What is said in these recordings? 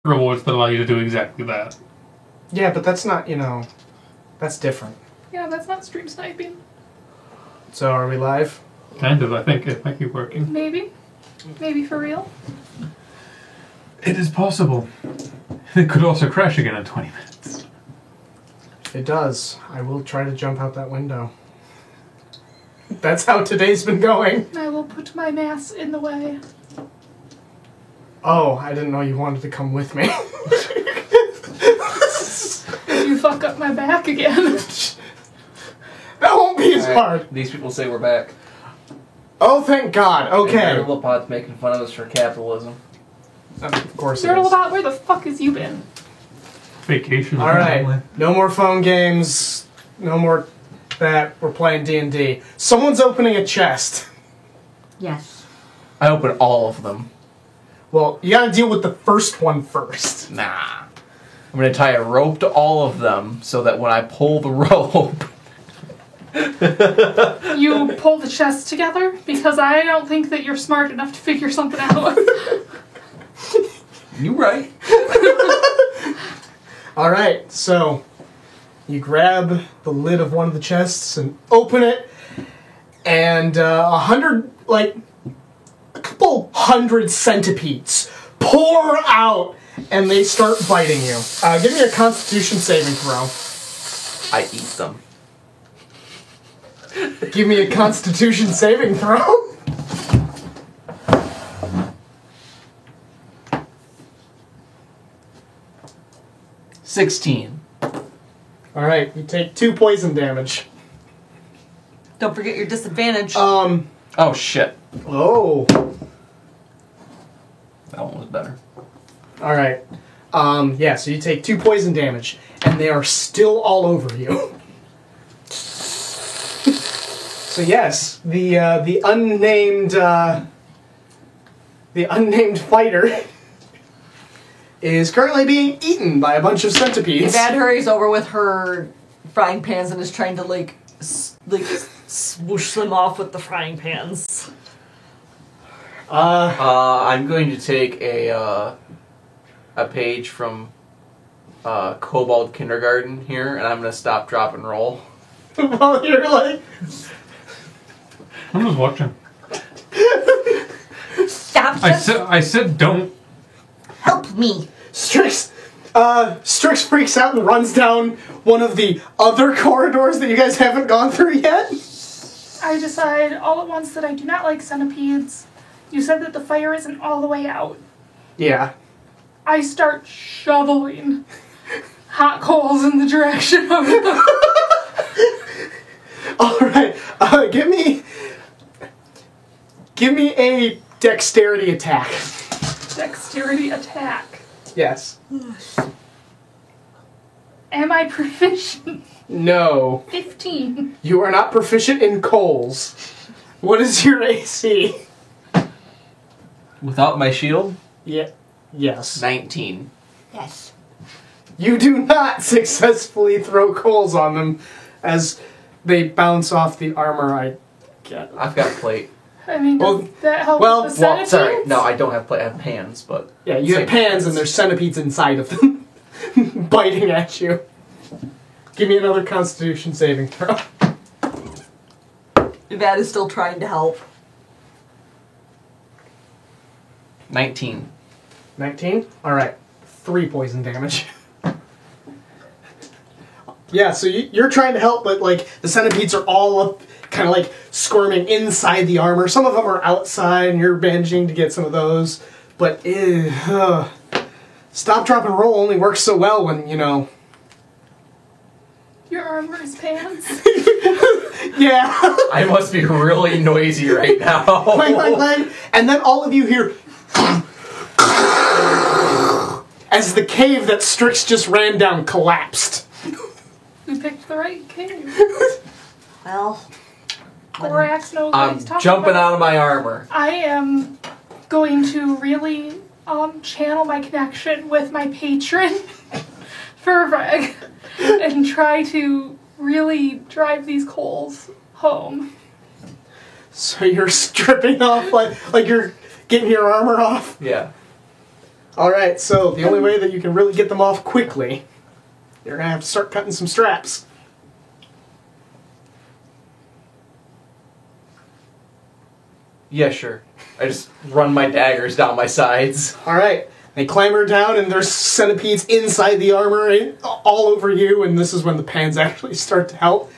rewards that allow you to do exactly that. Yeah, but that's not, that's different. Yeah, that's not stream sniping. So are we live? Kind of, I think it might be working. Maybe. Maybe for real. It is possible. It could also crash again in 20 minutes. If it does, I will try to jump out that window. That's how today's been going. I will put my mass in the way. Oh, I didn't know you wanted to come with me. You fuck up my back again. That won't be as hard. These people say we're back. Oh, thank God. Okay. And Nerdlepot's making fun of us for capitalism. Of course it is. Nerdlepot, where the fuck has you been? Vacation. Alright, no more phone games. No more that. We're playing D&D. Someone's opening a chest. Yes. I open all of them. Well, you gotta deal with the first one first. Nah. I'm gonna tie a rope to all of them so that when I pull the rope... You pull the chest together? Because I don't think that you're smart enough to figure something out. You right. Alright, so you grab the lid of one of the chests and open it, and a couple hundred centipedes pour out, and they start biting you. Give me a Constitution saving throw. I eat them. Give me a Constitution saving throw. $16. Alright, you take 2 poison damage. Don't forget your disadvantage. Oh, shit. Oh. That one was better. Alright. Yeah, so you take 2 poison damage, and they are still all over you. So yes, the unnamed fighter is currently being eaten by a bunch of centipedes. Bad hurries over with her frying pans and is trying to swoosh them off with the frying pans. I'm going to take a page from Kobold Kindergarten here, and I'm going to stop, drop, and roll. While you're like... I was watching. Stop! I said don't. Help me! Strix freaks out and runs down one of the other corridors that you guys haven't gone through yet. I decide all at once that I do not like centipedes. You said that the fire isn't all the way out. Yeah. I start shoveling hot coals in the direction of them. Alright, give me a dexterity attack. Dexterity attack. Yes. Am I proficient? No. 15. You are not proficient in coals. What is your AC? Without my shield? Yeah. Yes. 19. Yes. You do not successfully throw coals on them as they bounce off the armor I get. I've got plate. I mean, does Well- that help well, with the Well, centipedes? sorry. No, I don't have plate. I have pans, but... Yeah, you have pans and there's centipedes inside of them. Biting at you. Give me another Constitution saving throw. Yvette is still trying to help. 19. 19? Alright. 3 poison damage. Yeah, so you're trying to help, but, the centipedes are all up, kind of, squirming inside the armor. Some of them are outside, and you're managing to get some of those. But, stop, drop, and roll only works so well when, Your armor is pants. Yeah. I must be really noisy right now. Clang, clang, clang. And then all of you hear... as the cave that Strix just ran down collapsed. We picked the right cave. Well... Gorax knows what he's I'm talking jumping about. out of my armor. I am going to really channel my connection with my patron, Furvreg, and try to really drive these coals home. So you're stripping off, like you're getting your armor off? Yeah. Alright, so the only way that you can really get them off quickly, you're gonna have to start cutting some straps. Yeah, sure. I just run my daggers down my sides. Alright, they clamber down and there's centipedes inside the armor and all over you, and this is when the pans actually start to help.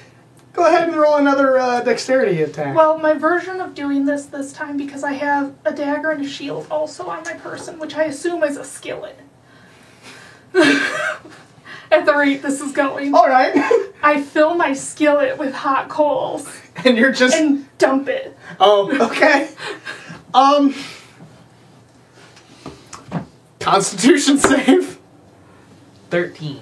Go ahead and roll another dexterity attack. Well, my version of doing this time, because I have a dagger and a shield also on my person, which I assume is a skillet. At the rate this is going. Alright. I fill my skillet with hot coals And you're just... and dump it. Oh, okay. Constitution save. 13.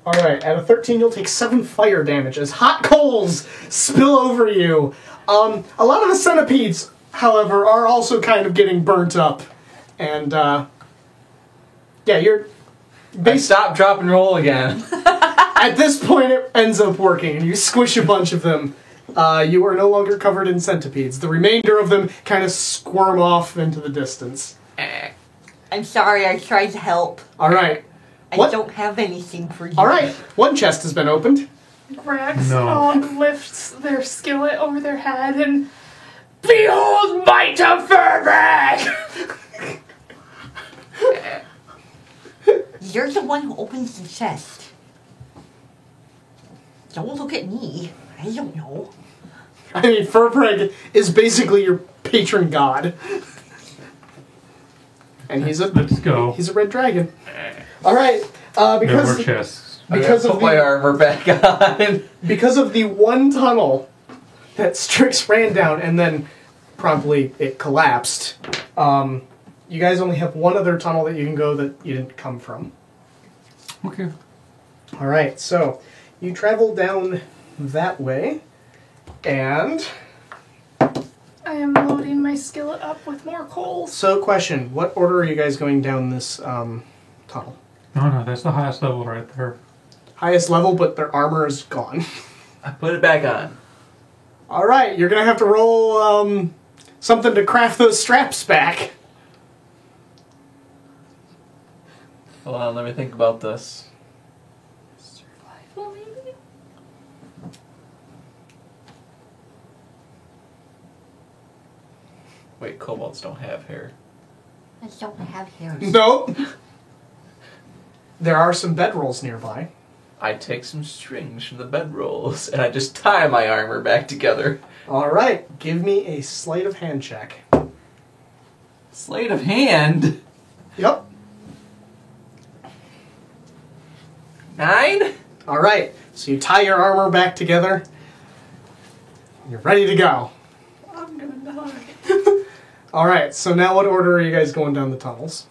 Alright, at a 13 you'll take 7 fire damage as hot coals spill over you. A lot of the centipedes, however, are also kind of getting burnt up. And, yeah, you're... Stop, drop, and roll again. At this point it ends up working, and you squish a bunch of them. You are no longer covered in centipedes. The remainder of them kind of squirm off into the distance. I'm sorry, I tried to help. Alright. I What? don't have anything for you. Alright, one chest has been opened. Grax No. lifts their skillet over their head and... Behold might of Furbeck! You're the one who opens the chest. Don't look at me. I don't know. I mean, Furbreg is basically your patron god. And he's Let's go. a red dragon. Alright, No because... more chests. Because Put of my the armor back on. because of the one tunnel that Strix ran down and then promptly it collapsed, you guys only have one other tunnel that you can go that you didn't come from. Okay. Alright, so you travel down that way, and... I am loading my skillet up with more coals. So, question, what order are you guys going down this tunnel? No, that's the highest level right there. Highest level, but their armor is gone. I put it back on. Alright, you're gonna have to roll something to craft those straps back. Hold on, let me think about this. Survival, maybe? Wait, kobolds don't have hair. I don't have hair. Nope. There are some bedrolls nearby. I take some strings from the bedrolls and I just tie my armor back together. Alright, give me a sleight of hand check. Sleight of hand? Yep. 9? Alright, so you tie your armor back together. You're ready to go. I'm gonna die. Alright, so now what order are you guys going down the tunnels?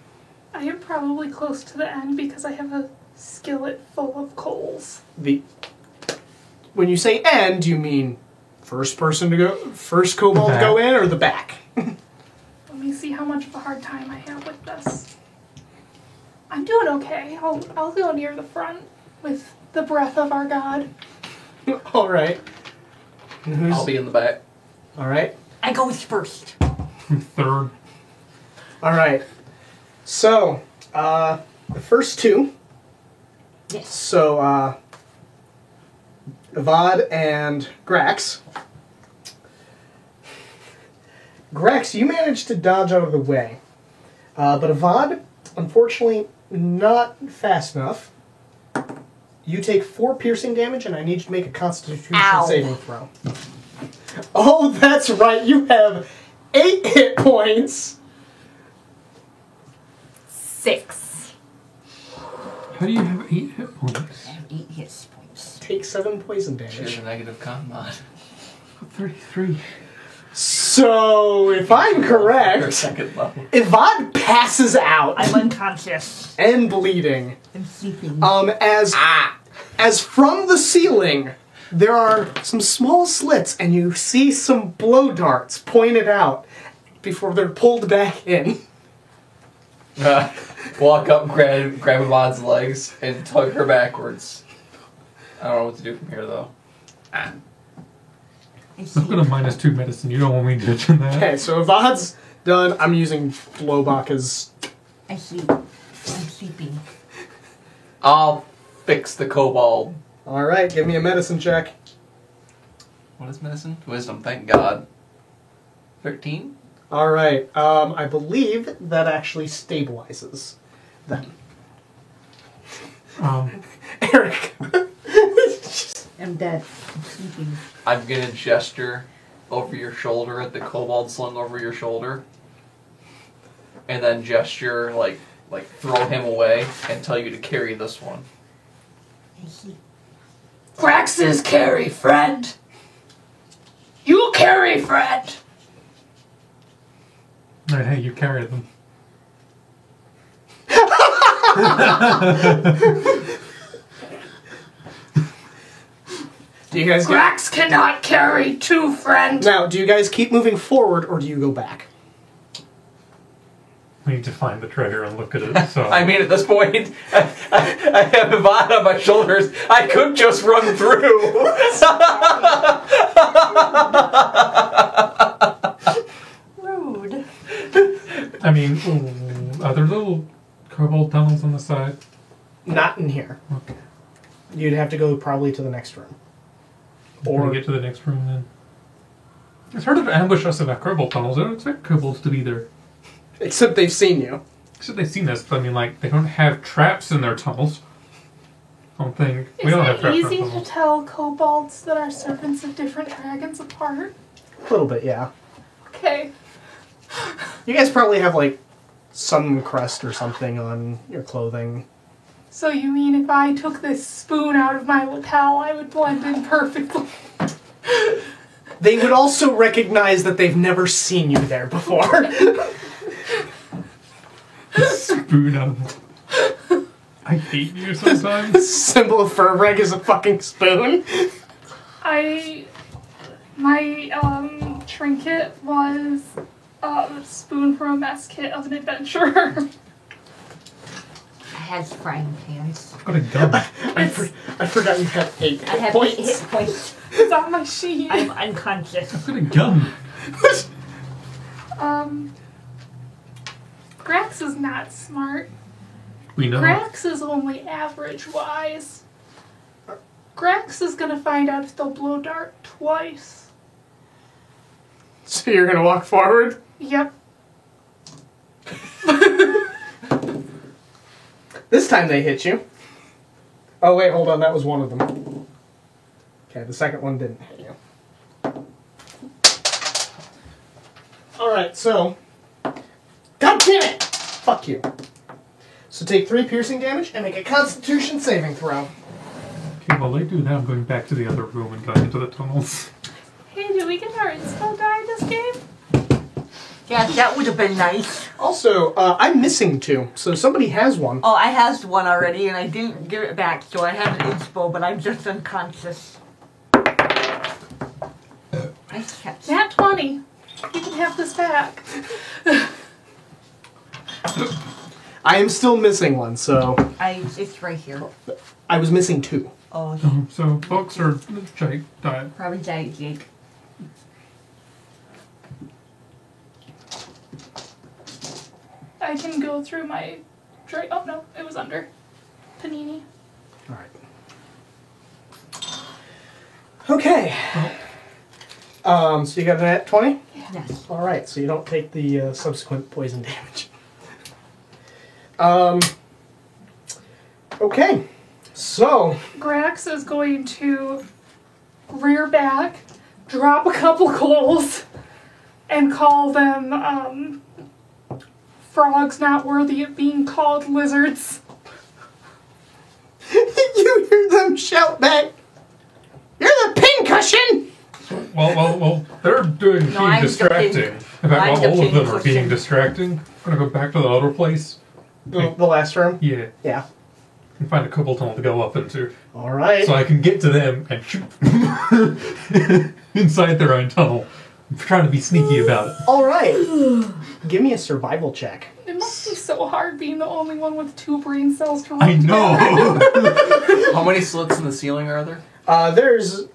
I am probably close to the end because I have a skillet full of coals. When you say end, you mean first person to go, first kobold to go in, or the back? Let me see how much of a hard time I have with this. I'm doing okay. I'll go near the front with the breath of our god. Alright. I'll be in the back. Alright. I goes first. Third. Alright. So, the first two. Yes. So, Avad and Grax. Grax, you managed to dodge out of the way. But Avad, unfortunately, not fast enough. You take 4 piercing damage, and I need you to make a Constitution Ow. saving throw. Oh, that's right. You have 8 hit points. 6. How do you have 8 hit points? I have 8 hit points. Take 7 poison She has damage. a negative con mod. 33. So, if I'm Her correct, second level. Avad passes out I'm unconscious. and bleeding. I'm sleeping. As from the ceiling, there are some small slits, and you see some blow darts pointed out before they're pulled back in. Walk up, grab Amad's legs, and tug her backwards. I don't know what to do from here, though. I I'm gonna -2 medicine. You don't want me ditching that. Okay, so if Odd's done, I'm using Lobach as... I sleep. I'm sleeping. I'll fix the kobold. Alright, give me a medicine check. What is medicine? Wisdom, thank God. 13? Alright, I believe that actually stabilizes them. Eric. I'm dead. I'm sleeping. I'm gonna gesture over your shoulder at the kobold slung over your shoulder. And then gesture, like throw him away and tell you to carry this one. I sleep. Grax's carry, friend. You carry, friend. Alright, hey, you carry them. Do you guys get... Grax cannot carry two, friend. Now, do you guys keep moving forward, or do you go back? We need to find the treasure and look at it. So I mean, at this point, I have Yvonne on my shoulders. I could just run through. Rude. I mean, are there little kobold tunnels on the side? Not in here. Okay. You'd have to go probably to the next room. Or Or... we get to the next room then. It's hard to ambush us in our kobold tunnels. I don't expect kobolds to be there. Except they've seen you. Except they've seen us, but I mean, like, they don't have traps in their tunnels. I don't think. We Is don't have it traps in easy our to tunnels. tell kobolds that are servants of different dragons apart? A little bit, yeah. Okay. You guys probably have, like, sun crest or something on your clothing. So you mean if I took this spoon out of my lapel, I would blend in perfectly? They would also recognize that they've never seen you there before. Spoon out of it. I hate you sometimes. Symbol of Furbreg is a fucking spoon. My trinket was a spoon from a mess kit of an adventurer. I had frying pans. I've got a gun. I forgot you had 8 I have points. 8 hit points. It's on my sheet. I'm unconscious. I've got a gun. Grax is not smart. We know. Grax is only average wise. Grax is gonna find out if they'll blow dart twice. So you're gonna walk forward? Yep. This time they hit you. Oh wait, hold on, that was one of them. Okay, the second one didn't hit you. Alright, so... God damn it! Fuck you. So take 3 piercing damage and make a constitution saving throw. Okay, while they do that, I'm going back to the other room and going into the tunnels. Hey, did we get our inspo die this game? Yeah, that would have been nice. Also, I'm missing 2, so somebody has one. Oh, I has one already, and I didn't give it back, so I have an inspo, but I'm just unconscious. Nice catch. Nat 20. You can have this back. I am still missing one, so... It's right here. I was missing 2. Oh, So, folks are Jake died. probably giant Jake. I can go through my... Oh, no, it was under. Panini. Alright. Okay. So you got a nat 20? Yes. Alright, so you don't take the subsequent poison damage. Okay. So, Grax is going to rear back, drop a couple coals, and call them, frogs not worthy of being called lizards. you hear them shout back, "You're the pincushion!" Well, they're doing being I'm the distracting. pin- In fact, I'm while the all of them are pincushion. being distracting, I'm gonna go back to the other place. The last room? Yeah, Yeah. and find a kobold tunnel to go up into, Alright. so I can get to them and shoot inside their own tunnel. I'm trying to be sneaky about it. Alright. Give me a survival check. It must be so hard being the only one with 2 brain cells to run I know. How many slits in the ceiling are there? There's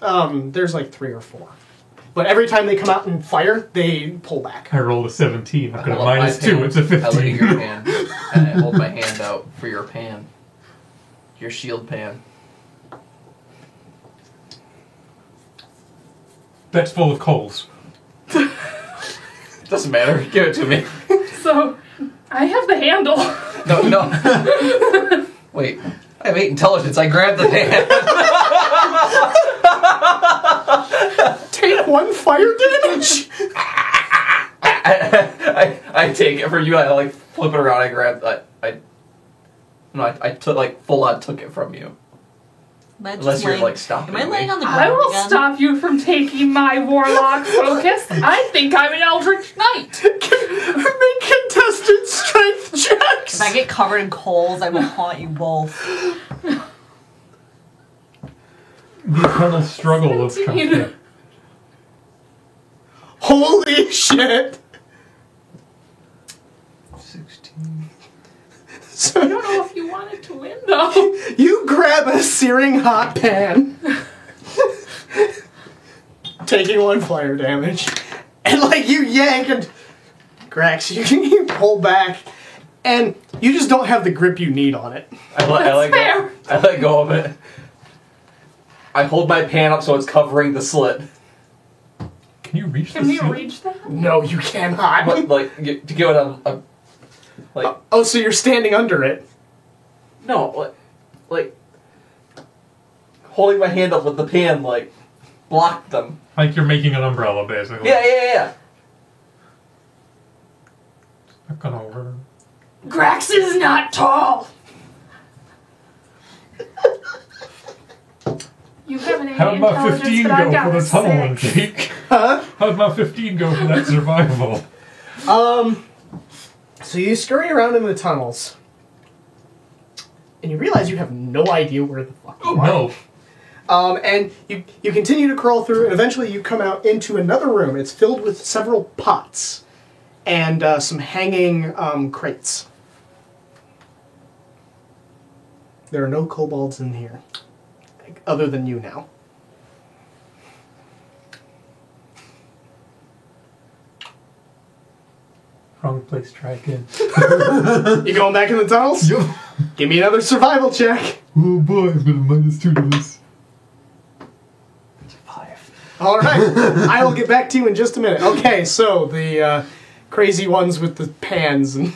like 3 or 4. but every time they come out and fire, they pull back. I rolled a 17. I've got a hold up my -2. pan. It's a I look at 15. your hand, and I hold my hand out for your pan. Your shield pan. That's full of coals. Doesn't matter. Give it to me. So, I have the handle. No. Wait. I have 8 intelligence. I grabbed the pan. Take 1 fire damage. I take it from you. I like flip it around. I grab. I took like full on took it from you. Unless you're like stopping. Am I laying me. on the ground I will again? stop you from taking my warlock focus. I think I'm an Eldritch Knight. Make contested strength checks. If I get covered in coals, I will haunt you both. The eternal struggle of 17. trying to... Holy shit. 16. So I don't know if you wanted to win, though. you grab a searing hot pan, taking 1 fire damage, and like you yank and Grax, you pull back, and you just don't have the grip you need on it. I let fair. go. I let go of it. I hold my pan up so it's covering the slit. Can you reach Can the we ceiling? reach that? No, you cannot. But like to give it a like Oh, so you're standing under it. no like holding my hand up with the pan like blocked them. Like you're making an umbrella, basically. Yeah. I've gone over. Grax is not tall. You have an A How'd my intelligence, 15 but I've go got for a the tunneling, 6. Jake? Huh? How'd my 15 go for that survival? So you scurry around in the tunnels, and you realize you have no idea where the fuck you Oh are. no. And you continue to crawl through, and eventually you come out into another room. It's filled with several pots and some hanging crates. There are no kobolds in here, other than you now. Wrong place, try again. You going back in the tunnels? Yup. Give me another survival check. Oh boy, I've got a -2 to this. 5. All right, I will get back to you in just a minute. Okay, so the crazy ones with the pans and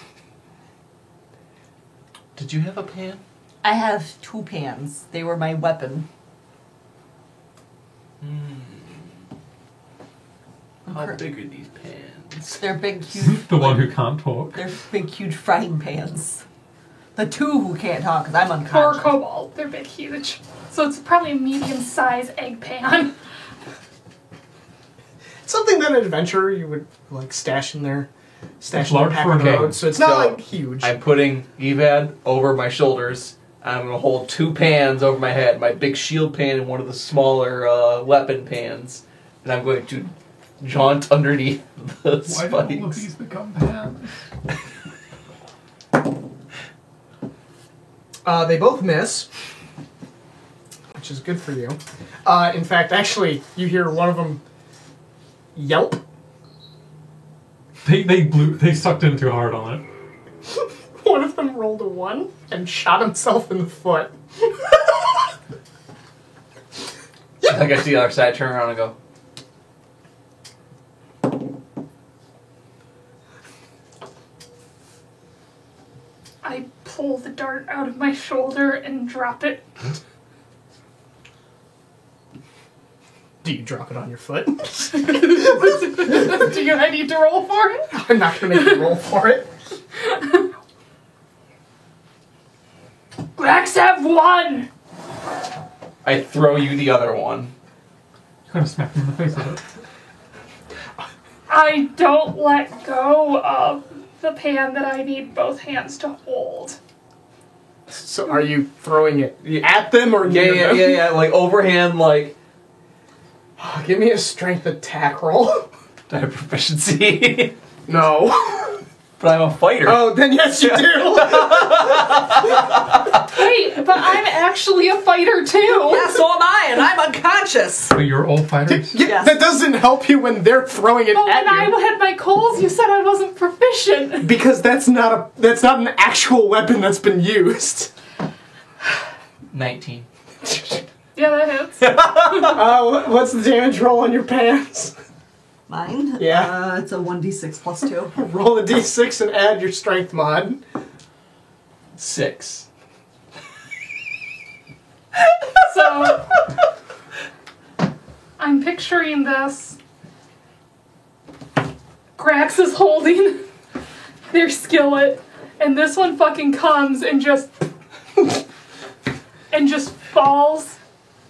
Did you have a pan? I have 2 pans. They were my weapon. How big are these pans? They're big, huge. The one who can't talk. They're big, huge frying pans. The 2 who can't talk because I'm For a unconscious. kobold, they're big, huge. So it's probably a medium-sized egg pan. something that an adventurer you would like stash in their large pack for of an notes. So it's not So, like huge. I'm putting Evad over my shoulders. I'm gonna hold 2 pans over my head, my big shield pan and one of the smaller weapon pans, and I'm going to jaunt underneath the Why did all of spikes. these become pans? They both miss, which is good for you. In fact, actually, you hear one of them yelp. They sucked in too hard on it. One of them rolled a 1 and shot himself in the foot. I get to the other side, turn around and go, I pull the dart out of my shoulder and drop it. Do you drop it on your foot? Do I need to roll for it? I'm not going to make you roll for it. Grax have won! I throw you the other one. You're gonna smack him in the face with it. I don't let go of the pan that I need both hands to hold. So are you throwing it at them or near them? Yeah, like overhand, like, Give me a strength attack roll. do I have proficiency? No. But I'm a fighter. Oh, then yes, you do. Wait, but I'm actually a fighter too. Yeah, so am I, and I'm unconscious. But you're all fighters? Yeah, Yes. that doesn't help you when they're throwing it But at when you. I had my coals, you said I wasn't proficient. Because that's not an actual weapon that's been used. 19. Yeah, that hits. What's the damage roll on your pants? Mine? Yeah. It's a 1d6 plus 2. Roll a d6 and add your strength mod. 6. So, I'm picturing this. Grax is holding their skillet, and this one fucking comes and just falls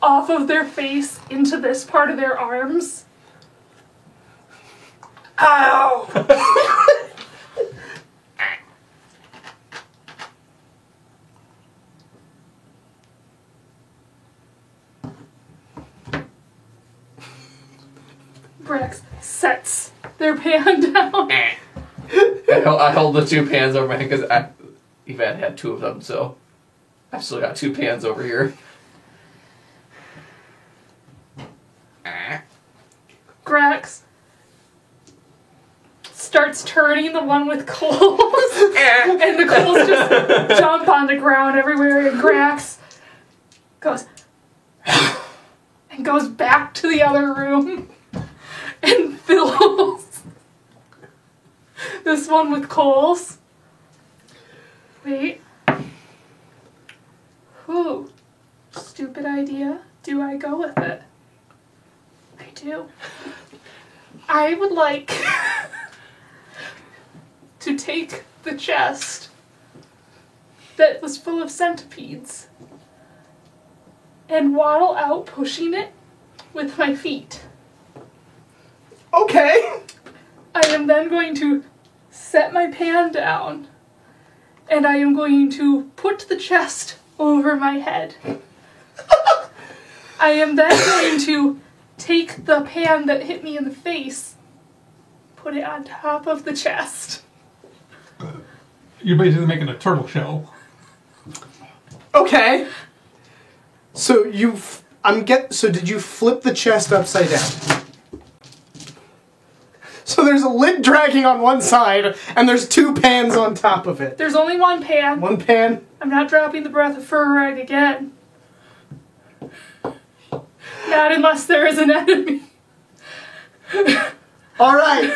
off of their face into this part of their arms. Ow! Grax sets their pan down. I hold the 2 pans over my head because Yvette had 2 of them, so I've still got 2 pans over here. Grax starts turning the one with coals, and the coals just jump on the ground everywhere, and Grax goes and goes back to the other room and fills this one with coals. Wait. Ooh, stupid idea. Do I go with it? I do. I would like to take the chest that was full of centipedes and waddle out, pushing it with my feet. Okay. I am then going to set my pan down, and I am going to put the chest over my head. I am then going to take the pan that hit me in the face, put it on top of the chest. You're basically making a turtle shell. Okay. So did you flip the chest upside down? So there's a lid dragging on one side, and there's 2 pans on top of it. There's only one pan. One pan. I'm not dropping the breath of Furrag again. Not unless there is an enemy. Alright.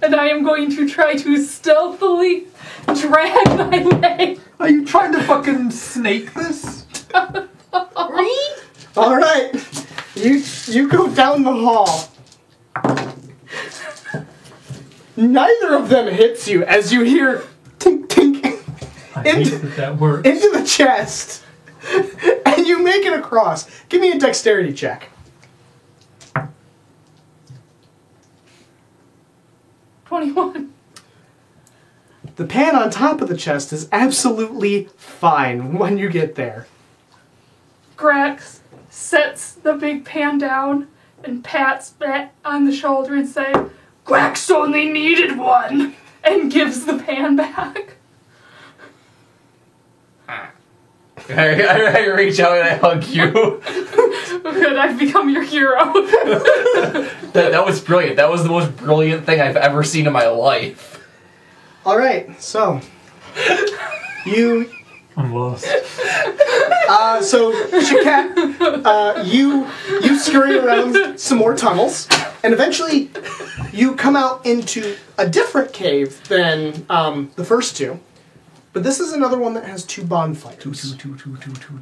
And I am going to try to stealthily drag my leg. Are you trying to fucking snake this? Alright. You go down the hall. Neither of them hits you as you hear tink tink I hate that works. into the chest. And you make it across. Give me a dexterity check. 21. The pan on top of the chest is absolutely fine when you get there. Grax sets the big pan down and pats Bet on the shoulder and say, Grax only needed one, and gives the pan back. I reach out and I hug you. Good, I've become your hero. That was brilliant. That was the most brilliant thing I've ever seen in my life. Alright, so you I'm lost. so Shakat, you scurry around some more tunnels, and eventually you come out into a different cave than the first 2. But this is another one that has 2 bonfires.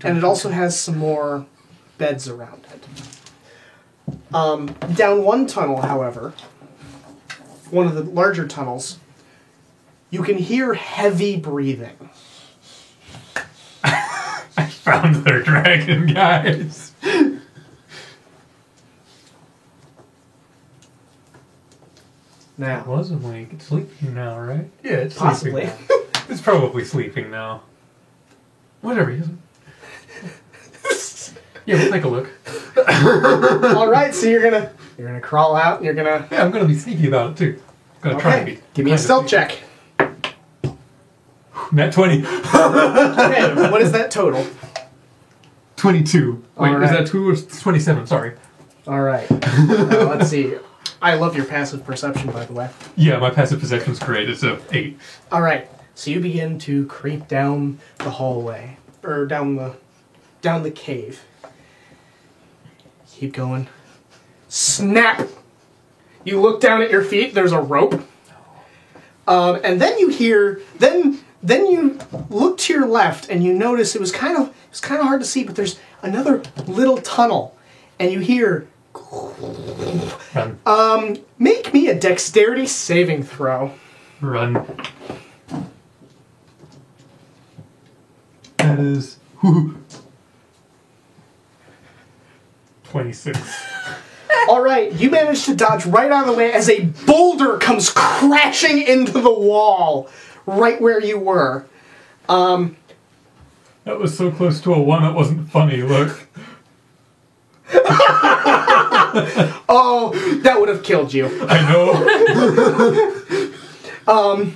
And it also has some more beds around it. Down one tunnel, however, one of the larger tunnels, you can hear heavy breathing. I found their dragon, guys. Now, It wasn't like it's sleeping now, right? Yeah, it's possibly. sleeping now. It's probably sleeping now. Whatever he isn't. Yeah, we'll take a look. Alright, so you're gonna crawl out and you're gonna... Yeah, I'm gonna be sneaky about it too. I'm gonna try to Okay, be. give me a kind of stealth sneaky. check. Nat 20. Okay, what is that total? 22. Wait, All is right. that 2 or 27? Sorry. All right. Let's see. I love your passive perception, by the way. Yeah, my passive perception's great. It's a 8. All right. So you begin to creep down the hallway, or down the cave. Keep going. Snap! You look down at your feet. There's a rope. And then you hear. Then you look to your left, and you notice it was kind of hard to see, but there's another little tunnel, and you hear. Run. Make me a dexterity saving throw. Run. That is 26. All right, you manage to dodge right out of the way as a boulder comes crashing into the wall right where you were. That was so close to a 1 that wasn't funny. Look. Oh, that would have killed you. I know.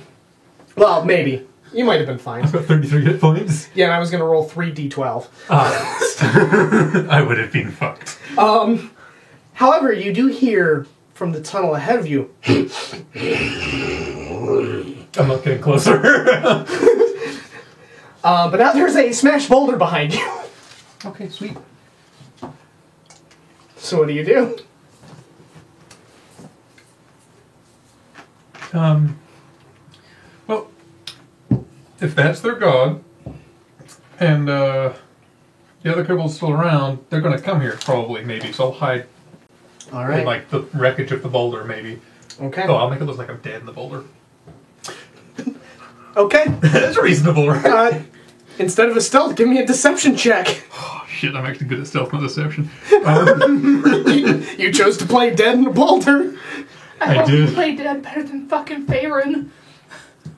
Well, maybe. You might have been fine. I've got 33 hit points. Yeah, and I was going to roll 3d12. I would have been fucked. However, you do hear from the tunnel ahead of you. I'm not getting closer. But now there's a smashed boulder behind you. Okay, sweet. So what do you do? Well, if that's their god, and the other kobold's still around, they're going to come here probably, maybe. So I'll hide All in right. like the wreckage of the boulder, maybe. Okay. Oh, I'll make it look like I'm dead in the boulder. Okay. That's reasonable, right? Instead of a stealth, give me a deception check. Oh, shit, I'm actually good at stealth, not deception. You chose to play dead in a boulder. I hope you did. play dead better than fucking Faerun.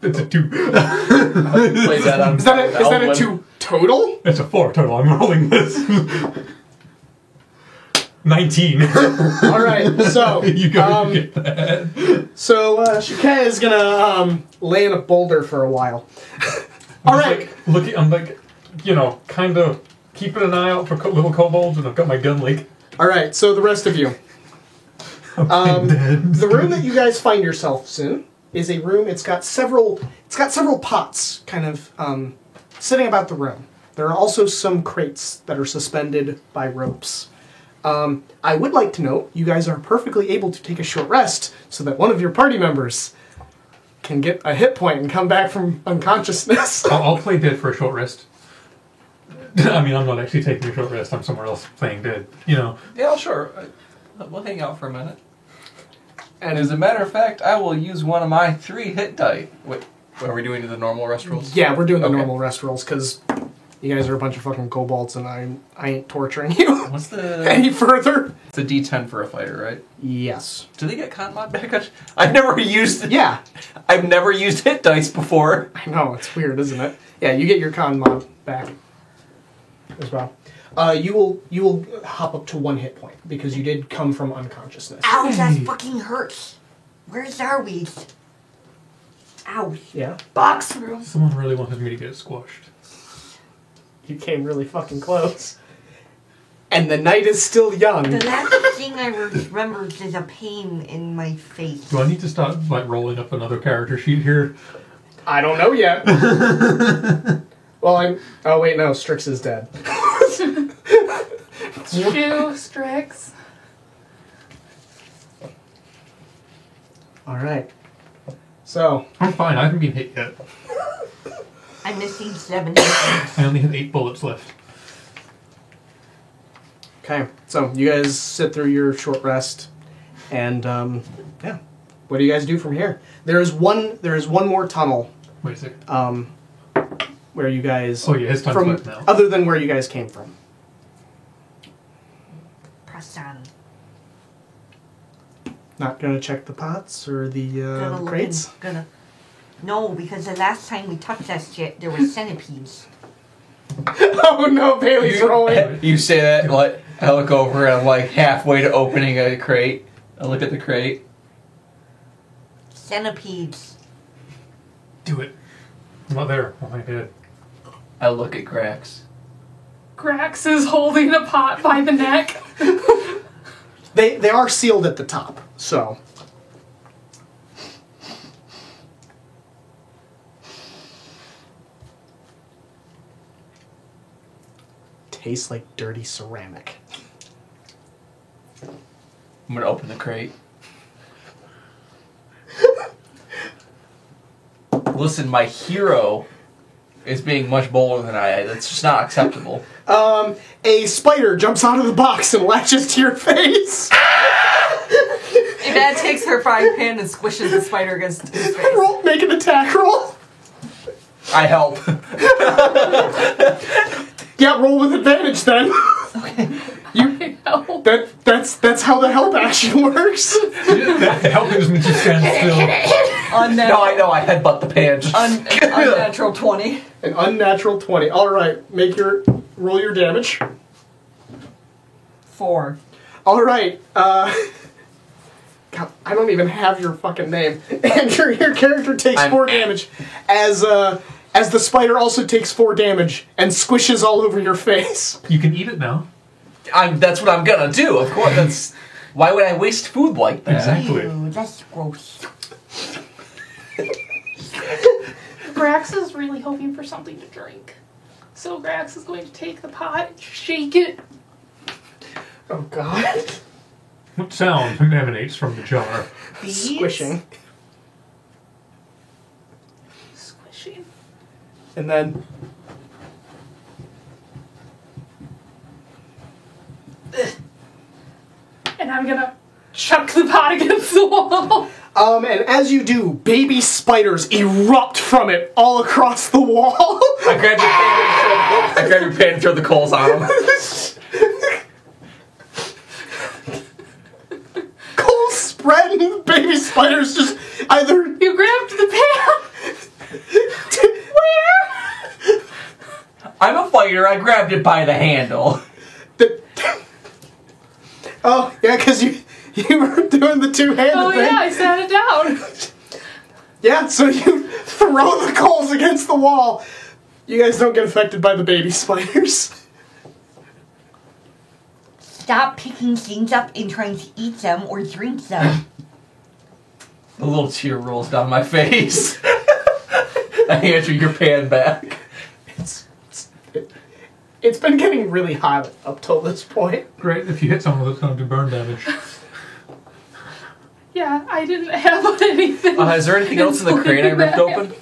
It's a 2. Play that on Is that a Elwyn. 2 total? It's a 4 total. I'm rolling this. 19. All right. So You go get that. So Shakaya is gonna lay in a boulder for a while. All right. I'm like, kind of keeping an eye out for little kobolds, and I've got my gun like. All right. So the rest of you, the room that you guys find yourselves in is a room. It's got several pots, kind of sitting about the room. There are also some crates that are suspended by ropes. I would like to note you guys are perfectly able to take a short rest so that one of your party members can get a hit point and come back from unconsciousness. I'll play dead for a short rest. I mean, I'm not actually taking a short rest. I'm somewhere else playing dead. Yeah, sure. We'll hang out for a minute. And As a matter of fact, I will use one of my 3 hit die. Wait, are we doing the normal rest rolls? yeah, we're doing the Okay. normal rest rolls because you guys are a bunch of fucking kobolds and I ain't torturing you What's the... any further. It's a D10 for a fighter, right? Yes. Do they get con mod back? I've never used... Yeah. I've never used hit dice before. I know, it's weird, isn't it? Yeah, you get your con mod back as well. You will hop up to 1 hit point because you did come from unconsciousness. Ow, that fucking hurts. Where's our weed? Ow. Yeah. Box room. Someone really wanted me to get squashed. You came really fucking close. And the night is still young. The last thing I remember is a pain in my face. Do I need to start rolling up another character sheet here? I don't know yet. Well, oh wait, no, Strix is dead. Shoo, Strix. Alright. So, I'm fine. I haven't been hit yet. I'm missing 7 hit points. I only have 8 bullets left. okay. So, you guys sit through your short rest. And, yeah. What do you guys do from here? There is one more tunnel, Wait a second. where you guys... Oh yeah, his time's from left now. other than where you guys came from. Press on. Not gonna check the pots or the Gonna look crates? in- No, because the last time we touched that shit, there were centipedes. Oh no, Bailey's rolling. You say that, like, I look over and I'm like halfway to opening a crate. I look at the crate. Centipedes. Do it. I'm not there. Oh my god. I look at Grax. Grax is holding a pot by the neck. They are sealed at the top, so. Tastes like dirty ceramic. I'm gonna open the crate. Listen, my hero is being much bolder than I am. That's just not acceptable. A spider jumps out of the box and latches to your face. Dad takes her frying pan and squishes the spider against his face. Roll, make an attack roll. I help. Yeah, roll with advantage then. That's how the help action works. That helping just means you stand still. No, I know. I headbutt the pan. Unnatural 20. An unnatural 20. All right, roll your damage. 4. All right. God, I don't even have your fucking name. Andrew, your character takes 4 damage as the spider also takes 4 damage and squishes all over your face. You can eat it now. That's what I'm gonna do. Of course. Why would I waste food like that? Exactly. Ew, that's gross. Grax is really hoping for something to drink. So Grax is going to take the pot, shake it. Oh God. What sound emanates from the jar? Bees? Squishing. Squishing. And then And I'm gonna chuck the pot against the wall. and as you do, baby spiders erupt from it all across the wall. I grab your pan and throw the coals on him. Coals spread and baby spiders just either You grabbed the pan. Where? I'm a fighter. I grabbed it by the handle. Oh, yeah, because you were doing the two-handed Oh thing. yeah, I sat it down. Yeah, so you throw the coals against the wall. You guys don't get affected by the baby spiders. Stop picking things up and trying to eat them or drink them. A little tear rolls down my face. I hand you your pan back. It's been getting really hot up till this point. Great, if you hit someone, that's going to do burn damage. Yeah, I didn't have anything. Is there anything else in the crate I ripped open?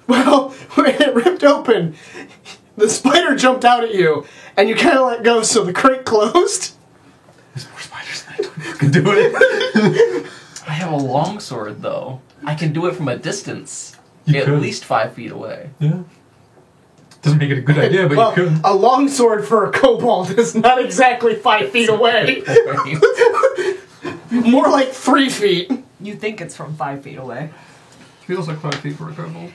Well, when it ripped open, the spider jumped out at you, and you kind of let go, so the crate closed. There's more spiders than I don't fucking do it. I have a longsword, though. I can do it from a distance. You at could. least 5 feet away. Yeah. Doesn't make it a good idea, but Well, you could. a longsword for a kobold is not exactly 5 feet away. More like 3 feet. You think it's from 5 feet away. Feels like 5 feet for a kobold.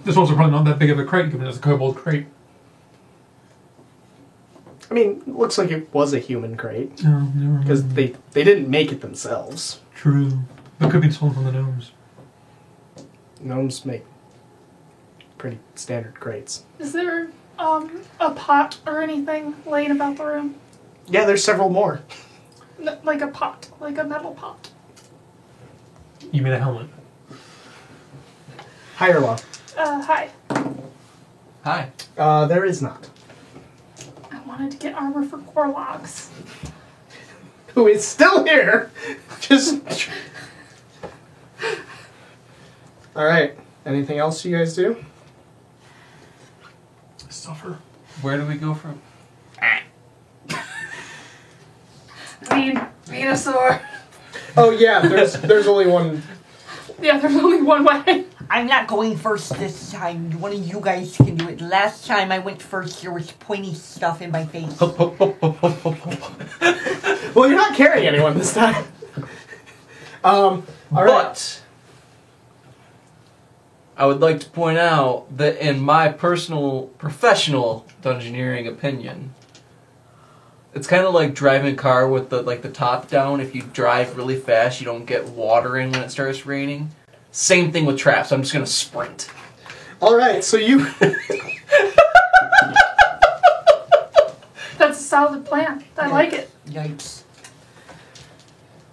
This one's probably not that big of a crate, given it's a kobold crate. I mean, looks like it was a human crate. No, never mind. Because they didn't make it themselves. True. But could be stolen from the gnomes. Gnomes make pretty standard crates. Is there a pot or anything laying about the room? Yeah, there's several more. Like a pot, like a metal pot. You mean a helmet? High or low? Hi. Hi. There is not. I wanted to get armor for Gorlogs. Who is still here? Just. Alright. Anything else you guys do? Suffer. Where do we go from? Venusaur. Oh yeah, there's only one. Yeah, there's only one way. I'm not going first this time. One of you guys can do it. Last time I went first, there was pointy stuff in my face. Well, you're not carrying anyone this time. Alright. But I would like to point out that in my professional dungeoneering opinion, it's kind of like driving a car with the top down. If you drive really fast, you don't get water in when it starts raining. Same thing with traps. I'm just gonna sprint. All right, so you That's a solid plan. I like it. Yikes.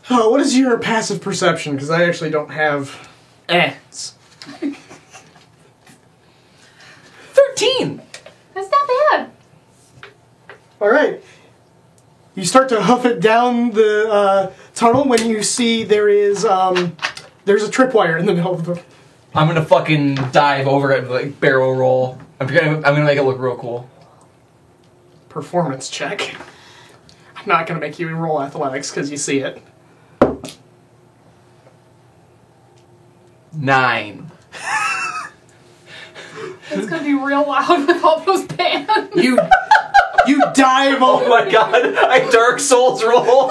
what is your passive perception? Because I actually don't have. 13! That's not bad. All right. You start to hoof it down the tunnel when you see there's a tripwire in the middle of the. I'm gonna fucking dive over it, like barrel roll. I'm gonna make it look real cool. Performance check. I'm not gonna make you roll athletics because you see it. 9. It's gonna be real loud with all those pans. You dive over. Oh my god, I Dark Souls roll!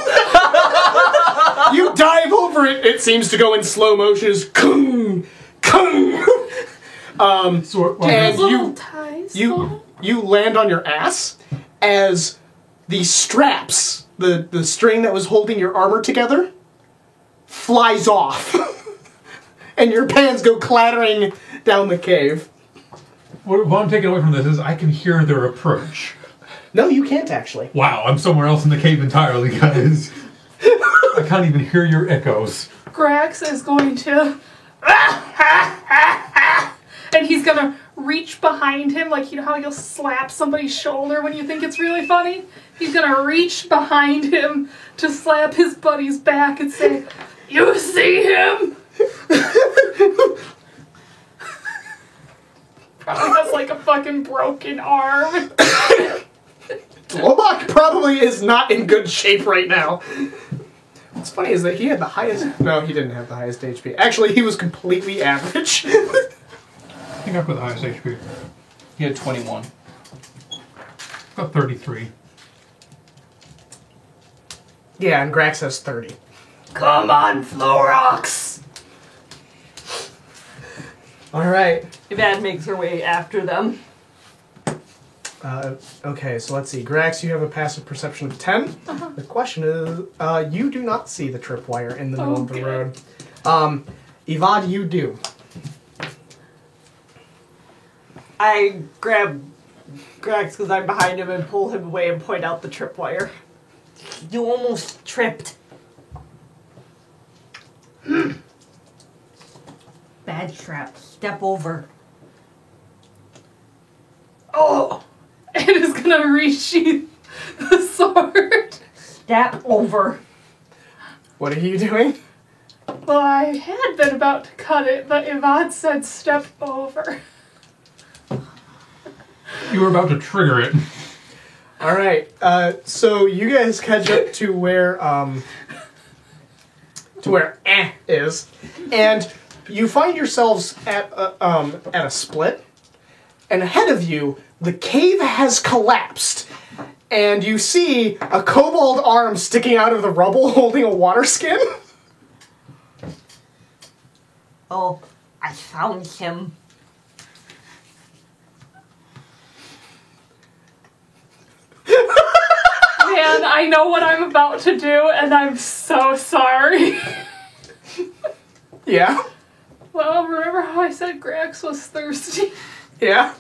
You dive over it. It seems to go in slow motion. It's kung, kung. So, And Little ties. You land on your ass as the straps, the string that was holding your armor together, flies off, and your pants go clattering down the cave. what I'm taking away from this is I can hear their approach. No, you can't actually. Wow, I'm somewhere else in the cave entirely, guys. I can't even hear your echoes. Grax is going to. And he's gonna reach behind him, like you know how you'll slap somebody's shoulder when you think it's really funny? He's gonna reach behind him to slap his buddy's back and say, "You see him?" Probably has like a fucking broken arm. Lobach probably is not in good shape right now. What's funny is that he had the highest. No, he didn't have the highest HP. Actually, he was completely average. I think I've got the highest HP. He had 21. Got 33. Yeah, and Grax has 30. Come on, Florox! Alright. Evad makes her way after them. Okay, so let's see. Grax, you have a passive perception of 10. The question is, you do not see the tripwire in the middle of the good. road. Evad, you do. I grab Grax because I'm behind him and pull him away and point out the tripwire. You almost tripped. Bad trap. Step over. Oh! It is gonna resheath the sword. Step over. What are you doing? Well, I had been about to cut it, but Yvonne said step over. You were about to trigger it. Alright, so you guys catch up to where is, and you find yourselves at a split, and ahead of you, the cave has collapsed, and you see a kobold arm sticking out of the rubble holding a water skin. Oh, I found him. Man, I know what I'm about to do, and I'm so sorry. Yeah, Well, remember how I said Grax was thirsty? yeah.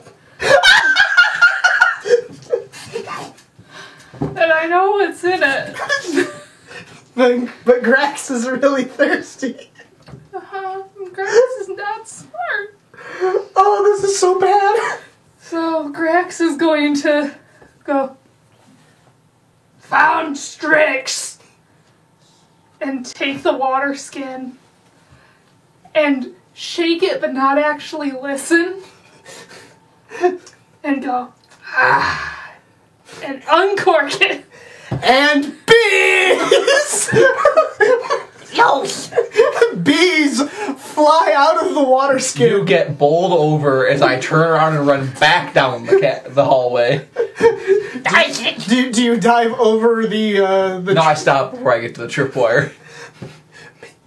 And I know what's in it. But Grax is really thirsty. Grax is not smart. Oh, this is so bad. So Grax is going to go, found Strix, and take the water skin and shake it but not actually listen and go, ah, and uncork it. And bees! Bees fly out of the water skin. You get bowled over as I turn around and run back down the hallway. Do you dive over the No, I stop before I get to the tripwire.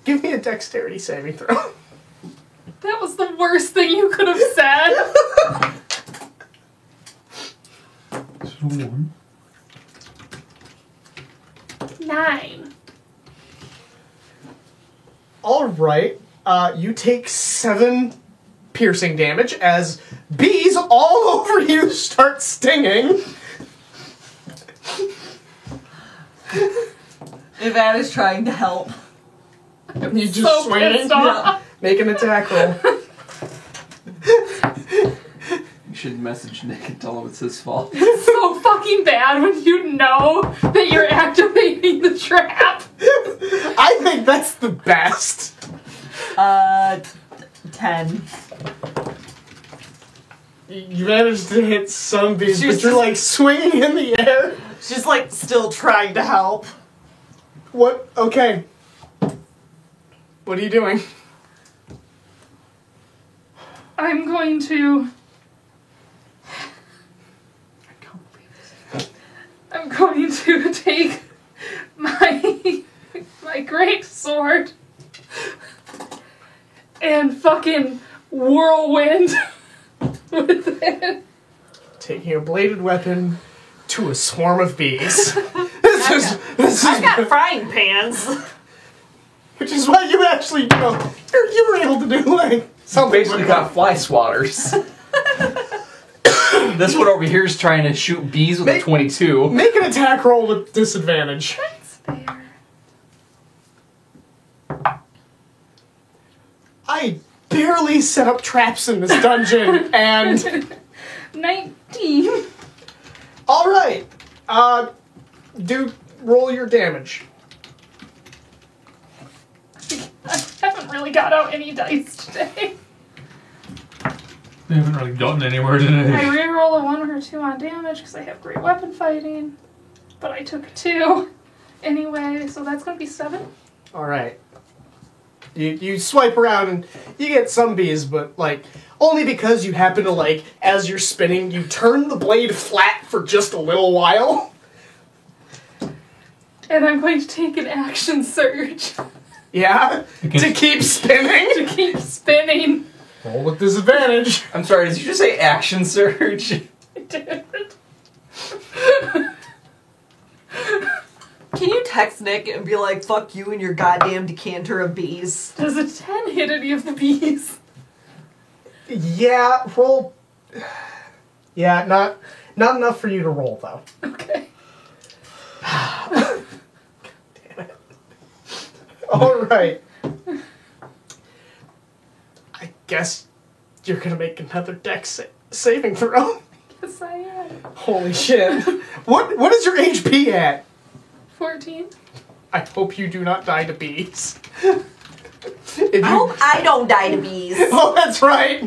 Give me a dexterity saving throw. That was the worst thing you could have said. So 1. 9. All right. You take 7 piercing damage as bees all over you start stinging. Ivan is trying to help. You just So swing. pissed off. Make an attack roll. You should message Nick and tell him it's his fault. It's so fucking bad when you know that you're activating the trap. I think that's the best. 10. You managed to hit some bees, She's but you're just- like swinging in the air. She's like still trying to help. What? Okay. What are you doing? I'm going to. I'm going to take my great sword and fucking whirlwind with it. Taking a bladed weapon to a swarm of bees. This I've is got frying pans. which is why you actually, you were able to do like something. Basically got fly swatters. This one over here is trying to shoot bees with a 22. Make an attack roll with disadvantage. That's fair. I barely set up traps in this dungeon, and 19. all right, do roll your damage. I haven't really got out any dice today. They haven't really gotten anywhere today. I reroll a 1 or 2 on damage because I have great weapon fighting, but I took a 2 anyway, so that's gonna be 7. All right. You swipe around and you get some bees, but like only because you happen to like as you're spinning, you turn the blade flat for just a little while. And I'm going to take an action surge Yeah, Against- to keep spinning. to keep spinning. Roll with disadvantage. I'm sorry, did you just say action surge? I did. Can you text Nick and be like, fuck you and your goddamn decanter of bees? Does a 10 hit any of the bees? Yeah, roll. Yeah, not enough for you to roll though. Okay. All right. I guess you're gonna make another dex saving throw. Yes, I am. Holy shit! What is your HP at? 14. I hope you do not die to bees. If you, I hope I don't die to bees. oh, that's right.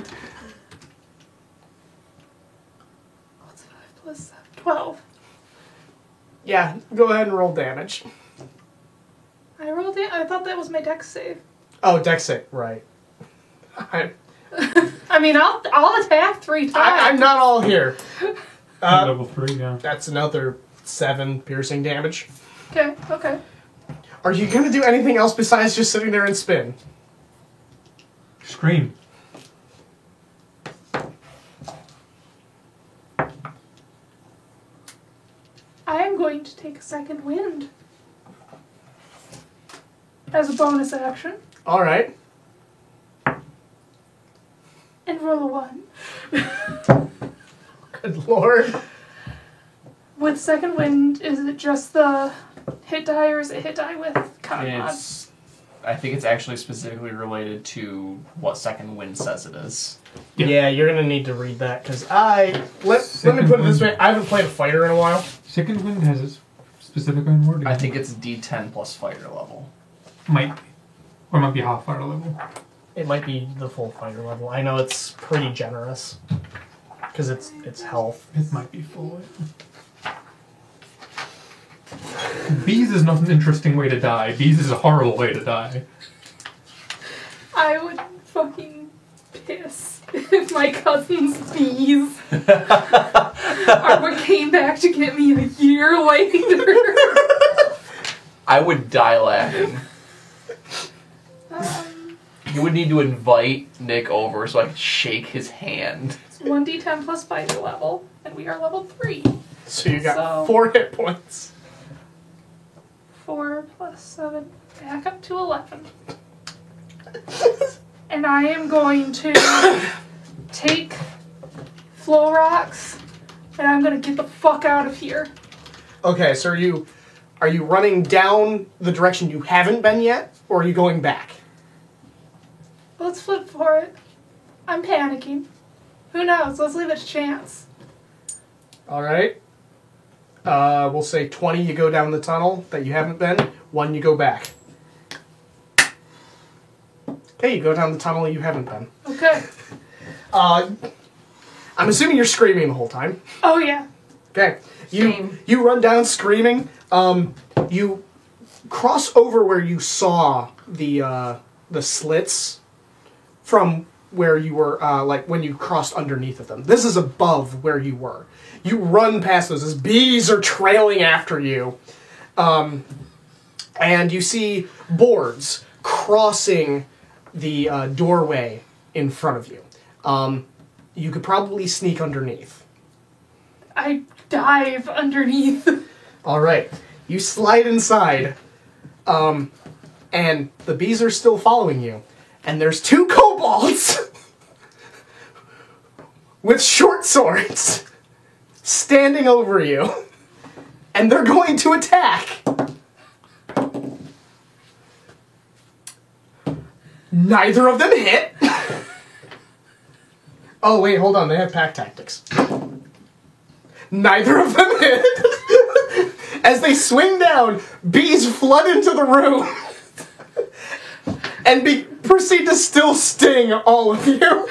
What's 5 plus 7? 12. Yeah, go ahead and roll damage. I rolled it. I thought that was my dex save. Oh, dex save, right. I mean, I'll attack 3 times. I'm not all here. Level 3, yeah. That's another 7 piercing damage. Okay, okay. Are you gonna do anything else besides just sitting there and spin? Scream. I am going to take a second wind as a bonus action All right. and roll a 1. Good lord. With second wind, is it just the hit die or is it hit die with con mod? I think it's actually specifically related to what Second Wind says it is. Yeah. Yeah, you're gonna need to read that because let me put it this way. I haven't played a fighter in a while. Second Wind has a specific on wording. I think it's D10 plus fighter level. Might be. Or it might be half fire level. It might be the full fighter level. I know it's pretty generous because it's health. It might be full. Bees is not an interesting way to die. Bees is a horrible way to die. I would fucking piss if my cousin's bees are what came back to get me a year later. I would die laughing. Um, You would need to invite Nick over so I could shake his hand. it's 1d10 plus fighter level, and we are level 3. So you got So- 4 hit points. 4 plus 7, back up to 11. And I am going to take flow rocks, and I'm gonna get the fuck out of here. Okay, so are you running down the direction you haven't been yet, or are you going back? Let's flip for it. I'm panicking. Who knows? Let's leave it to chance. All right. We'll say 20 you go down the tunnel that you haven't been, 1 you go back. Okay, you go down the tunnel you haven't been. Okay. I'm assuming you're screaming the whole time. Oh yeah. Okay. Same. You run down screaming. You cross over where you saw the slits from where you were, like when you crossed underneath of them. This is above where you were. You run past those as bees are trailing after you. And you see boards crossing the doorway in front of you. You could probably sneak underneath. I dive underneath. All right. You slide inside, and the bees are still following you. And there's 2 kobolds with short swords standing over you. And they're going to attack. Neither of them hit. Oh, wait, hold on. They have pack tactics. Neither of them hit. As they swing down, bees flood into the room and proceed to still sting all of you.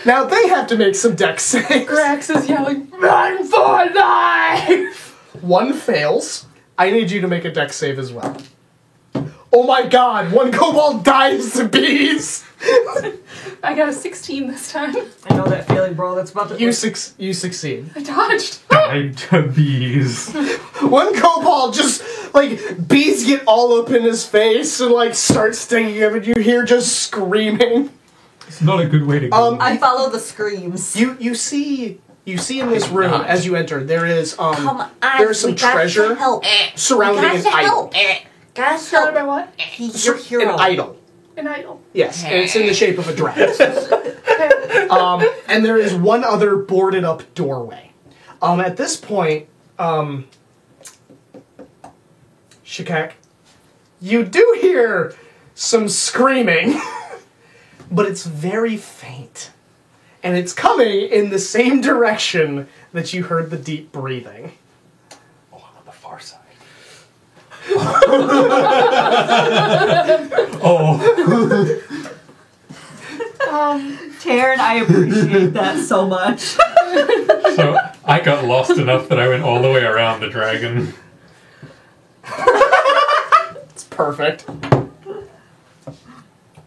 Now they have to make some dex saves. Grax is yelling, "Run for life!" 1 fails. I need you to make a dex save as well. Oh my god, 1 kobold dies to bees! I got a 16 this time. I know that feeling, bro. That's about to... You succeed. I dodged. I to bees. 1 kobold just, like, bees get all up in his face and, like, start stinging him, and you hear just screaming. It's not a good way to go. I follow the screams. You see in this room, not. as you enter, there is, Come on, there's some we got treasure to help. surrounding an Got to idol. help. Got to Surrounded by help. what? He's your hero. An idol. An idol. Yes, and it's in the shape of a dragon. Okay. And there is 1 other boarded up doorway. At this point, Shikak, you do hear some screaming, but it's very faint. And it's coming in the same direction that you heard the deep breathing. Oh, I'm on the far side. Oh, Taryn, I appreciate that so much. so I got lost enough that I went all the way around the dragon. It's perfect.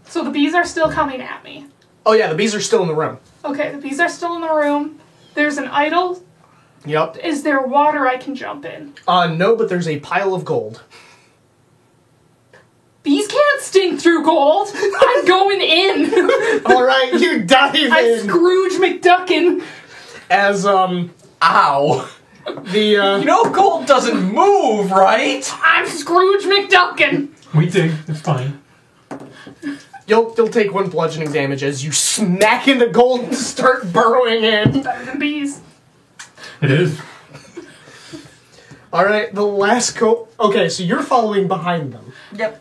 So the bees are still coming at me. Oh yeah, the bees are still in the room. Okay, the bees are still in the room. There's an idol. Yep. Is there water I can jump in? No, but there's a pile of gold. Bees can't sting through gold. I'm going in. Alright, you dive I in. Scrooge McDuckin. As, Ow! the, You know gold doesn't move, right? I'm Scrooge McDuckin. We dig. It's fine. You'll take 1 bludgeoning damage as you smack into gold and start burrowing in. Better than bees. It is. Alright, the last okay, so you're following behind them. Yep.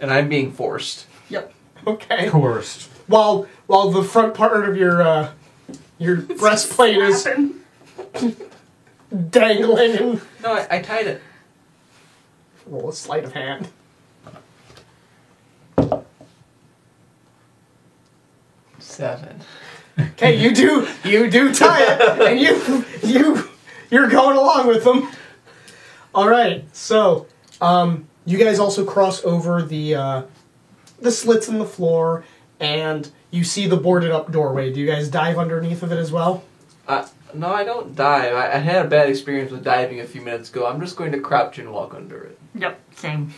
And I'm being forced. Yep. Okay. Coerced. While the front part of your breastplate is Slapping. dangling and No, I tied it. roll a sleight of hand. Seven. Okay, you do tie it, and you're going along with them. All right, so you guys also cross over the slits in the floor, and you see the boarded up doorway. Do you guys dive underneath of it as well? No, I don't dive. I had a bad experience with diving a few minutes ago. I'm just going to crouch and walk under it. Yep. Same.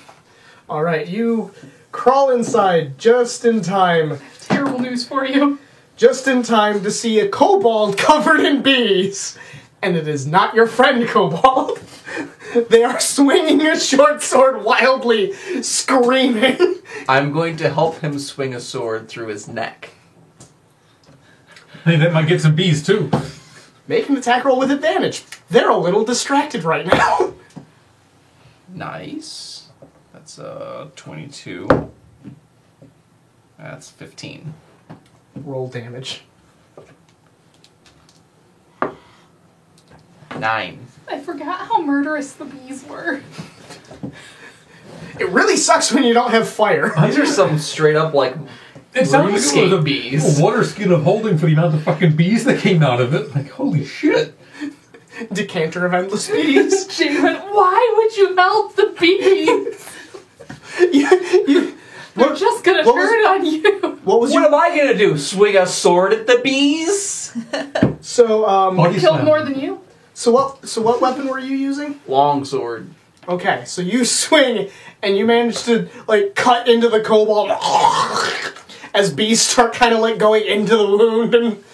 All right, you crawl inside just in time. Terrible news for you. Just in time to see a kobold covered in bees. And it is not your friend kobold. They are swinging a short sword wildly, screaming. I'm going to help him swing a sword through his neck. Hey, that might get some bees too. Make an attack roll with advantage. They're a little distracted right now. Nice. That's 22. That's 15. Roll damage. 9. I forgot how murderous the bees were. It really sucks when you don't have fire. These are some straight up like It sounds like it was a bees. water skin of holding for the amount of fucking bees that came out of it. Like, holy shit. Decanter of endless bees. Jay went, why would you help the bees? They're just gonna what was- turn on you. What was What your... am I gonna do? Swing a sword at the bees? So, Body Killed slam. more than you? so what weapon were you using? Long sword. Okay, so you swing, and you manage to, like, cut into the kobold as bees start kind of, like, going into the wound, and...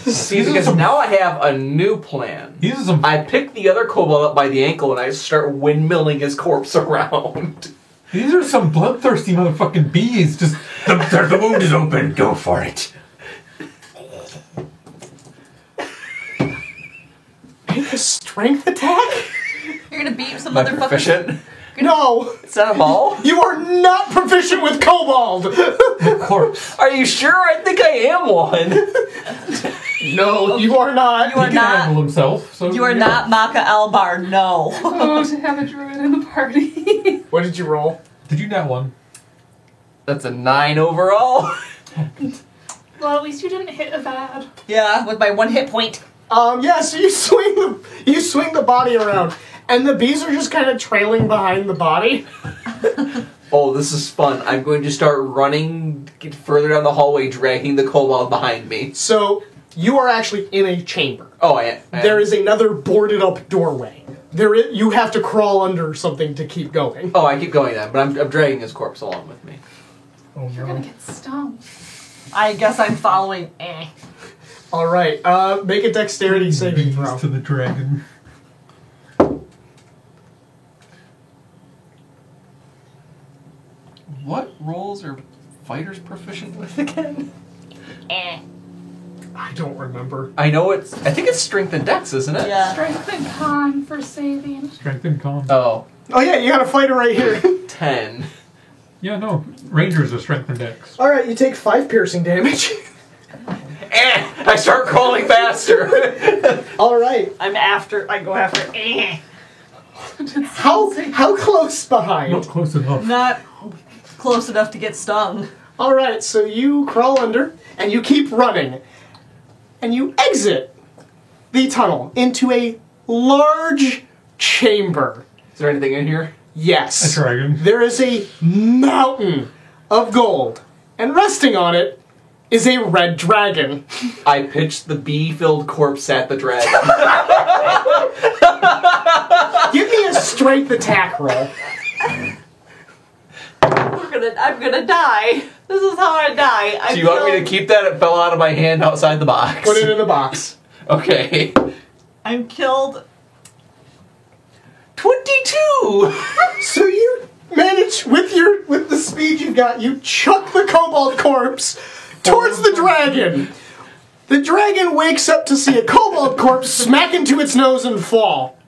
See, because now I have a new plan. These are some. I pick the other kobold up by the ankle and I start windmilling his corpse around. These are some bloodthirsty motherfucking bees. Just the wound is open. Go for it. Make a strength attack? You're gonna beat some Am I motherfuckers. proficient? No! Is that a ball? You are not proficient with kobold! The corpse. Are you sure? I think I am one. No, you are not. You are He can not- handle himself. So You are not Maka Elbar, no. Oh, to have a druid in the party. What did you roll? Did you not one? That's a 9 overall. Well, at least you didn't hit Avad. Yeah, with my 1 hit point. Yeah, so you swing the body around, and the bees are just kind of trailing behind the body. Oh, this is fun. I'm going to start running get further down the hallway, dragging the kobold behind me. So, you are actually in a chamber. Oh, I am. There is another boarded up doorway. You have to crawl under something to keep going. Oh, I keep going then, but I'm dragging his corpse along with me. Oh You're gonna get stung. I guess I'm following. Alright, make a dexterity saving Bees throw. to the dragon. What roles are fighters proficient with again? I don't remember. I know I think it's strength and dex, isn't it? Yeah. Strength and con for saving. Strength and calm. Oh, Oh yeah, you got a fighter right here. 10. Yeah, no. Rangers are strength and dex. Alright, you take 5 piercing damage. I start crawling faster. Alright. I go after. How close Not behind? close enough. Not close enough to get stung. Alright, so you crawl under, and you keep running. And you exit the tunnel into a large chamber. Is there anything in here? Yes. A dragon. There is a mountain of gold, and resting on it is a red dragon. I pitched the bee-filled corpse at the dragon. Give me a strength attack roll. I'm gonna die. This is how I die. Do you want me to keep that? It fell out of my hand outside the box. Put it in the box. Okay. I'm killed. 22! So you manage with the speed you've got, you chuck the kobold corpse towards the dragon. The dragon wakes up to see a kobold corpse smack into its nose and fall.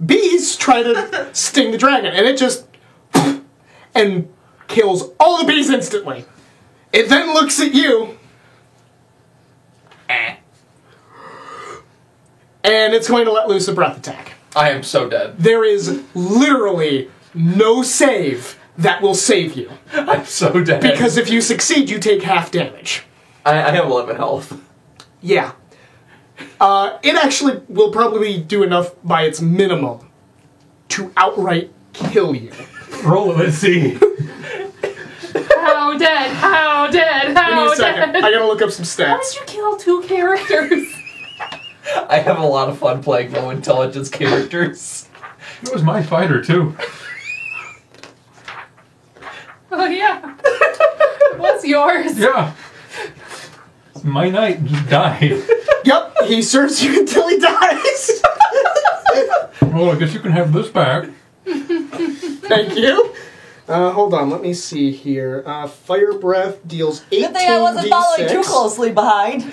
Bees try to sting the dragon, and it just and kills all the bees instantly. It then looks at you, and it's going to let loose a breath attack. I am so dead. There is literally no save that will save you. I'm so dead. Because if you succeed, you take half damage. I have 11 health. Yeah. It actually will probably do enough by its minimum to outright kill you. Roll it, let's see. How dead? How dead? Give me How a second. dead? I gotta look up some How stats. did you kill 2 characters? I have a lot of fun playing low intelligence characters. It was my fighter, too. Oh yeah. What's yours? Yeah. It's my knight just died. Yep, he serves you until he dies. Well, I guess you can have this back. Thank you. Hold on, let me see here. Fire breath deals 18 Good thing I wasn't following too closely behind.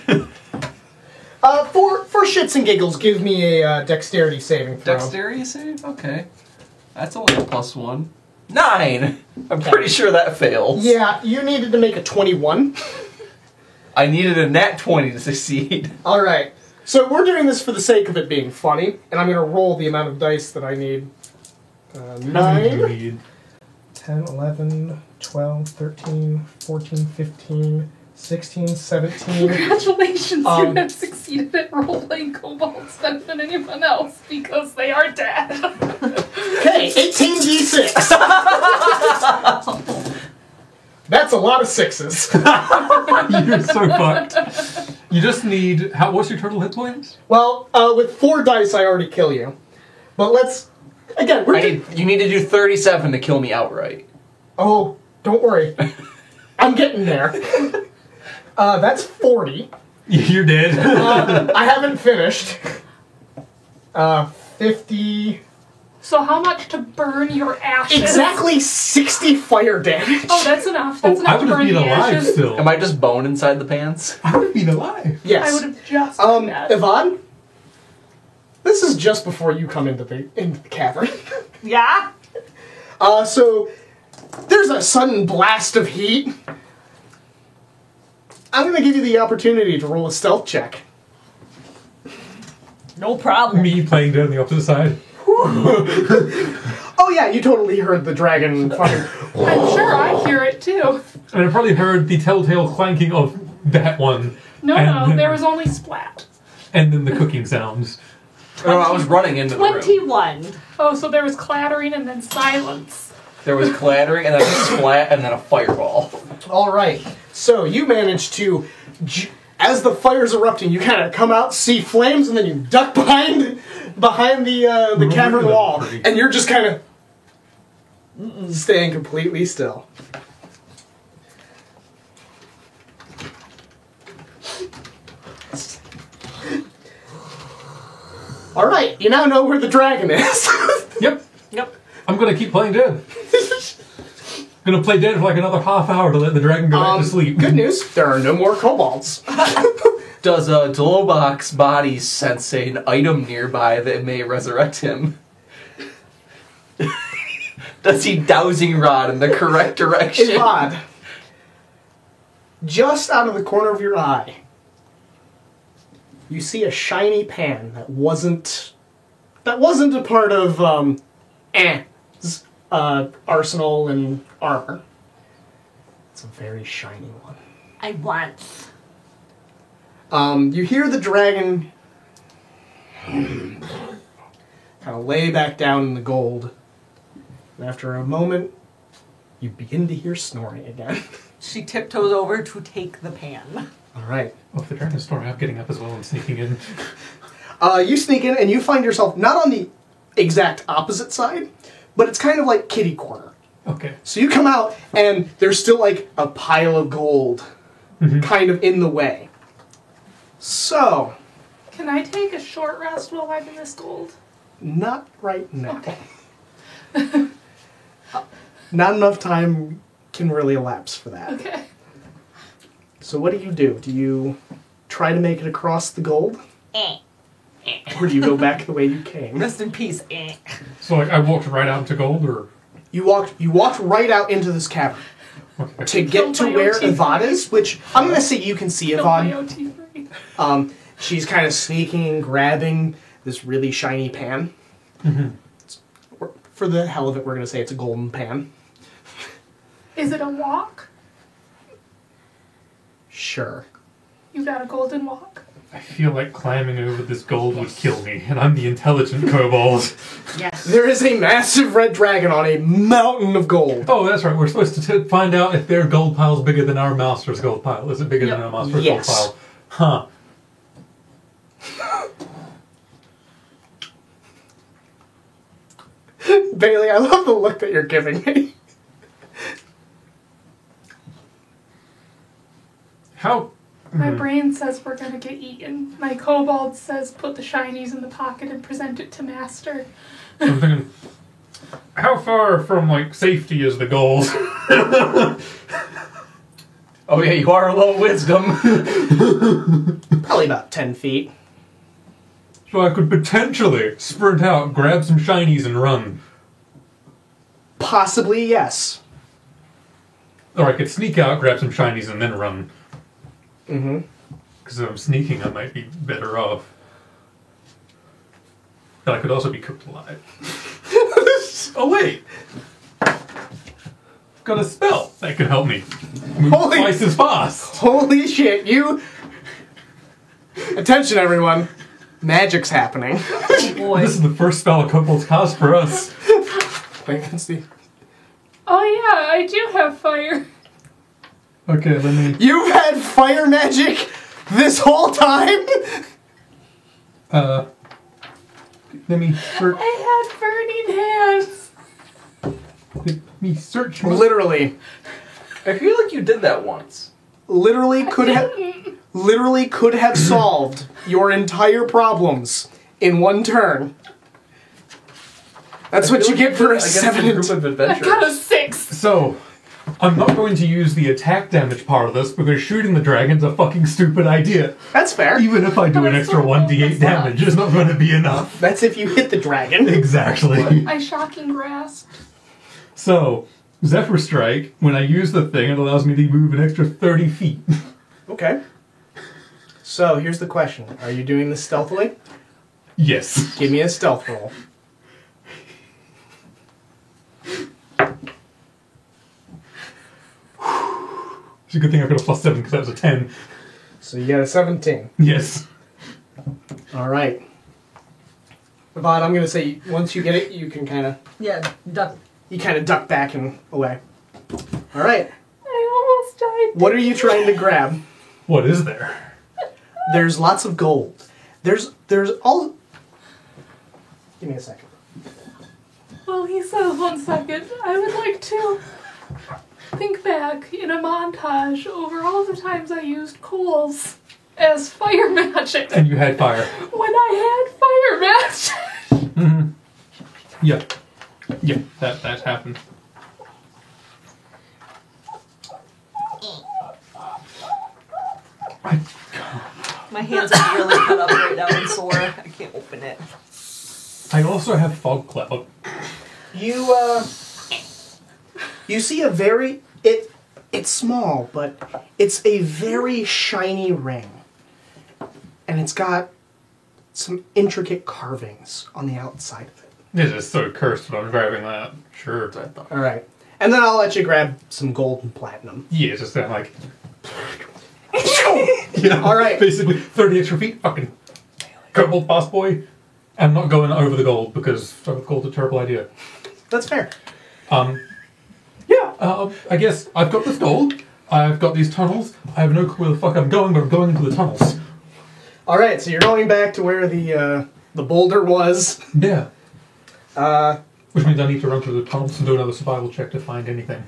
For shits and giggles, give me a dexterity saving throw. Dexterity save? Okay. That's only a +1. 9! I'm pretty sure that fails. Yeah, you needed to make a 21. I needed a nat 20 to succeed. All right. So we're doing this for the sake of it being funny, and I'm going to roll the amount of dice that I need. How many do you 9, need? 10, 11, 12, 13, 14, 15, 16, 17. Congratulations, you Um, have succeeded at role-playing kobolds better than anyone else because they are dead. Okay, 18d6. That's a lot of sixes. You're so fucked. You just need... What's your total hit points? Well, with 4 dice, I already kill you. But let's... Again, You need to do 37 to kill me outright. Oh, don't worry. I'm getting there. That's 40. You're dead. I haven't finished. 50... So how much to burn your ashes? Exactly 60 fire damage. Oh, that's enough. That's I enough to would have burn been the alive ashes. still. Am I just bone inside the pants? I would have been alive. Yes. I would have just done that. Yvonne? This is just before you come into the cavern. Yeah? So, there's a sudden blast of heat. I'm going to give you the opportunity to roll a stealth check. No problem. Me playing down the opposite side. Oh yeah, you totally heard the dragon fucking... I'm sure I hear it too. And I probably heard the telltale clanking of that one. No, And then- there was only splat. And then the cooking sounds. Oh, I was running into the room. 21. Oh, so there was clattering and then silence. There was clattering and then a splat and then a fireball. Alright, so you managed to... As the fire's erupting, you kind of come out, see flames, and then you duck behind the cavern wall. And you're just kind of staying completely still. Alright, you now know where the dragon is. Yep. Yep. I'm gonna keep playing dead. Gonna play dead for like another half hour to let the dragon go back to sleep. Good news, there are no more kobolds. Does Dolobok's body sense an item nearby that may resurrect him? Does he dowsing rod in the correct direction? Ivad, just out of the corner of your eye, you see a shiny pan that wasn't a part of arsenal and armor. It's a very shiny one. I want. You hear the dragon kind of lay back down in the gold. And after a moment, you begin to hear snoring again. She tiptoes over to take the pan. Alright. Oh, if the dragon's snoring, I'm getting up as well and sneaking in. You sneak in and you find yourself not on the exact opposite side, but it's kind of like kitty corner. Okay. So you come out and there's still like a pile of gold kind of in the way. So, Can I take a short rest while I'm in this gold? not right now. Okay. Not enough time can really elapse for that. Okay. So what do? Do you try to make it across the gold? Eh. Or do you go back the way you came? Rest in peace. Eh. So like I walked right out into gold, or You walked right out into this cavern okay. to get to where Yvonne is, which I'm gonna say you can see Kill my Yvonne. OT3. She's kind of sneaking and grabbing this really shiny pan. For the hell of it, we're gonna say it's a golden pan. Is it a walk? Sure. You got a golden walk? I feel like climbing over this gold would kill me, and I'm the intelligent kobold. Yes. There is a massive red dragon on a mountain of gold. Oh, that's right. We're supposed to find out if their gold pile's bigger than our master's gold pile. Is it bigger than our master's Yes. gold pile? Huh. Bailey, I love the look that you're giving me. How My brain says we're gonna get eaten. My kobold says put the shinies in the pocket and present it to master. So I'm thinking, how far from like safety is the goal? Oh yeah, you are a low wisdom. Probably about 10 feet. So I could potentially sprint out, grab some shinies, and run. Possibly, yes. Or I could sneak out, grab some shinies, and then run. Mm-hmm. Because if I'm sneaking, I might be better off. But I could also be cooked alive. Oh wait! Got a spell that could help me move Holy- twice as fast. Holy shit, you... Attention, everyone. Magic's happening. Boy. This is the first spell a kobold's cast for us. Wait, let's see. Oh yeah, I do have fire. Okay, let me. You've had fire magic this whole time? Let me search. I had burning hands. Let me search. my- Literally. I feel like you did that once. Literally could have solved your entire problems in one turn. That's what you get for a against 7 a and group of I got a adventurers. 6. So, I'm not going to use the attack damage part of this because shooting the dragon's a fucking stupid idea. That's fair. Even if I do an extra 1d8 damage, it's not going to be enough. That's if you hit the dragon. Exactly. I shocking grasped. So, Zephyr Strike, when I use the thing, it allows me to move an extra 30 feet. Okay. So, here's the question. Are you doing this stealthily? Yes. Give me a stealth roll. It's a good thing I got a +7 because that was a 10. So you got a 17. Yes. Alright. Vaughn, I'm gonna say, once you get it, you can Yeah, duck. duck back and away. Alright. I almost died. What are you trying to grab? What is there? There's lots of gold. There's all... Give me a second. Well, he said 1 second. I would like to think back in a montage over all the times I used coals as fire magic And you had fire. when I had fire magic. Mm-hmm. Yeah. Yeah, that happened. My hands are really cut up right now and sore. I can't open it. I also have fog cloud. You see a very... It's small, but it's a very shiny ring. And it's got some intricate carvings on the outside of it. This is so cursed, but I'm grabbing that. Sure. I thought. Alright. And then I'll let you grab some gold and platinum. Yeah, it's just that like. You know, Alright. basically 30 extra feet, fucking kobold boss boy. I'm not going over the gold because gold's a terrible idea. That's fair. I guess I've got this gold. I've got these tunnels. I have no clue where the fuck I'm going, but I'm going into the tunnels. Alright, so you're going back to where the boulder was. Yeah. Uh, Which means I need to run through the tunnels and do another survival check to find anything.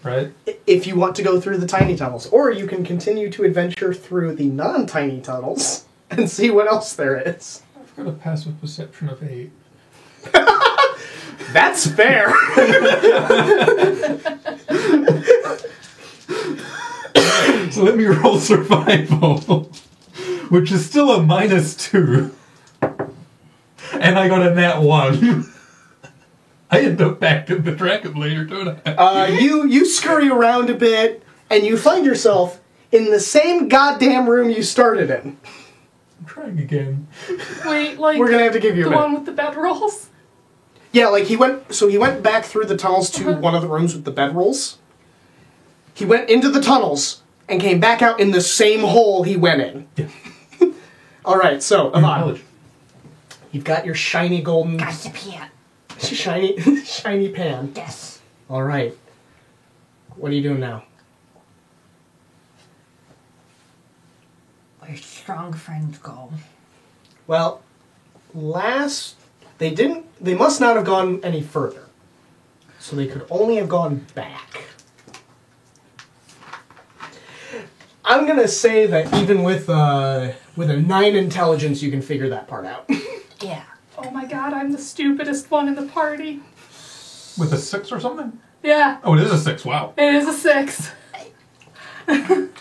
Right? if you want to go through the tiny tunnels. Or you can continue to adventure through the non-tiny tunnels and see what else there is. I've got a passive perception of 8. That's fair! So let me roll survival. Which is still a -2. And I got a nat 1. I end up back at the dragon layer, don't I? You scurry around a bit, and you find yourself in the same goddamn room you started in. I'm trying again. Wait, like We're gonna have to give you a the minute. one with the bedrolls? Yeah, like he went back through the tunnels to one of the rooms with the bedrolls. He went into the tunnels and came back out in the same hole he went in. Yeah. Alright, so, Avon, Knowledge. you've got your shiny golden... Gosh, pan. shiny pan. Yes. Alright. What are you doing now? Where strong friends go. Well, they must not have gone any further. So they could only have gone back. I'm gonna say that even with a 9 intelligence, you can figure that part out. Yeah. Oh my god, I'm the stupidest one in the party. With a 6 or something? Yeah, Oh, it is a 6. Wow. it is a 6.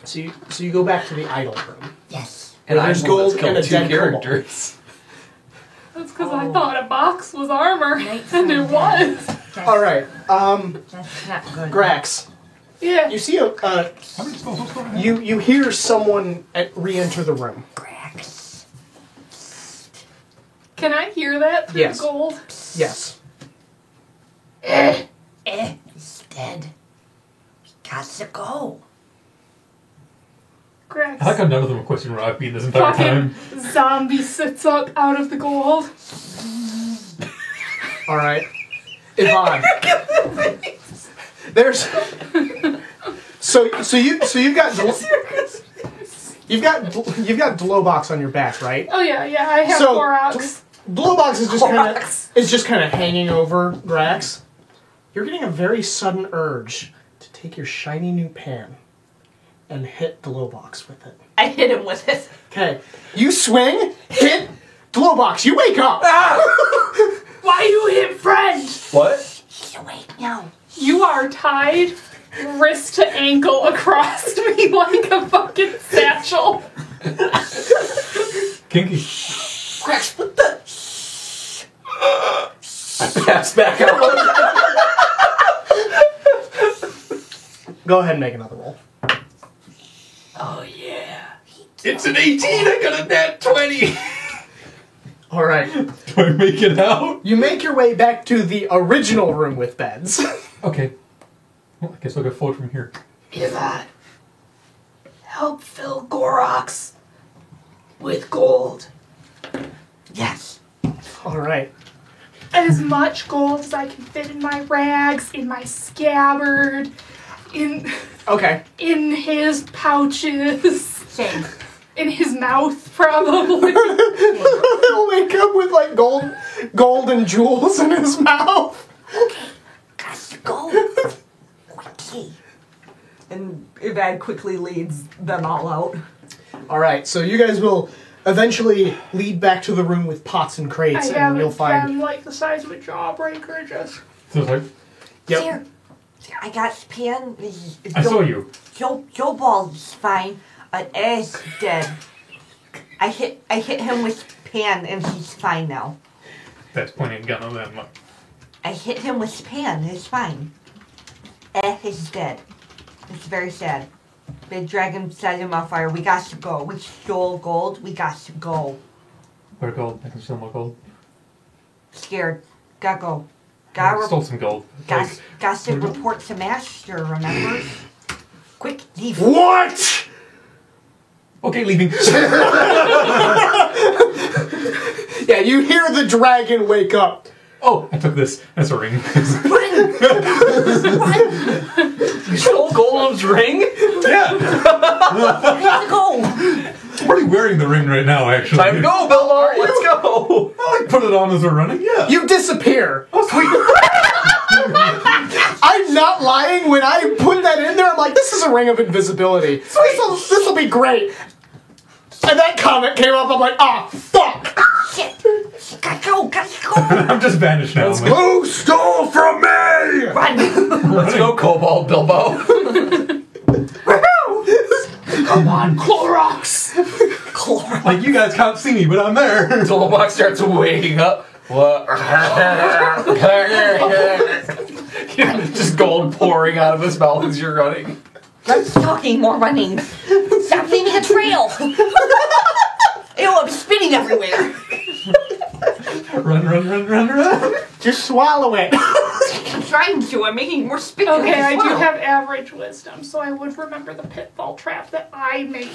So you go back to the idol room. Yes. And There's I'm gold gold and a two dead kobold. characters. That's because I thought a box was armor, Night and it friend. was. All right, That's not good. Grax. Yeah. You see How many spells was there? you hear someone re-enter the room. Grax. Can I hear that through Yes. the gold? Yes. He's dead. We got to go. Grax. I like how none of them are questioning where I've been this entire Fucking time. zombie sits up out of the gold. All right, Yvonne. There's so you've got Glowbox on your back, right? Oh yeah, I have So, 4 ox. Glowbox is just kind of hanging over Grax. You're getting a very sudden urge to take your shiny new pan and hit Glowbox with it. I hit him with it. Okay, you swing, hit Glowbox. You wake up. Why you hit friend? What? He's awake now. You are tied wrist to ankle across me like a fucking satchel. Kinky. Grax, what the? I pass back out. Go ahead and make another roll. Oh, yeah. It's an 18. I got a nat 20. All right, Do I make it out? you make your way back to the original room with beds. Okay. Well, I guess I'll go forward from here. Yvonne. Help fill Gorox with gold. Yes. All right. As much gold as I can fit in my rags, in my scabbard, Okay. in his pouches, Same. in his mouth, probably. He'll wake up with like gold and jewels in his mouth. Got to go. Quickly. And Yvonne quickly leads them all out. All right, so you guys will eventually lead back to the room with pots and I crates, and haven't you'll find. been like the size of a jawbreaker, just. So it's like, Yep. Here. I got pan. I saw you. Joe Ball's fine. Ed's dead. I hit him with pan and he's fine now. That's pointing a gun on them. I hit him with pan. It's fine. Is dead. It's very sad. Big dragon set him on fire. We got to go. We stole gold. We got to go. Where gold? I can steal more gold. Scared. Gotta go. I stole some gold. Got to where to go? report to master. Remember? Quick, leave. What? Okay, leaving. Yeah, you hear the dragon wake up. Oh, I took this. That's a ring. Run! Run! You stole Golem's ring? Yeah. Let's go! I'm already wearing the ring right now, actually. Time to go, Bilbo. Let's go. I put it on as we're running. Yeah. You disappear. I'm not lying. When I put that in there, I'm like, this is a ring of invisibility. This will be great. And that comment came up. I'm like, ah, fuck. Shit! Gotta go! I'm just vanished now. I'm like, Who stole from me? Run! Let's go, Cobalt Bilbo. Come on, Clorox! like, you guys can't see me, but I'm there. Toolbox starts waking up. What? Just gold pouring out of his mouth as you're running. Less talking, more running. Stop leaving a trail! Ew, I'm spinning everywhere. Run. Just swallow it. I'm trying to. I'm making more spin. Okay, as I do well. have average wisdom, so I would remember the pitfall trap that I made.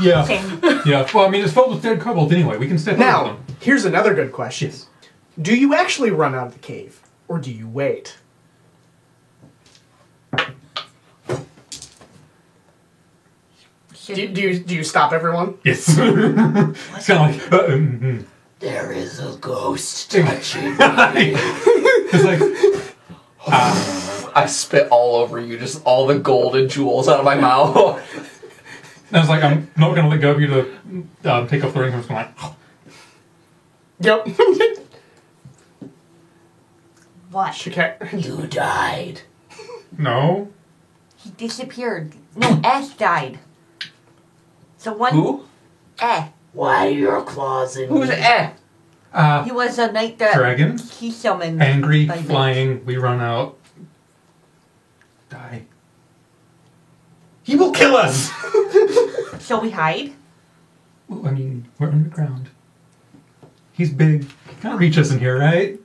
Yeah. Same. Yeah. Well, I mean, it's filled with dead kobolds anyway. We can step over Now, them. here's another good question. Yes. Do you actually run out of the cave, or do you wait? Do you stop everyone? Yes. It's kind of like. There is a ghost touching It's like. I spit all over you, just all the gold and jewels out of my mouth. I was like, I'm not going to let go of you to take off the ring. I'm just going like, Yep. What? Shikari. You died. no. He disappeared. No, S died. So one. Who? Why are your claws in Who's me? He was a knight that Dragons, he summoned. angry, by the- flying, we run out. Die. He will kill us! So we hide. Well, I mean, we're underground. He's big. He can't reach us in here, right?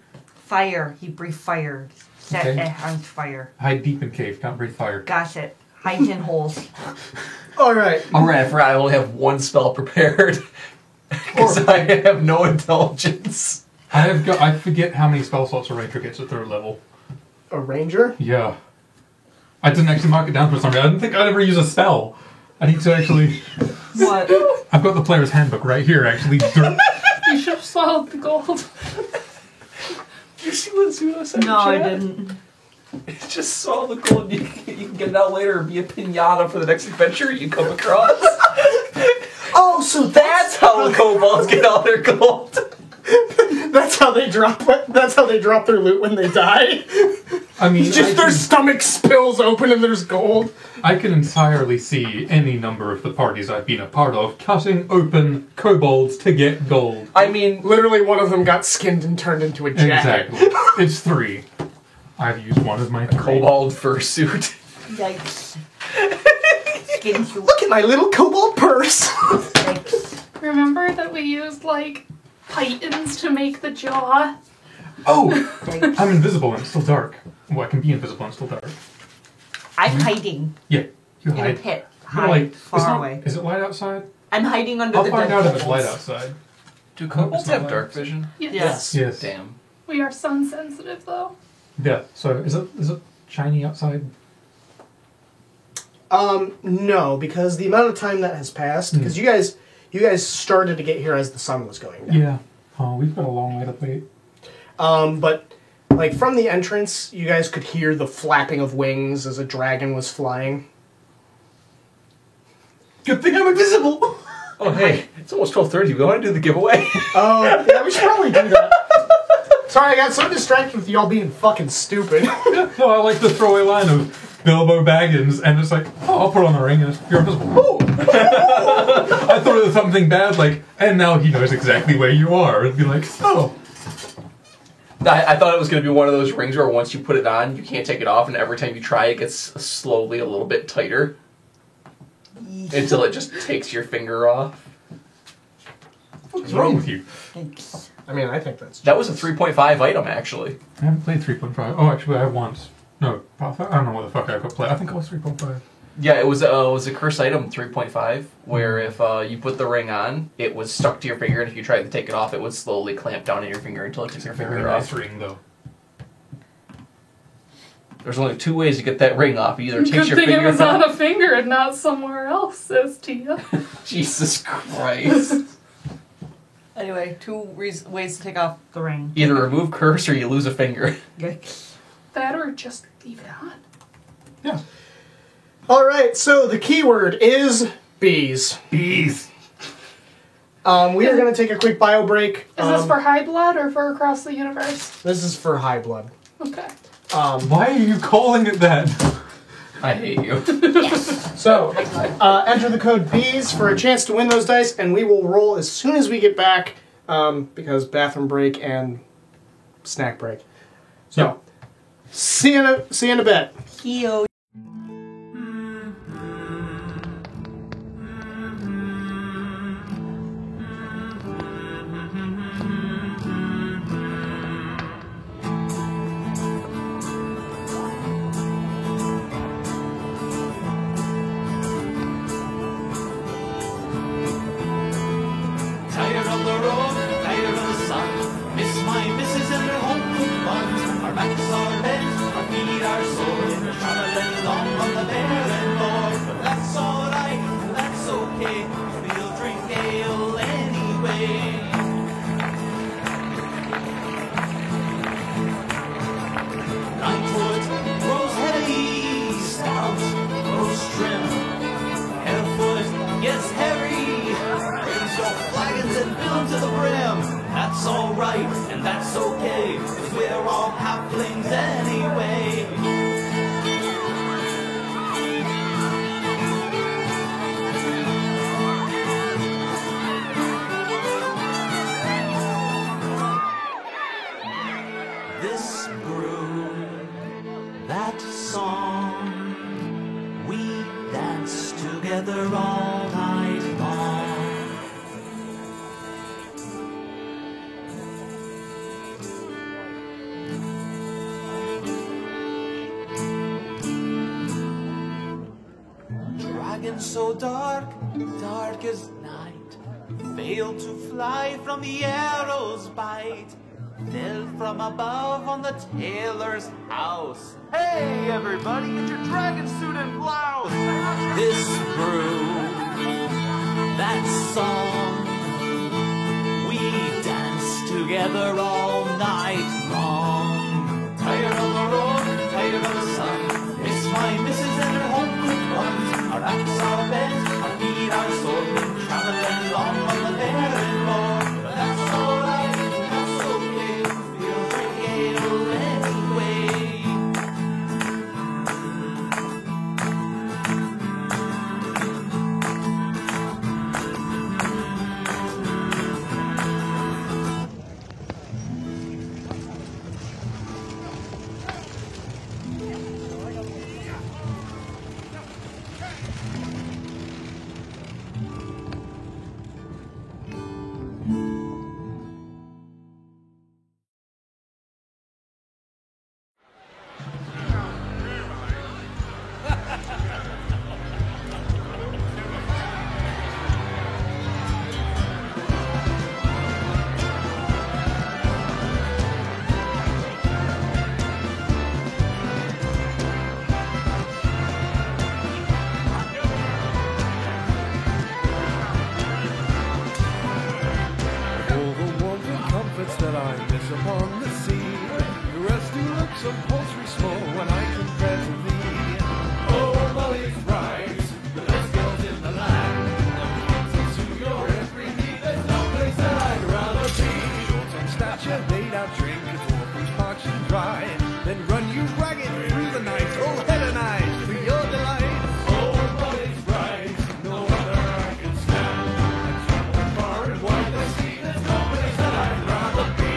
Fire. He breathed fire. Set Okay. on fire. Hide deep in cave. Can't breathe fire. Got it. Hides in holes. Alright. Alright, I forgot I only have one spell prepared. Because I have no intelligence. I forget how many spell slots a ranger gets at 3rd level. A ranger? Yeah. I didn't actually mark it down for some reason. I didn't think I'd ever use a spell. I need to actually... What? I've got the player's handbook right here, actually. You should have swallowed the gold. Did you see what Zuno said? No, I Chad? didn't. Just saw the gold. You can get it out later and be a pinata for the next adventure you come across. Oh, so That's how the kobolds get all their gold. that's how they drop it. That's how they drop their loot when they die. I mean, Just their stomach spills open and there's gold. I can entirely see any number of the parties I've been a part of cutting open kobolds to get gold. I mean, Literally, one of them got skinned and turned into a jacket. Exactly. It's 3. I've used one of my 3. kobold fursuit. Yikes. Skin soup. Look at my little kobold purse. Yikes. Remember that we used, like, pythons to make the jaw? Oh! Yikes. I'm invisible and it's still dark. Well, I can be invisible and it's still dark. I'm hiding Yeah, you in a hide. pit. You're Hide it's far not- away. Is it light outside? I'm hiding under I'll the find dead out if it's kobolds. light outside. Do kobolds It's not have light. dark vision? Yes. Yes. Damn. We are sun sensitive, though. Yeah, so is it shiny outside? No, because the amount of time that has passed, because you guys started to get here as the sun was going down. Yeah. Oh, we've got a long way to wait. But like from the entrance, you guys could hear the flapping of wings as a dragon was flying. Good thing I'm invisible! Oh, hey, it's almost 12:30. We want to do the giveaway? Oh, yeah, we should probably do that. Sorry, I got so distracted with y'all being fucking stupid. No, I like the throwaway line of Bilbo Baggins, and it's like, oh, I'll put on a ring and you're invisible. Oh! I thought it was something bad, like, and now he knows exactly where you are. It'd be like, oh. I thought it was going to be one of those rings where once you put it on, you can't take it off, and every time you try, it gets slowly a little bit tighter. Until it just takes your finger off. What's wrong with you? Yikes. I mean, I think that's That was a 3.5 item, actually. I haven't played 3.5. Oh, actually, I have once. No, Pathfinder? I don't know what the fuck I could play. I think it was 3.5. Yeah, it was a cursed item 3.5, where if you put the ring on, it was stuck to your finger, and if you tried to take it off, it would slowly clamp down on your finger until it took your Very finger nice off. ring, though. There's only 2 ways to get that ring off. Either it takes Good your thing it finger was on a finger and not somewhere else, says Tia. Jesus Christ. Anyway, 2 ways to take off The ring. Either remove curse or you lose a finger. Yikes. That or just leave it on. Yeah. Alright, so the keyword is bees. Bees. We are going to take a quick bio break. Is this for high blood or for across the universe? This is for high blood. Okay. Why are you calling it that? I hate you. So, enter the code BEES for a chance to win those dice, and we will roll as soon as we get back, because bathroom break and snack break. So, see you in a bit. Keo. Tired of the road, tired of the sun. Miss my missus and her home cooked buns. Our backs are bent, our feet are sore. In the traveling that's okay, 'cause we're all halflings anyway. This brew, that song, we dance together all night long. Dragon so dark, dark as night, failed to fly from the arrow's bite, fell from above on the tailor's house. Hey everybody, get your dragon suit and blouse! This brew, that song, we dance together all night long. Tired of the road, tired of the sun, miss my missus and her home cooked ones. Our backs are bent, our feet are sore, been traveling long on the barren moor. But that's alright, that's okay, we'll drink ale anyway. That I miss upon the sea, the rest do look so paltry small when I compare to thee. Oh, Molly's bright, the best girls in the land, never to your every need, there's no place that I'd rather be. Short on stature, laid out drink, a dwarf who's parched and dry, then run you ragged through the night, all head and eyes for your delight. Oh, Molly's bright, no other I can stand, I travel far and wide the sea, there's no place that I'd rather be.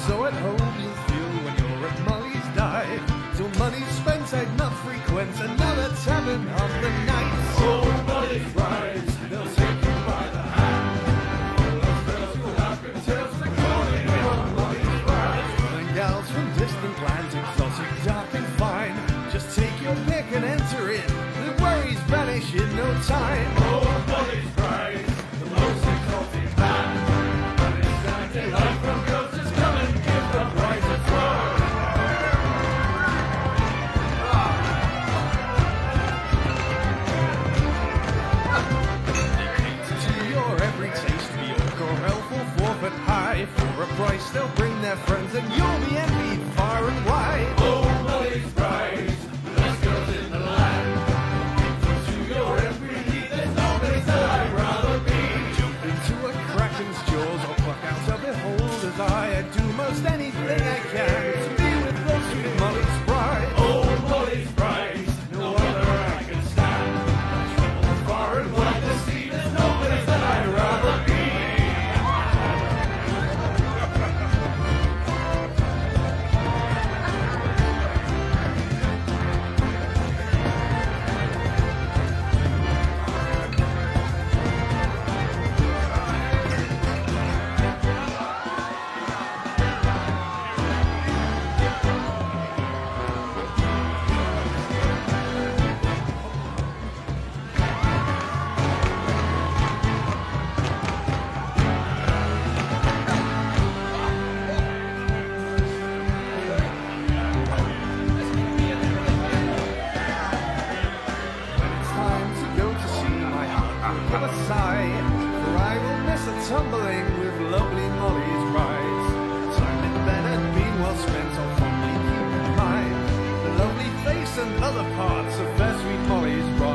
So at home you'll feel when you're at Molly's dive, till money's spent I'd not frequent another tavern of the night. Oh, Molly's brides, they'll take you by the hand, all those girls who have been tales to calling on Molly's brides. And gals from distant lands, exotic, dark and fine, just take your pick and enter in, the worries vanish in no time. Oh, Molly's brides, the most exotic band, and it's time to life from girls to come and give the prize a try. To your every taste, be orc or elf or forfeit high, for a price they'll bring their friends and you'll be envied far and wide. Oh, Molly's brides, the best girls in the land, to your every need, there's no place that I'd rather be. Jump into a kraken's jaws or pluck out a beholder's eye, I'd do most anything I can to be with those sweet Molly's bride. Oh, Molly's bride, no other I can stand, I travel far and wide the sea, there's no place that I'd rather be. Tumbling with lovely Molly's brides, time in bed had been well spent, I'll fondly keep in mind the lovely face and other parts of fair sweet Molly's bride.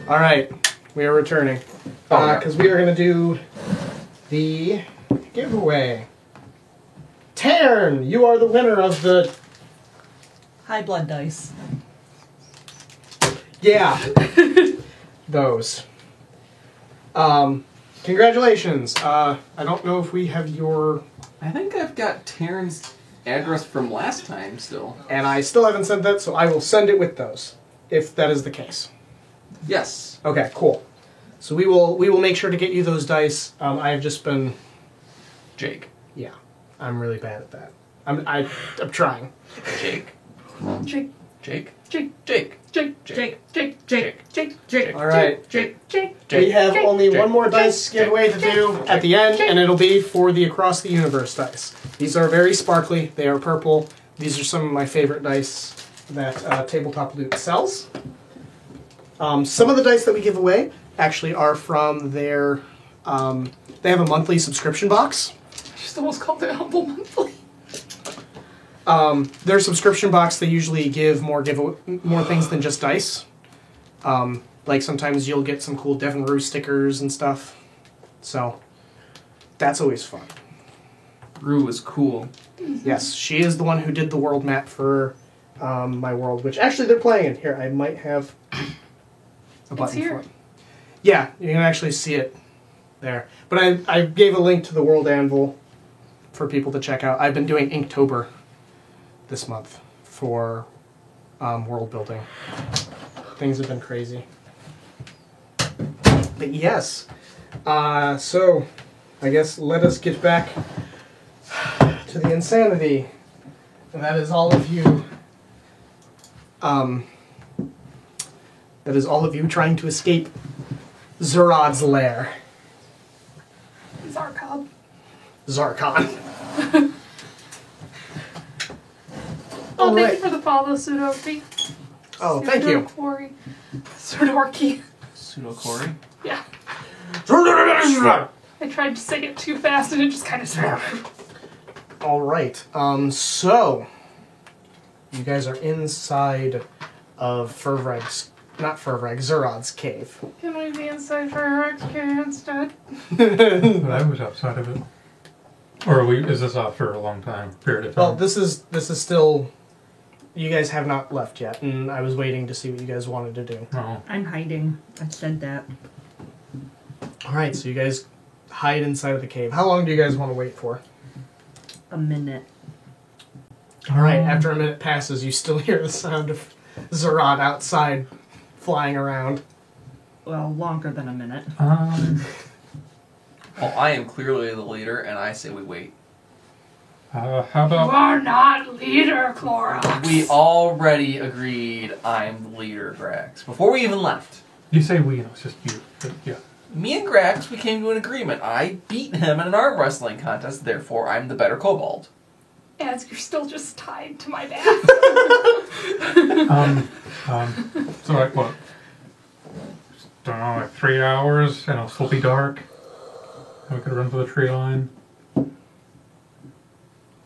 All right, we are returning because we are going to do the giveaway. Taryn, you are the winner of the. High blood dice. Yeah, those. Congratulations. I don't know if we have your. I think I've got Taryn's address from last time still. And I still haven't sent that, so I will send it with those, if that is the case. Yes. Okay, cool. So we will make sure to get you those dice. I have just been. Jake. Yeah, I'm really bad at that. I'm trying. Jake. Jake. Jake. Jake. Jake. Jake. Jake. Jake. Jake. Jake. Jake. All right. Jake. Jake. We have Jake, only Jake, one more dice Jake, giveaway to do at the end, and it'll be for the Across the Universe dice. These are very sparkly. They are purple. These are some of my favorite dice that Tabletop Loot sells. Some of the dice that we give away actually are from their. They have a monthly subscription box. I just almost called it Humble Monthly. Their subscription box, they usually give more things than just dice. Like sometimes you'll get some cool Devin Rue stickers and stuff. So that's always fun. Rue is cool. Yes, she is the one who did the world map for my world, which actually they're playing in. Here, I might have a button here. for it. Yeah, you can actually see it there. But I gave a link to the World Anvil for people to check out. I've been doing Inktober this month for world building. Things have been crazy. But yes, so I guess let us get back to the insanity. And that is all of you. That is all of you trying to escape Zerod's lair. Zarkon. Zarkon. Oh, thank Alright. you for the follow, Sudorki. Oh, thank you. Sudorki. Pseudo-Cory. Yeah. I tried to say it too fast and it just kind of. All right. So you guys are inside of Zerod's cave. Can we be inside for Rex cave instead? But I was outside of it. Or is this off for a long period of time? Well, this is still. You guys have not left yet, and I was waiting to see what you guys wanted to do. Oh. I'm hiding. I said that. All right, so you guys hide inside of the cave. How long do you guys want to wait for? A minute. All right, after a minute passes, you still hear the sound of Zerod outside flying around. Well, longer than a minute. Well, I am clearly the leader, and I say we wait. How You about... are not leader, Clorox. We already agreed I'm the leader, Grax. Before we even left. You say we, it's just you. But yeah. Me and Grax, we came to an agreement. I beat him in an arm wrestling contest, therefore I'm the better kobold. As you're still just tied to my back. So like what? Don't know, like 3 hours, and it'll still be dark. And we could run for the tree line.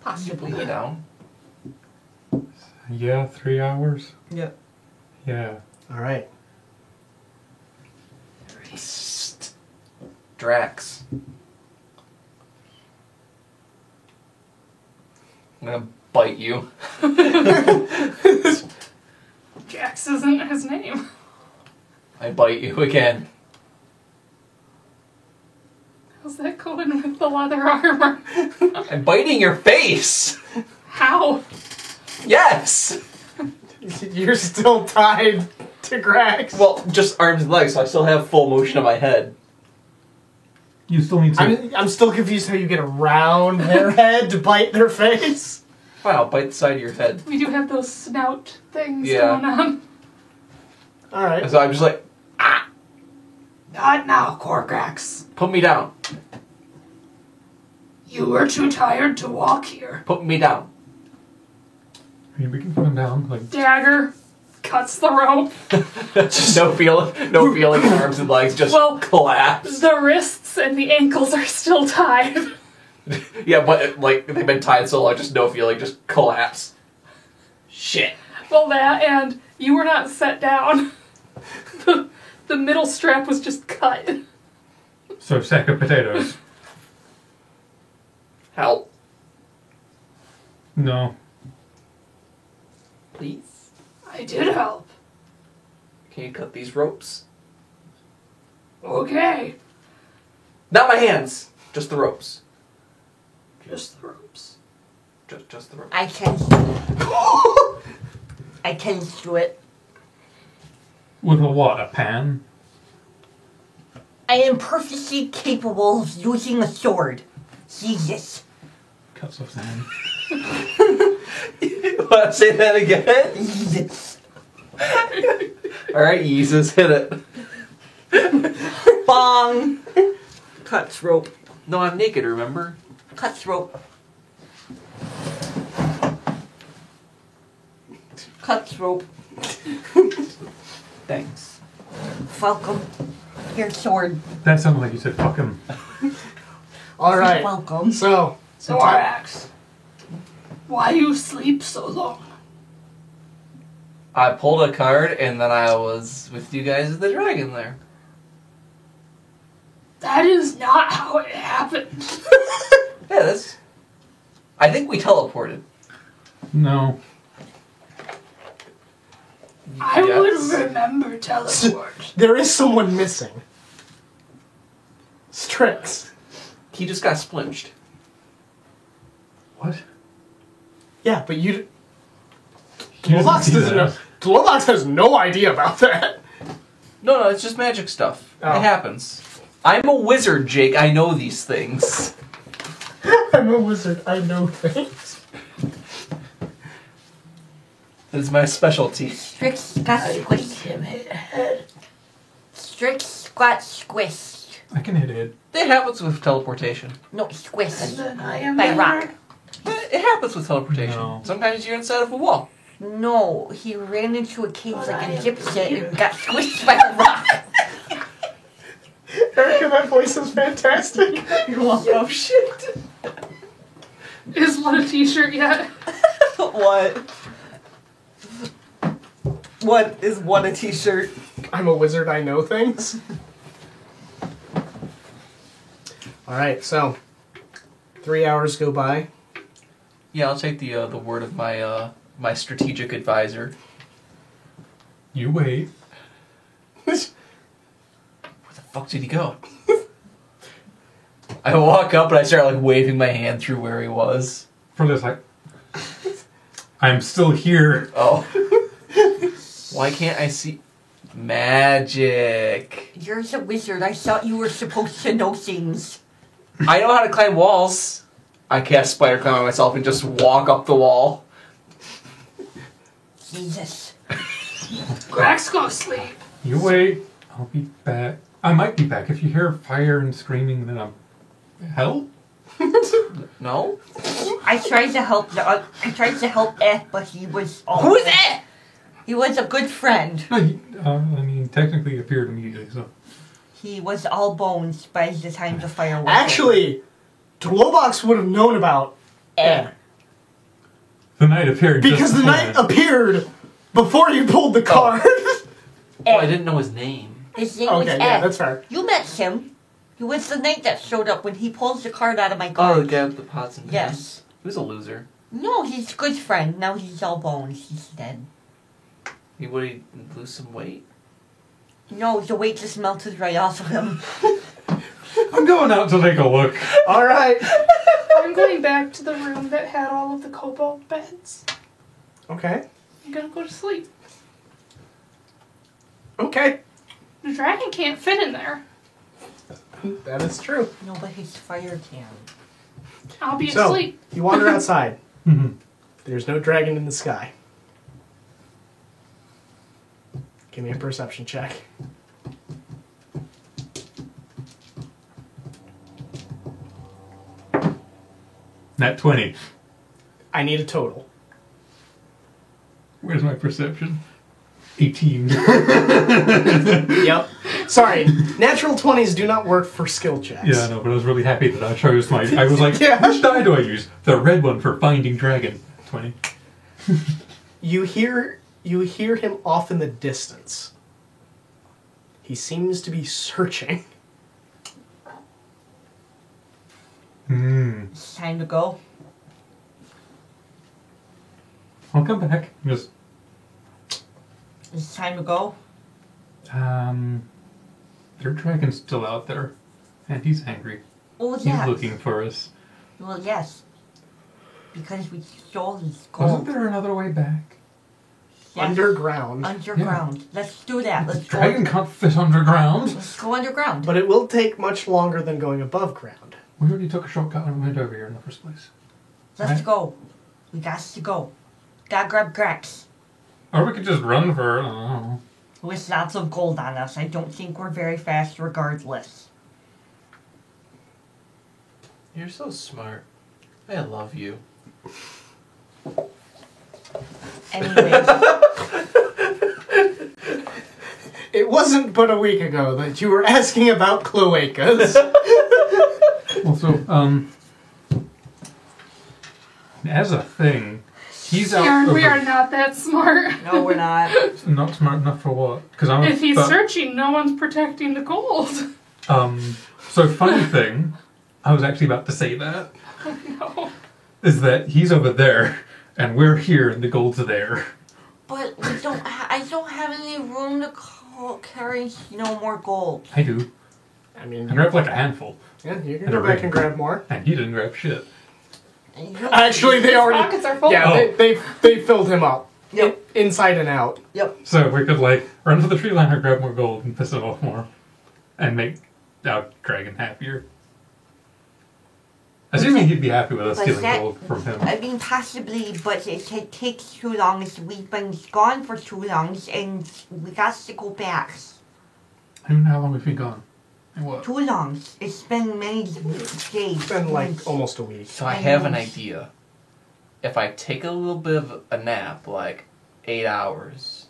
Possibly you down. Yeah, 3 hours. Yeah. Yeah. All right. Drax. I'm gonna bite you. Jax isn't his name. I bite you again. How's that going with the leather armor? I'm biting your face! How? Yes! You're still tied to Grax. Well, just arms and legs, so I still have full motion of my head. You still need to... I'm still confused how you get around their head to bite their face. Fine, I'll bite the side of your head. We do have those snout things Yeah. going on. All right. So I'm just like, Not now, Corgrax. put me down. You were too tired to walk here. Put me down. I mean, we can put him down. Like, Dagger cuts the rope. Just no feeling in arms and legs, just Well, collapse. The wrists and the ankles are still tied. Yeah, but like they've been tied so long, just no feeling, just collapse. Shit. Well, that and you were not set down. The the middle strap was just cut. So, sack of potatoes. Help, No. please. I did help. Can you cut these ropes? Okay. Not my hands, just the ropes. Just the ropes. Just the ropes. I can. I can do it. With a what? A pan? I am perfectly capable of using a sword. Jesus. Cuts off the hand. Want to say that again? Jesus. Alright, Jesus, hit it. Bong. Cuts rope. No, I'm naked, remember? Cuts rope. Cuts rope. Thanks. Welcome. Your sword. That sounded like you said fuck him. All right. Welcome. So Zorax, why you sleep so long? I pulled a card and then I was with you guys at the dragon there. That is not how it happened. Yeah, that's... I think we teleported. No. I Yes. would remember teleport. there is someone missing. Strix. He just got splinched. What? Yeah, but you. You didn't Dlobox see doesn't know. that. Dlobox has no idea about that. No, it's just magic stuff. Oh. It happens. I'm a wizard, Jake. I know these things. I'm a wizard. I know things. It's my specialty. Strix got squished. Him hit head. Strix got squished. I can hit it. It happens with teleportation. No, And squished. then I am By there. rock. It happens with teleportation. No. Sometimes you're inside of a wall. No, he ran into a cave But like I a am gypsy here. and got squished by a rock. Erica, that voice is fantastic. Oh shit! Is one a t-shirt yet? What? What is one a t-shirt? I'm a wizard. I know things. All right, so 3 hours go by. Yeah, I'll take the word of my my strategic advisor. You wait. Where the fuck did he go? I walk up and I start like waving my hand through where he was. For this, like, I'm still here. Oh. Why can't I see? Magic. You're a wizard. I thought you were supposed to know things. I know how to climb walls. I cast spider climb on myself and just walk up the wall. Jesus. Grax, go sleep. You wait. I'll be back. I might be back. If you hear fire and screaming, then I'm... Help? No? I tried to help. I tried to help but he was. Who is that? He was a good friend. No, I mean, technically appeared immediately, so... He was all bones by the time the fire was. Actually, Dlobox would have known about Eh. The knight appeared because just the before knight that. appeared before you pulled the card. Oh, I didn't know his name. His name was Okay, Ed. yeah, that's fair. You met him. He was the knight that showed up when he pulls the card out of my Oh, card. the guy with the pots and pans. Yes. He was a loser. No, he's a good friend. Now he's all bones. He's dead. Would he lose some weight? No, the weight just melted right off of him. I'm going out to take a look. All right. I'm going back to the room that had all of the cobalt beds. Okay. I'm gonna go to sleep. Okay. The dragon can't fit in there. That is true. No, but his fire can. I'll be So, asleep. you wander outside. Mhm. There's no dragon in the sky. Give me a perception check. Nat 20. I need a total. Where's my perception? 18. Yep. Sorry, natural 20s do not work for skill checks. Yeah, I know, but I was really happy that I chose my... I was like, Yeah. which die do I use? The red one for finding dragon. 20. You hear him off in the distance. He seems to be searching. It's time to go. I'll come back. Just, It's time to go. their dragon's still out there. And he's angry. Oh, He's yes. looking for us. Well, yes. Because we stole his Wasn't gold. there another way back? Yes. Underground. Underground. Let's do that. The Let's dragon go. can't fit underground. Let's go underground. But it will take much longer than going above ground. We already took a shortcut when we went over here in the first place. Let's Right. go. We got to go. Gotta grab Grex. Or we could just run for, I don't know. With lots of gold on us. I don't think we're very fast regardless. You're so smart. I love you. Anyways, It wasn't but a week ago that you were asking about cloacas. Also, as a thing, he's out. Aaron, we over- are not that smart. no, we're not. Not smart enough for what? Because I'm. If he's but, searching, no one's protecting the gold. So funny thing, I was actually about to say that No. is that he's over there, and we're here, and the gold's there. But we don't. I don't have any room to carry no more gold. I do. I mean, I grabbed like a handful, yeah, you can And go a back ring. and grab more. and he didn't grab shit. Actually, they already. Pockets are full. Yeah, Oh. they filled him up. Yep. Inside and out. Yep. So we could like run to the tree line or grab more gold and piss it off more, and make our dragon happier. Assuming he'd be happy with us But stealing that- gold from him. I mean, possibly, but it takes too long. We've been gone for too long, and we got to go back. I don't know how long we've been gone. And what? Too long. It's been many days. It's been like almost a week. So I have an idea. If I take a little bit of a nap, like 8 hours,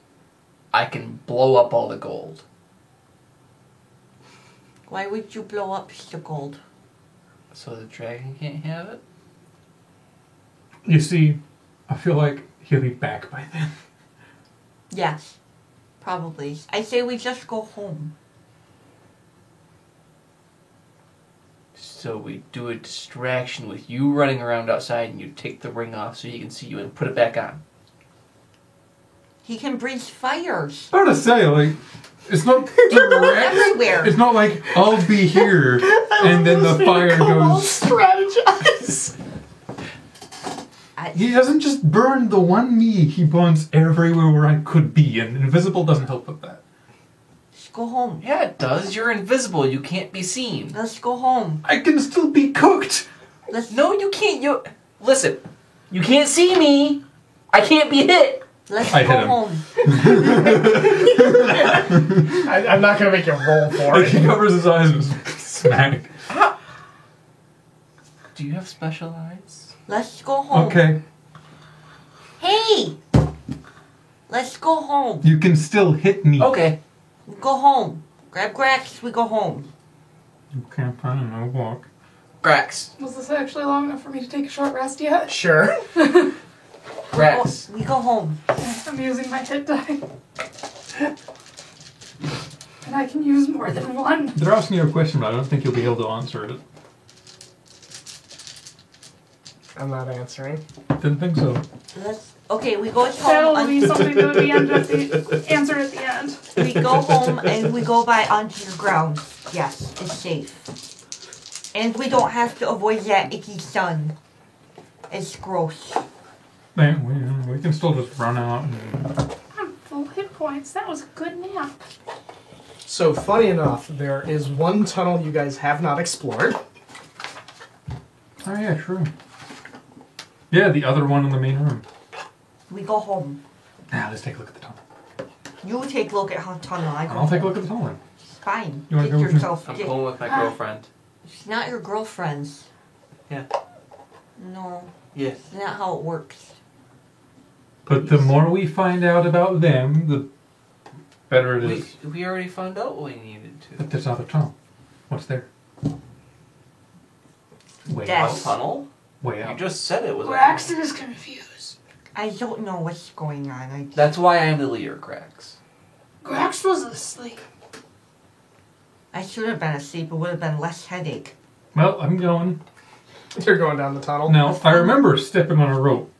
I can blow up all the gold. Why would you blow up the gold? So the dragon can't have it? You see, I feel like he'll be back by then. Yes. Probably. I say we just go home. So we do a distraction with you running around outside and you take the ring off so he can see you and put it back on. He can breathe fires. I to say, like, it's not direct. Everywhere. It's not like I'll be here and then the fire goes. Strategize. He doesn't just burn the one me. He burns everywhere where I could be, and invisible doesn't help with that. Let's go home. Yeah, it does. You're invisible. You can't be seen. Let's go home. I can still be cooked. No, you can't. You listen. You can't see me. I can't be hit. Let's I go hit him. home. I'm not gonna make you roll for Like, he it. covers his eyes and just smack. Do you have special eyes? Let's go home. Okay, Hey! Let's go home. you can still hit me. Okay. We go home. Grab Grex, we go home. Okay, fine, I'll walk. Grax. Was this actually long enough for me to take a short rest yet? Sure. Grax. We go home. I'm using my hit die. And I can use more than one. They're asking you a question, but I don't think you'll be able to answer it. I'm not answering. Didn't think so. Okay, we go home. That'll be something that would be answered at the end. We go home and we go by underground. Yes, it's safe. And we don't have to avoid that icky sun. It's gross. Man, we can still just run out and... I'm full hit points. That was a good nap. So, funny enough, there is one tunnel you guys have not explored. Oh yeah, true. Yeah, the other one in the main room. We go home. Now let's take a look at the tunnel. You take a look at how tunnel. I go I'll take a home. look at the tunnel then. Fine. You wanna Get go with me? yourself. I'm going with my girlfriend. It's not your girlfriend's. Yeah. No, Yes. it's not how it works. But the more we find out about them, the better it is. We already found out what we needed to. But there's another tunnel. What's there? Way Death. out. A tunnel? Way You out. just said it was a Brax tunnel. is confused. I don't know what's going on. That's why I'm the leader, Grax. Grax was asleep. I should have been asleep. It would have been less headache. Well, I'm going. You're going down the tunnel. Now, I remember stepping on a rope,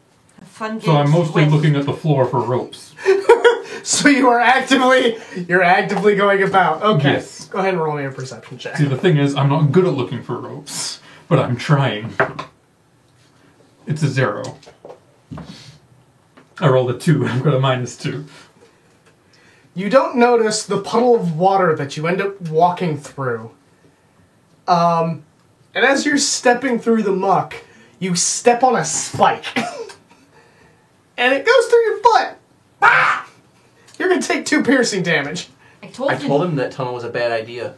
Fun so I'm game mostly twist. looking at the floor for ropes. So you're actively going about. Okay. Yes. Go ahead and roll me a perception check. See, the thing is, I'm not good at looking for ropes, but I'm trying. It's a 0. I rolled a 2. I've got a -2. You don't notice the puddle of water that you end up walking through. And as you're stepping through the muck, you step on a spike. And it goes through your foot. Ah! You're gonna take 2 piercing damage. I told I him. told him that tunnel was a bad idea.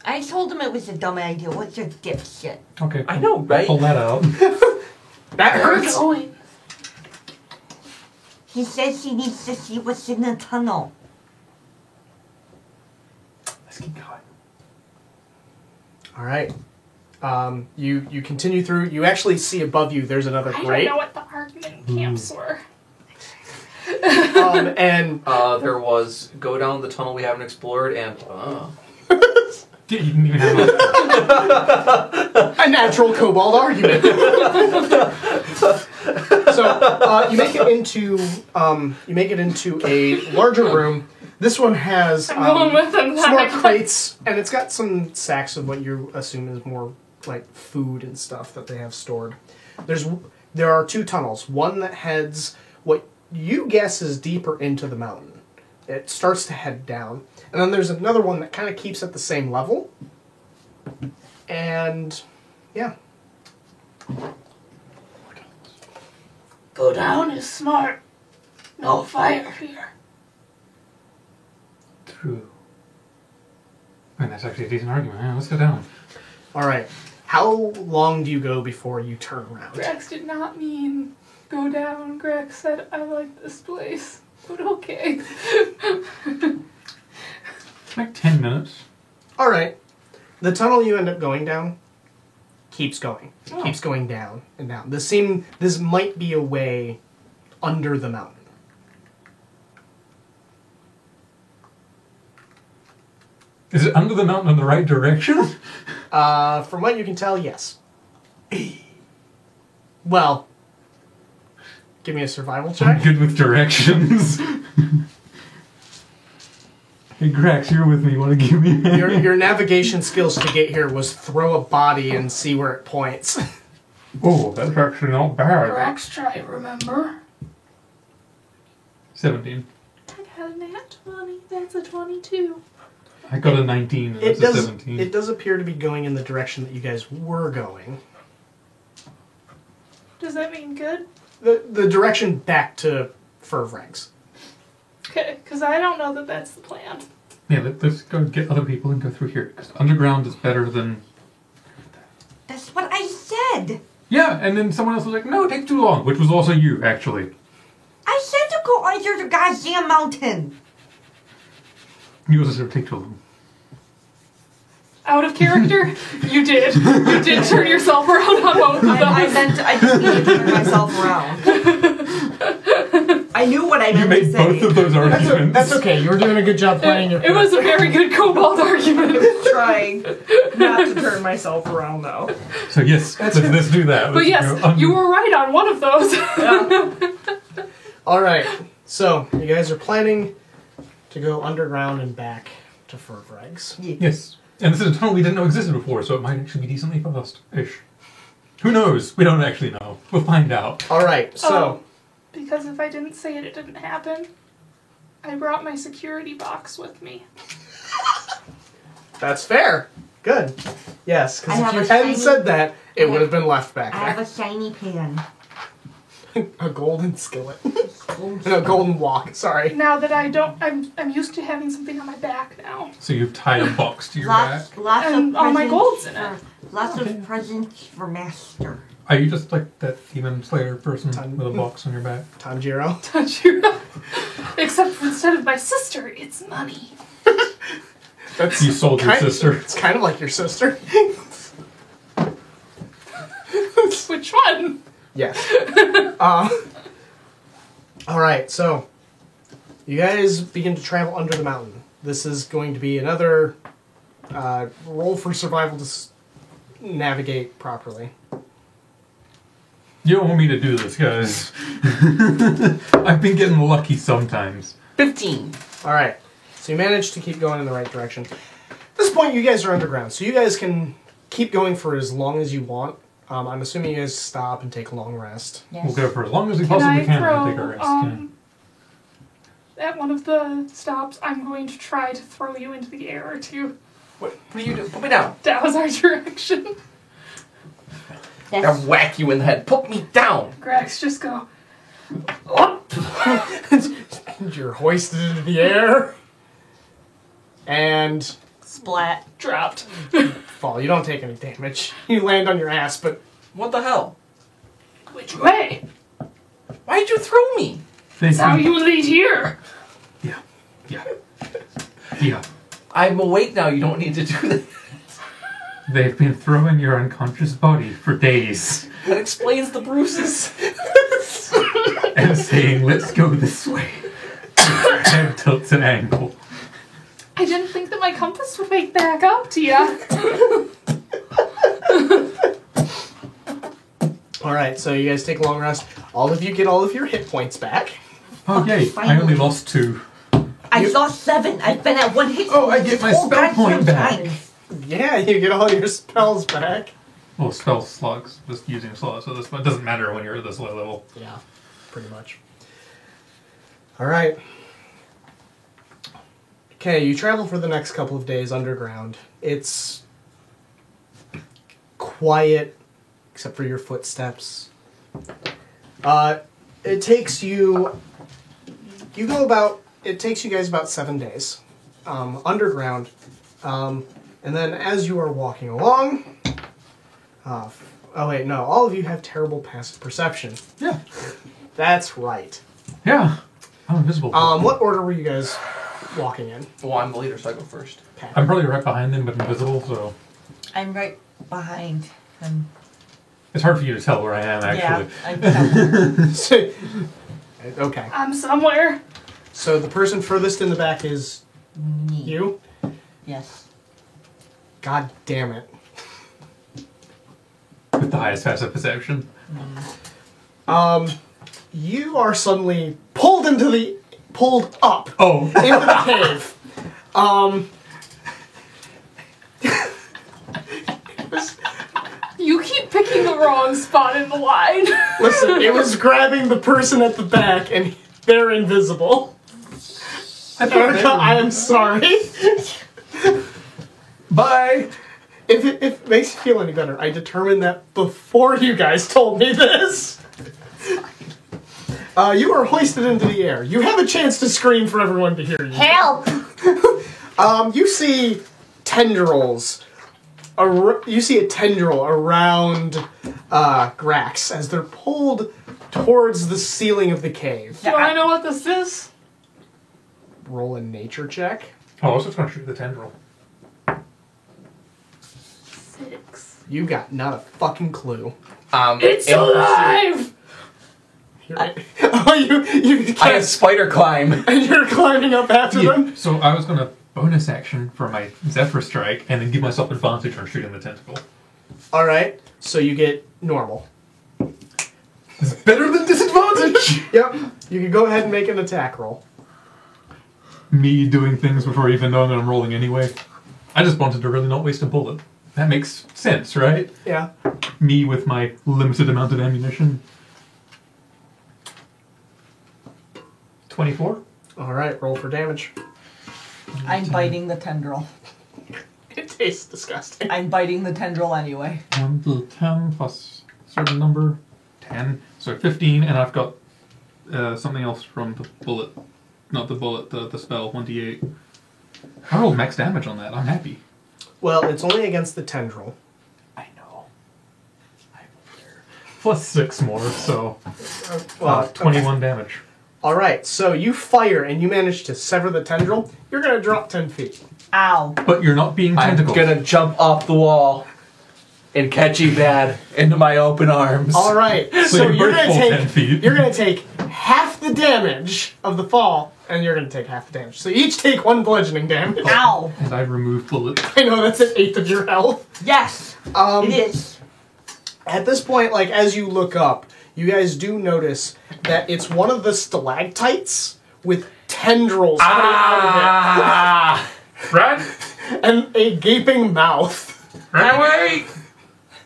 I told him it was a dumb idea. What's your dipshit? Okay. I know, right? Pull that out. That We're hurts. going. He says he needs to see what's in the tunnel. Let's keep going. All right. You continue through. You actually see above you. There's another I don't grate. know what the argument camps were. And There was go down the tunnel we haven't explored, and You didn't even have a... a natural kobold argument. So you make it into a larger room. This one has I'm going with them. some more crates, and it's got some sacks of what you assume is more like food and stuff that they have stored. There are 2 tunnels. One that heads what you guess is deeper into the mountain. It starts to head down, and then there's another one that kind of keeps at the same level. And yeah. Go down is smart. No fire here. True. And that's actually a decent argument. Yeah, let's go down. All right. How long do you go before you turn around? Grex did not mean go down. Grex said, I like this place. But okay. Like 10 minutes. All right. The tunnel you end up going down keeps going. Oh. Keeps going down and down. This might be a way under the mountain. Is it under the mountain in the right direction? From what you can tell, yes. Well, give me a survival I'm check. good with directions. Hey, Grax, you're with me. You want to give me a hand? Your navigation skills to get here was throw a body and see where it points. Oh, that's actually not bad. Grex try, remember? 17. I got a nat 20. That's a 22. I got a 19 and It that's a does. 17. It does appear to be going in the direction that you guys were going. Does that mean good? The direction back to Furvrags. Okay, because I don't know that that's the plan. Yeah, let's go get other people and go through here. Because underground is better than... That's what I said. Yeah, and then someone else was like, no, it takes too long. Which was also you, actually. I said to go under the goddamn mountain. You also said it would take too long. Out of character? You did. You did turn yourself around on both of them. I just needed to turn myself around. I knew what I You meant to made say. both of those arguments. That's okay. You were doing a good job playing your. It was a very good kobold argument. Trying not to turn myself around though. So yes, let's do that. But Let's yes, go under- you were right on one of those. All right. So you guys are planning to go underground and back to Furvrags. Yes. And this is a tunnel we didn't know existed before, so it might actually be decently fast-ish. Who knows? We don't actually know. We'll find out. All right. So Because if I didn't say it, it didn't happen. I brought my security box with me. that's fair. Good. Yes, I because if have you a hadn't shiny- said that, it would have been left back I have there. a shiny pan. A golden skillet. A golden walk. Sorry. Now that I'm used to having something on my back now. So you've tied a box to your back. Lots And of all my presents gold's in it. Lots of presents for Master. Are you just like that demon slayer person with a box on your back? Tanjiro. Except for instead of my sister, it's money. That's You sold your sister. It's kind of like your sister. Which one? Yes. All right, so you guys begin to travel under the mountain. This is going to be another Roll for survival to navigate properly. You don't want me to do this, guys. I've been getting lucky sometimes. 15. Alright, so you managed to keep going in the right direction. At this point, you guys are underground, so you guys can keep going for as long as you want. I'm assuming you guys stop and take a long rest. Yes. We'll go for as long as we Can possibly I can throw, and take our rest. at one of the stops, I'm going to try to throw you into the air to What are you doing? Put me down. that was our direction. I'll whack you in the head. Put me down. Grex, just go. You're hoisted into the air. And Splat. Dropped. fall. You don't take any damage. You land on your ass, but What the hell? Which way? Why'd you throw me? That's how you lead here. Yeah. I'm awake now. You don't need to do that. They've been throwing your unconscious body for days That explains the bruises. and saying, let's go this way. Your head tilts an angle. I didn't think that my compass would wake back up to you. alright, so you guys take a long rest. All of you get all of your hit points back. Oh, yay. I only lost 2. I lost 7. I've been at 1 hit. Oh, I get my Oh, spell goddamn point back. time. Yeah, you get all your spells back. Well, spell slots, just using slots, so this, it doesn't matter when you're at this low level. Yeah, pretty much. Alright. Okay, you travel for the next couple of days underground. It's quiet, except for your footsteps. It takes you... It takes you guys about 7 days underground. And then as you are walking along... oh wait, no. All of you have terrible passive perception. Yeah. That's right. Yeah. I'm invisible. What order were you guys walking in? Well, I'm the leader, so I go first. I'm probably right behind them, but invisible, so... I'm right behind him. It's hard for you to tell where I am, Yeah, actually. Okay. I'm somewhere. So the person furthest in the back is Me. you? Yes. God damn it. With the highest passive perception. You are suddenly pulled up Oh. into the cave. You keep picking the wrong spot in the line. Listen, it was grabbing the person at the back and they're invisible. Erica, I am sorry. Bye! If it makes you feel any better, I determined that before you guys told me this. You are hoisted into the air. You have a chance to scream for everyone to hear you. Help! You see tendrils. You see a tendril around Grax as they're pulled towards the ceiling of the cave. Do I know what this is? Roll a nature check. Oh, I was just going to shoot the tendril. 6. You got not a fucking clue. It's alive! Oh, you I have spider climb. and you're climbing up after them? So I was going to bonus action for my Zephyr Strike and then give myself advantage on shooting the tentacle. Alright, so you get normal. It's better than disadvantage! Yep, you can go ahead and make an attack roll. Me doing things before even knowing that I'm rolling anyway. I just wanted to really not waste a bullet. That makes sense, right? Yeah. Me with my limited amount of ammunition. 24? Alright, roll for damage. I'm biting the tendril. It tastes disgusting. I'm biting the tendril anyway. 1 to 10 plus a certain number. 10. So 15, and I've got something else from the bullet. Not the bullet, the spell, 1d8. I rolled max damage on that. I'm happy. Well, it's only against the tendril. I know. I'm aware. Plus 6 more, so 21 damage. Alright, so you fire and you manage to sever the tendril. You're gonna drop 10 feet. Ow. But you're not being I'm tentacled. gonna jump off the wall. and catch Ebad into my open arms. All right. So you're full 10 feet. you're gonna take half the damage of the fall, and you're gonna take half the damage. So you each take 1 bludgeoning damage. Ow! And I removed bullets. I know that's an 1/8 of your health. Yes, it is. At this point, like as you look up, you guys do notice that it's one of the stalactites with tendrils coming out Run! of it and a gaping mouth. Run away!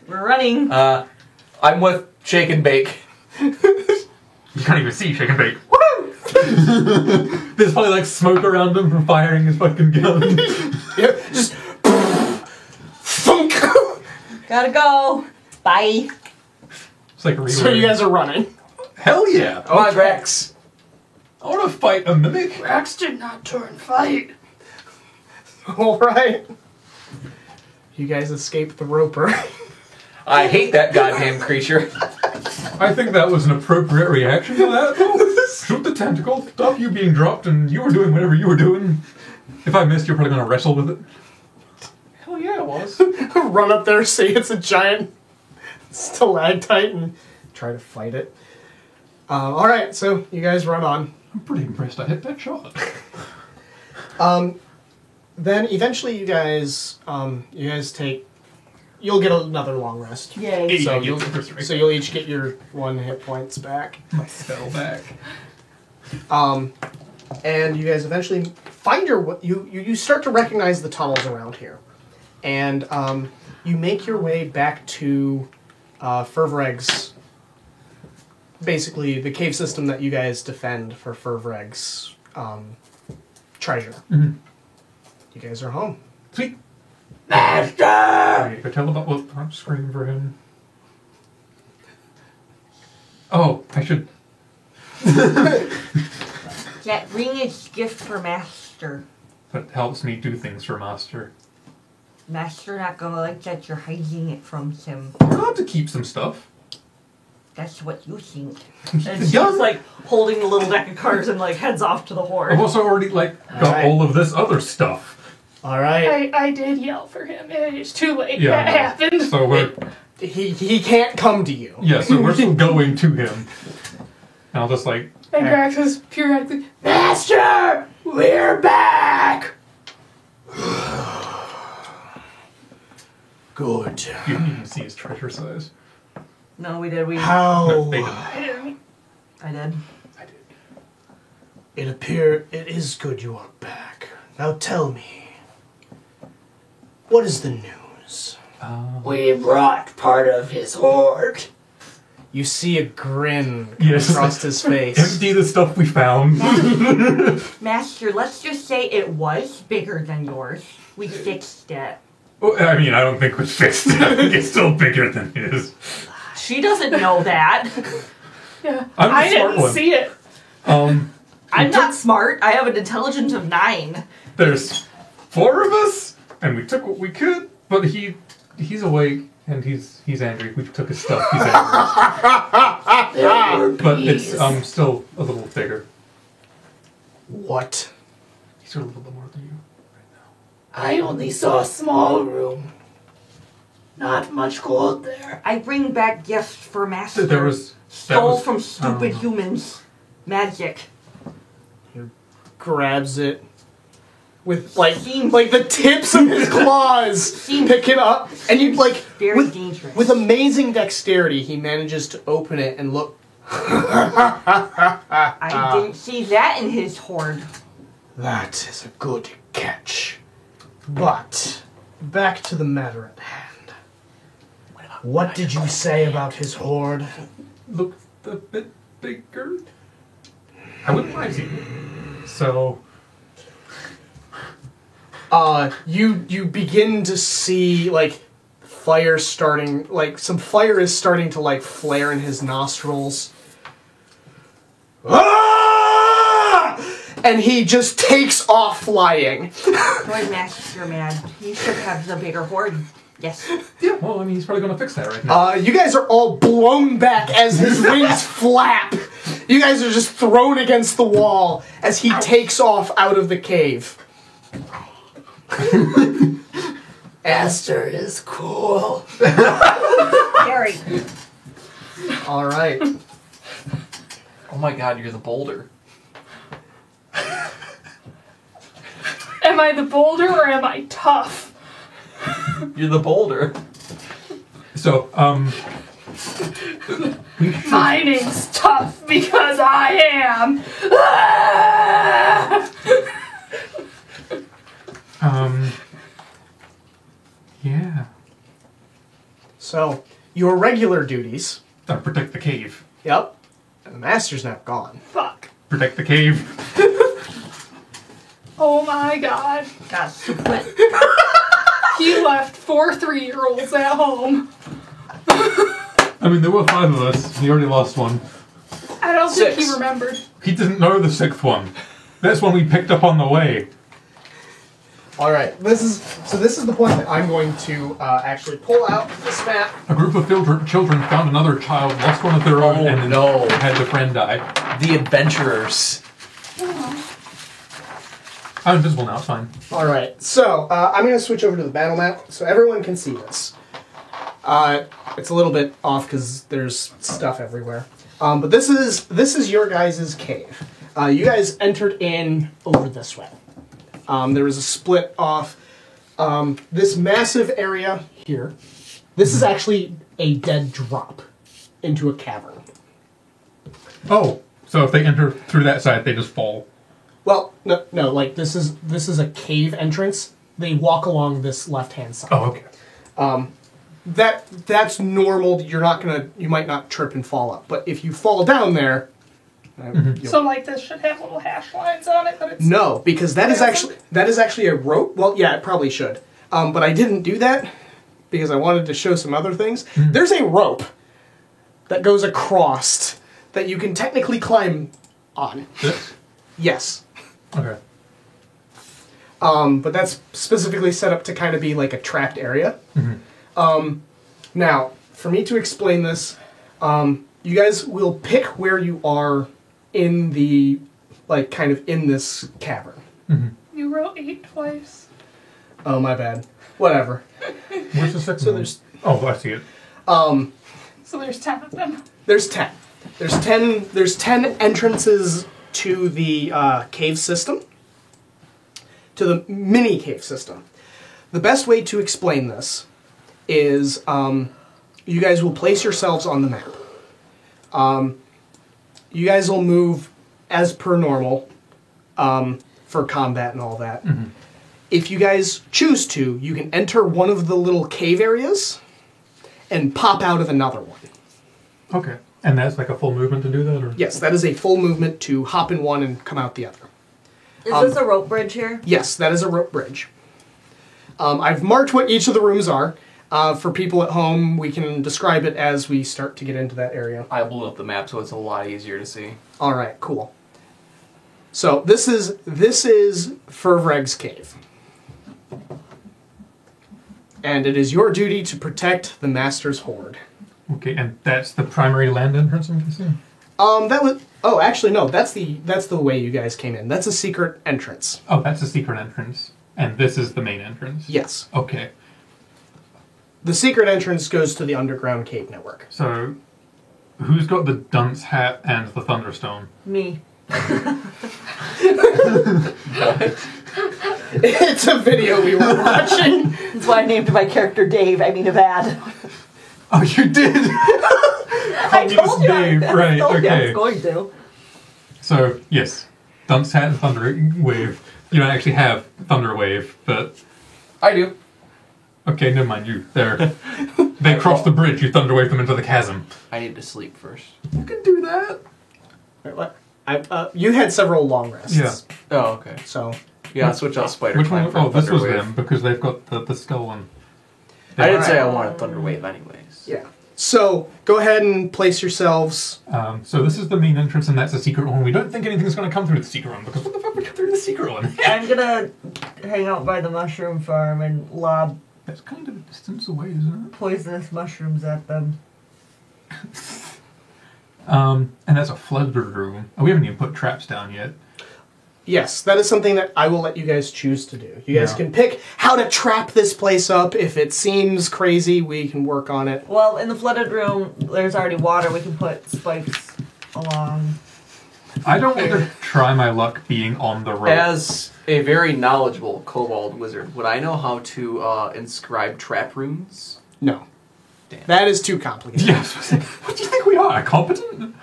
We're running. I'm with Shake and Bake. You can't even see Shake and Bake. There's probably like smoke around him from firing his fucking gun. Yeah, just thunk. Gotta go. Bye. It's like So you guys are running. Hell yeah! Come on, Rex. I want to fight a mimic. Rex did not turn fight. All right. You guys escaped the roper. I hate that goddamn creature. I think that was an appropriate reaction to that. Shoot the tentacle, stop you being dropped, and you were doing whatever you were doing. If I missed, you're probably going to wrestle with it. Hell yeah, it was. Run up there, say it's a giant stalactite, and try to fight it. All right, so you guys run on. I'm pretty impressed I hit that shot. Then eventually you guys take. You'll get another long rest. Yay. So Yeah, you'll each get your 1 hit points back. My spell back. And you guys eventually find you start to recognize the tunnels around here, and you make your way back to Fervreg's. Basically, the cave system that you guys defend for Fervreg's treasure. Mm-hmm. You guys are home. Sweet. Master! Go tell about what I'm screaming for him. Oh, I should. That ring is gift for Master. That helps me do things for Master. Master not gonna like that you're hiding it from him. I'll have to keep some stuff. That's what you think. And she's like holding the little deck of cards and like heads off to the horde. I've also already got Alright. all of this other stuff. All right. I did yell for him, and it's too late. Yeah. That happened. So we're He can't come to you. so we're still going to him. And I'll just like And Grax was periodically, Master, we're back. Good. you didn't even see his treasure size. No, we did. How They didn't. I didn't. I did. I did. it is good you are back. Now tell me, what is the news? We brought part of his hoard. You see a grin Yes. across his face. Empty the stuff we found. Master, let's just say it was bigger than yours. We fixed it. Well, I mean, I don't think we fixed it. I think it's still bigger than his. She doesn't know that. Yeah, I'm the I smart didn't one. see it. I'm not smart. I have an intelligence of 9. There's 4 of us, and we took what we could, but he's awake and he's angry. We took his stuff. He's angry. But it's still a little bigger. What? He's a little bit more than you. I only saw a small room. Not much gold there. I bring back gifts for Master. There was Stole from stupid humans. Magic. Grabs it with like the tips of his claws. Pick it up, and you Very dangerous. with amazing dexterity, he manages to open it and look. I didn't see that in his hoard. That is a good catch. But back to the matter at hand. What did you say about his hoard? Looked a bit bigger. I wouldn't lie to you. So you begin to see fire starting, some fire is starting to flare in his nostrils. Ah! And he just takes off flying. Boy, Master mad. He should have the bigger hoard. Yes. yeah, well, I mean, he's probably gonna fix that right now. You guys are all blown back as his wings flap. You guys are just thrown against the wall as he takes off out of the cave. Aster is cool. Gary. All right. Oh my god, you're the boulder. Am I the boulder or am I tough? You're the boulder. So, My name's Tough because I am. yeah. So, your regular duties. Protect the cave. Yep. And the master's now gone. Fuck. Protect the cave. Oh my god. Got split. He left 4 3-year-olds at home. I mean, there were 5 of us. He already lost one. I don't think 6. he remembered. He didn't know the 6th one. That's one we picked up on the way. All right. This is the point that I'm going to actually pull out this map. A group of children found another child, lost one of their own, Oh, and then no. had the friend die. The adventurers. I'm invisible now, it's fine. All right. So I'm going to switch over to the battle map so everyone can see this. It's a little bit off because there's stuff everywhere. But this is your guys' cave. You guys entered in over this way. There was a split off this massive area here. This is actually a dead drop into a cavern. Oh, so if they enter through that side, they just fall. Well, no, like this is a cave entrance. They walk along this left-hand side. Oh, okay. That's normal. You might not trip and fall up. But if you fall down there, you'll- So like this should have little hash lines on it, but it's no, because that is actually a rope. Well, yeah, it probably should. But I didn't do that because I wanted to show some other things. There's a rope that goes across that you can technically climb on. This? Yes. Okay. But that's specifically set up to kind of be like a trapped area. Now, for me to explain this, you guys will pick where you are in the, like, kind of in this cavern. You wrote 8 twice. Oh, my bad. Whatever. Where's the 6th So one? there's Oh, I see it. So there's 10 of them. There's 10. There's 10 entrances to the cave system. To the mini cave system. The best way to explain this is you guys will place yourselves on the map. You guys will move as per normal for combat and all that. If you guys choose to, you can enter one of the little cave areas and pop out of another one. Okay. And that's like a full movement to do that? Or? Yes, that is a full movement to hop in one and come out the other. Is this a rope bridge here? Yes, that is a rope bridge. I've marked what each of the rooms are. For people at home, we can describe it as we start to get into that area. I blew up the map so it's a lot easier to see. All right, cool. So this is Fervreg's cave. And it is your duty to protect the Master's Hoard. Okay, and that's the primary land entrance, I'm guessing? Actually no, that's the way you guys came in. That's a secret entrance. Oh, that's a secret entrance. And this is the main entrance? Yes. Okay. The secret entrance goes to the underground cave network. So, who's got the dunce hat and the thunderstone? Me. It's a video we were watching. That's why I named my character Dave. I mean, Avad. Oh, you did? I told you. Dave, right, I was okay. going to. So, yes. Dunce hat and thunder wave. You don't actually have thunder wave, but... I do. Okay, never mind you. There. They cross the bridge, you thunder wave them into the chasm. I need to sleep first. You can do that. Wait, what? You had several long rests. Yeah. Oh, okay. So Yeah, I'll switch out Spider Which Climb one? for Oh, this was Thunderwave. them, because they've got the skull one. I didn't say I wanted Thunderwave anyways. yeah. So go ahead and place yourselves. So this is the main entrance, and that's a secret one. We don't think anything's going to come through the secret one, because what the fuck would come through the secret one? I'm gonna hang out by the mushroom farm and lob That's kind of a distance away, isn't poisonous mushrooms at them. it? And that's a flooded room. Oh, we haven't even put traps down yet. Yes, that is something that I will let you guys choose to do. You guys Yeah. can pick how to trap this place up. If it seems crazy, we can work on it. Well, in the flooded room, there's already water. We can put spikes along. I don't want to try my luck being on the rope. As a very knowledgeable kobold wizard, would I know how to inscribe trap runes? No. Damn. That is too complicated. Yes. What do you think we are? Competent?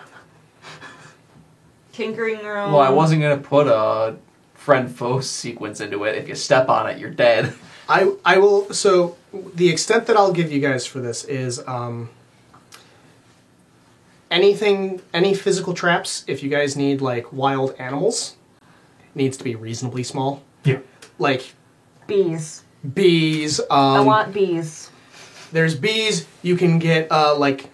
Tinkering room. Well, I wasn't going to put a friend-foe sequence into it. If you step on it, you're dead. I will. So the extent that I'll give you guys for this is any physical traps. If you guys need like wild animals, needs to be reasonably small. Yeah. Like bees. bees. I want bees. There's bees. You can get like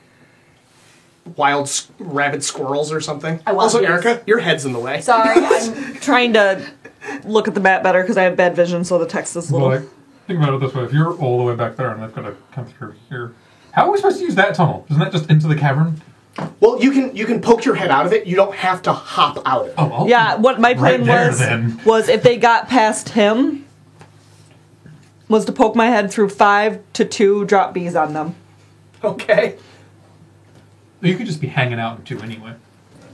wild rabid squirrels or something. I want also, bees. Erica, your head's in the way. Sorry, I'm trying to look at the map better because I have bad vision, so the text is little. Well, like, think about it this way. If you're all the way back there and they've got to come through here, how are we supposed to use that tunnel? Isn't that just into the cavern? Well, you can poke your head out of it. You don't have to hop out of it. Oh, well. Yeah, what my plan Right there, was then. was if they got past him, was to poke my head through 5 to 2, drop bees on them. Okay. You could just be hanging out in 2 anyway.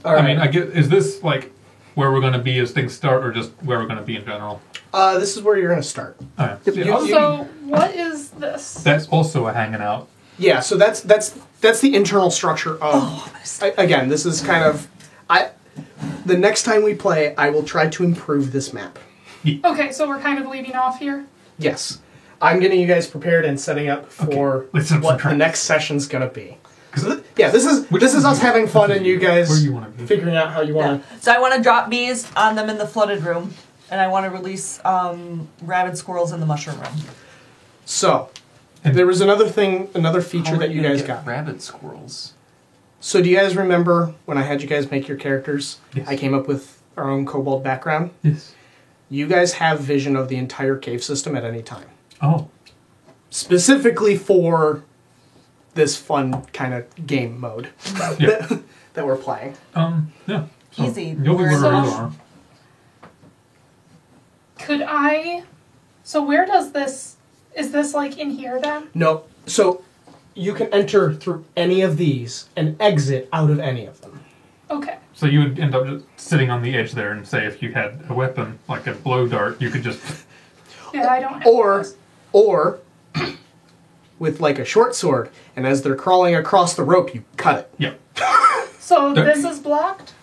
All right. I mean, I get. Is this like where we're going to be as things start, or just where we're going to be in general? This is where you're going to start. Oh, yeah. You- So, what is this? That's also a hanging out. Yeah, so that's the internal structure of. Again, this is kind of. The next time we play, I will try to improve this map. Okay, so we're kind of leading off here. Yes, I'm getting you guys prepared and setting up for let's set up some what the traps. next session's going to be. Yeah, this is Which this is one us do you- having fun which and one you do you- guys where do you wanna be? figuring out how you Yeah. want to. So I want to drop bees on them in the flooded room, and I want to release rabid squirrels in the mushroom room. So, And- there was another feature How are that you you gonna guys get got. Rabid squirrels. So, do you guys remember when I had you guys make your characters? Yes. I came up with our own kobold background. Yes. You guys have vision of the entire cave system at any time. Oh. Specifically for this fun kind of game mode Yeah. that we're playing. Yeah. So Easy. You'll be wherever So- you are. Could I... So where does this... Is this like in here then? No, so you can enter through any of these and exit out of any of them. Okay. So you would end up just sitting on the edge there, and say if you had a weapon like a blow dart, you could just. Yeah, I don't have Or with like a short sword, and as they're crawling across the rope, you cut it. Yeah. So Don't- this is blocked?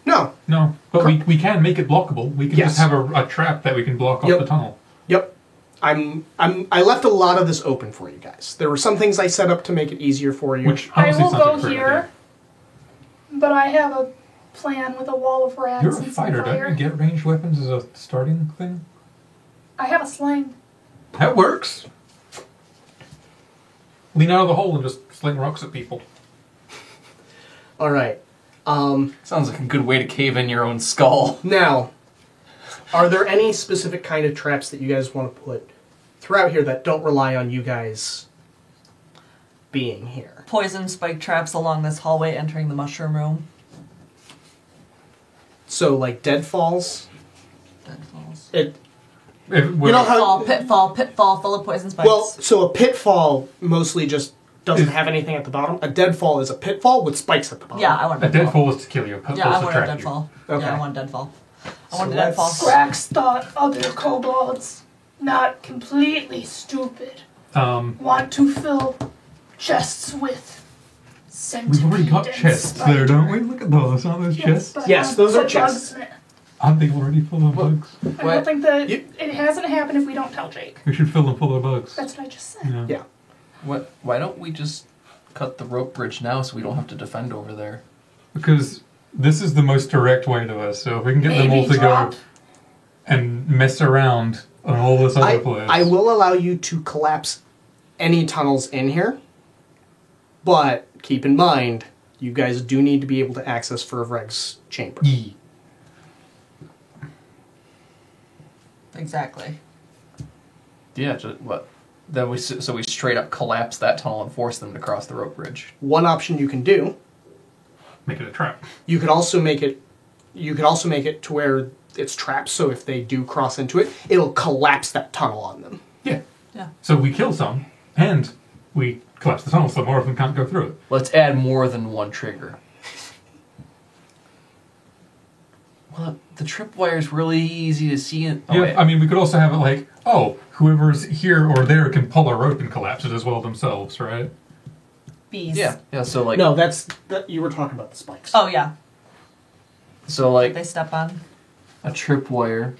No. No, but we can make it blockable. We can Yes. just have a trap that we can block off Yep. the tunnel. Yep. I left a lot of this open for you guys. There were some things I set up to make it easier for you. Which I honestly will sounds go like a great here, idea. but I have a plan with a wall of rats You're a and some fighter, fire. don't you get ranged weapons as a starting thing? I have a sling. That works. Lean out of the hole and just sling rocks at people. All right. Sounds like a good way to cave in your own skull. Now, are there any specific kind of traps that you guys want to put throughout here that don't rely on you guys being here? Poison spike traps along this hallway entering the mushroom room. So, like deadfalls. Deadfalls. It. You know how- Pitfall, full of poison spikes. Well, so a pitfall mostly just doesn't have anything at the bottom. A deadfall is a pitfall with spikes at the bottom. yeah, I want a a deadfall. deadfall is to kill you. A Yeah, I pitfall's to want a trap you. deadfall. Okay. Yeah, I want a deadfall. I So want a let's- deadfall. Grax thought other kobolds, not completely stupid, want to fill chests with centipede We've already got and chests spider. there, don't we? Look at those. Aren't those chests? but Yes, those are put chests. bugs in it. Aren't they already full of bugs? I don't think that You- it hasn't happened if we don't tell Jake. We should fill them full of bugs. That's what I just said. Yeah. Why don't we just cut the rope bridge now so we don't have to defend over there? Because this is the most direct way to us. So if we can get them Maybe all to drop. go and mess around on all this other place. I will allow you to collapse any tunnels in here, but keep in mind, you guys do need to be able to access Furvreg's chamber. Yee. Exactly. Yeah, what? Then we straight up collapse that tunnel and force them to cross the rope bridge. One option you can do, Make it a trap. you could also make it to where it's trapped, so if they do cross into it, it'll collapse that tunnel on them. Yeah. Yeah. So we kill some, and we collapse the tunnel so more of them can't go through it. Let's add more than one trigger. Well, the tripwire is really easy to see. Yeah, I mean, we could also have it like, oh, whoever's here or there can pull a rope and collapse it as well themselves, right? Bees. Yeah. So like. No, you were talking about the spikes. Oh yeah. So like They step on. a tripwire,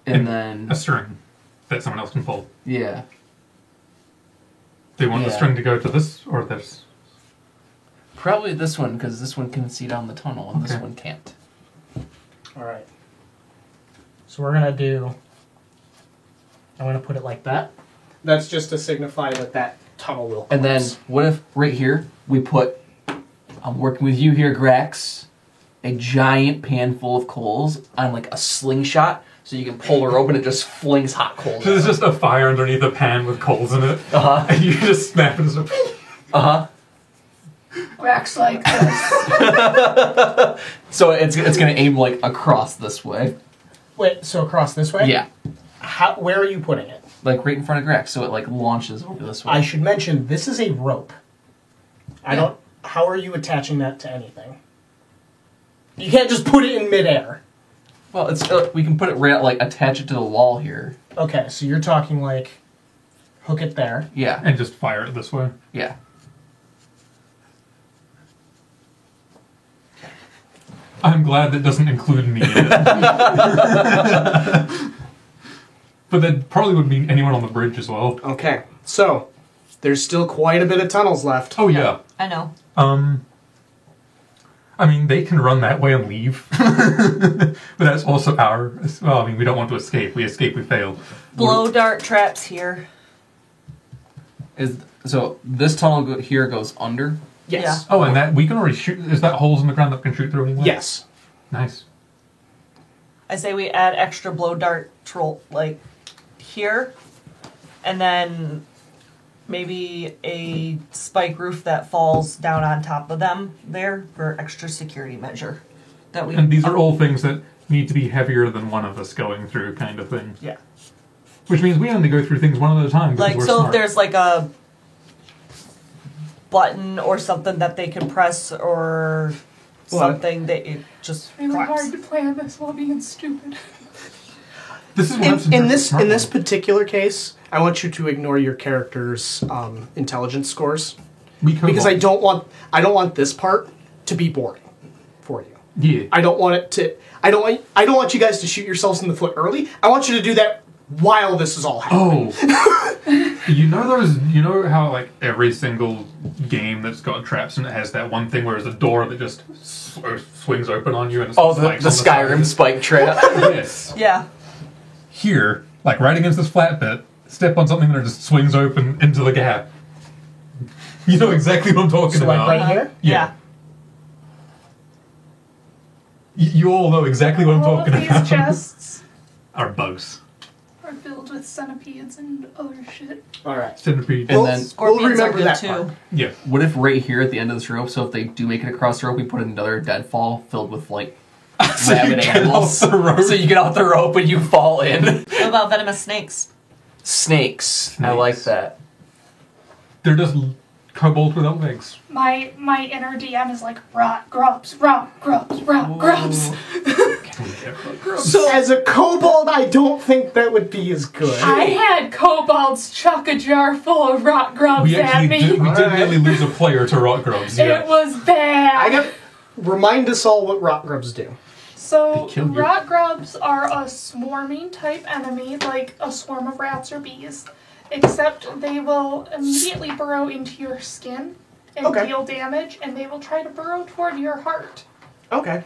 and then A string that someone else can pull. yeah. They want the Yeah. string to go to this or this. Probably this one, because this one can see down the tunnel, and this Okay. one can't. All right. So we're gonna do. I'm gonna put it like that. That's just to signify that tunnel will. And then, collapse. what if right here we put, I'm working with you here, Grax, a giant pan full of coals on like a slingshot, so you can pull her open, it just flings hot coals. So there's just a fire underneath a pan with coals in it, Uh-huh. and you just snap it as a... Uh-huh. Wax like this. So it's gonna aim like across this way. Wait, so across this way? Yeah. Where are you putting it? Like right in front of Grax, so it like launches over this way. I should mention this is a rope. Yeah. How are you attaching that to anything? You can't just put it in midair. Well, it's we can put it right, like attach it to the wall here. Okay, so you're talking like hook it there. Yeah. And just fire it this way. Yeah. I'm glad that doesn't include me in it. But that probably would mean anyone on the bridge as well. Okay, so there's still quite a bit of tunnels left. Oh, yeah. I know. I mean, they can run that way and leave. But that's also our... Well, I mean, we don't want to escape. We escape, we fail. Blow dart traps here. So this tunnel here goes under. Yes. Oh, and that we can already shoot... Is that holes in the ground that we can shoot through anyway? Yes. Nice. I say we add extra blow dart troll like here, and then maybe a spike roof that falls down on top of them there for extra security measure. That we And these are all things that need to be heavier than one of us going through, kind of thing. Yeah. Which means we only go through things one at a time. Because Like we're so, smart. if there's like a button or something that they can press or something that it just Really collapse. hard to plan this while being stupid. This is what happens In you're this smart in this one. particular case, I want you to ignore your character's intelligence scores Because I don't want this part to be boring for you. Yeah. I don't want it to. I don't want you guys to shoot yourselves in the foot early. I want you to do that while this is all happening. Oh. You know how like every single game that's got traps in it has that one thing where there's a door that just swings open on you and it's Oh, the spikes on Skyrim spike trap. Yes. Yeah. Here, like right against this flat bit, step on something that just swings open into the gap. You know exactly what I'm talking So like about. right here. Yeah. You all know exactly what I'm All of talking these about. chests Are bugs. are filled with centipedes and other shit. All right. Centipede. And then Scorpions we'll remember are good that too. part. Yeah. what if right here at the end of this rope, so if they do make it across the rope, we put another deadfall filled with like So you rabid get animals. off the rope. So you get off the rope and you fall in. What about venomous snakes? Snakes. I like that. They're just kobolds without legs. My inner DM is like rot grubs, rot grubs, rot grubs. So as a kobold, I don't think that would be as good. I had kobolds chuck a jar full of rot grubs We at actually me. did, we did Alright. nearly lose a player to rot grubs. It Yeah. was bad. I got remind us all what rot grubs do. So, They kill you. rot grubs are a swarming type enemy, like a swarm of rats or bees, except they will immediately burrow into your skin and Okay. deal damage, and they will try to burrow toward your heart. Okay.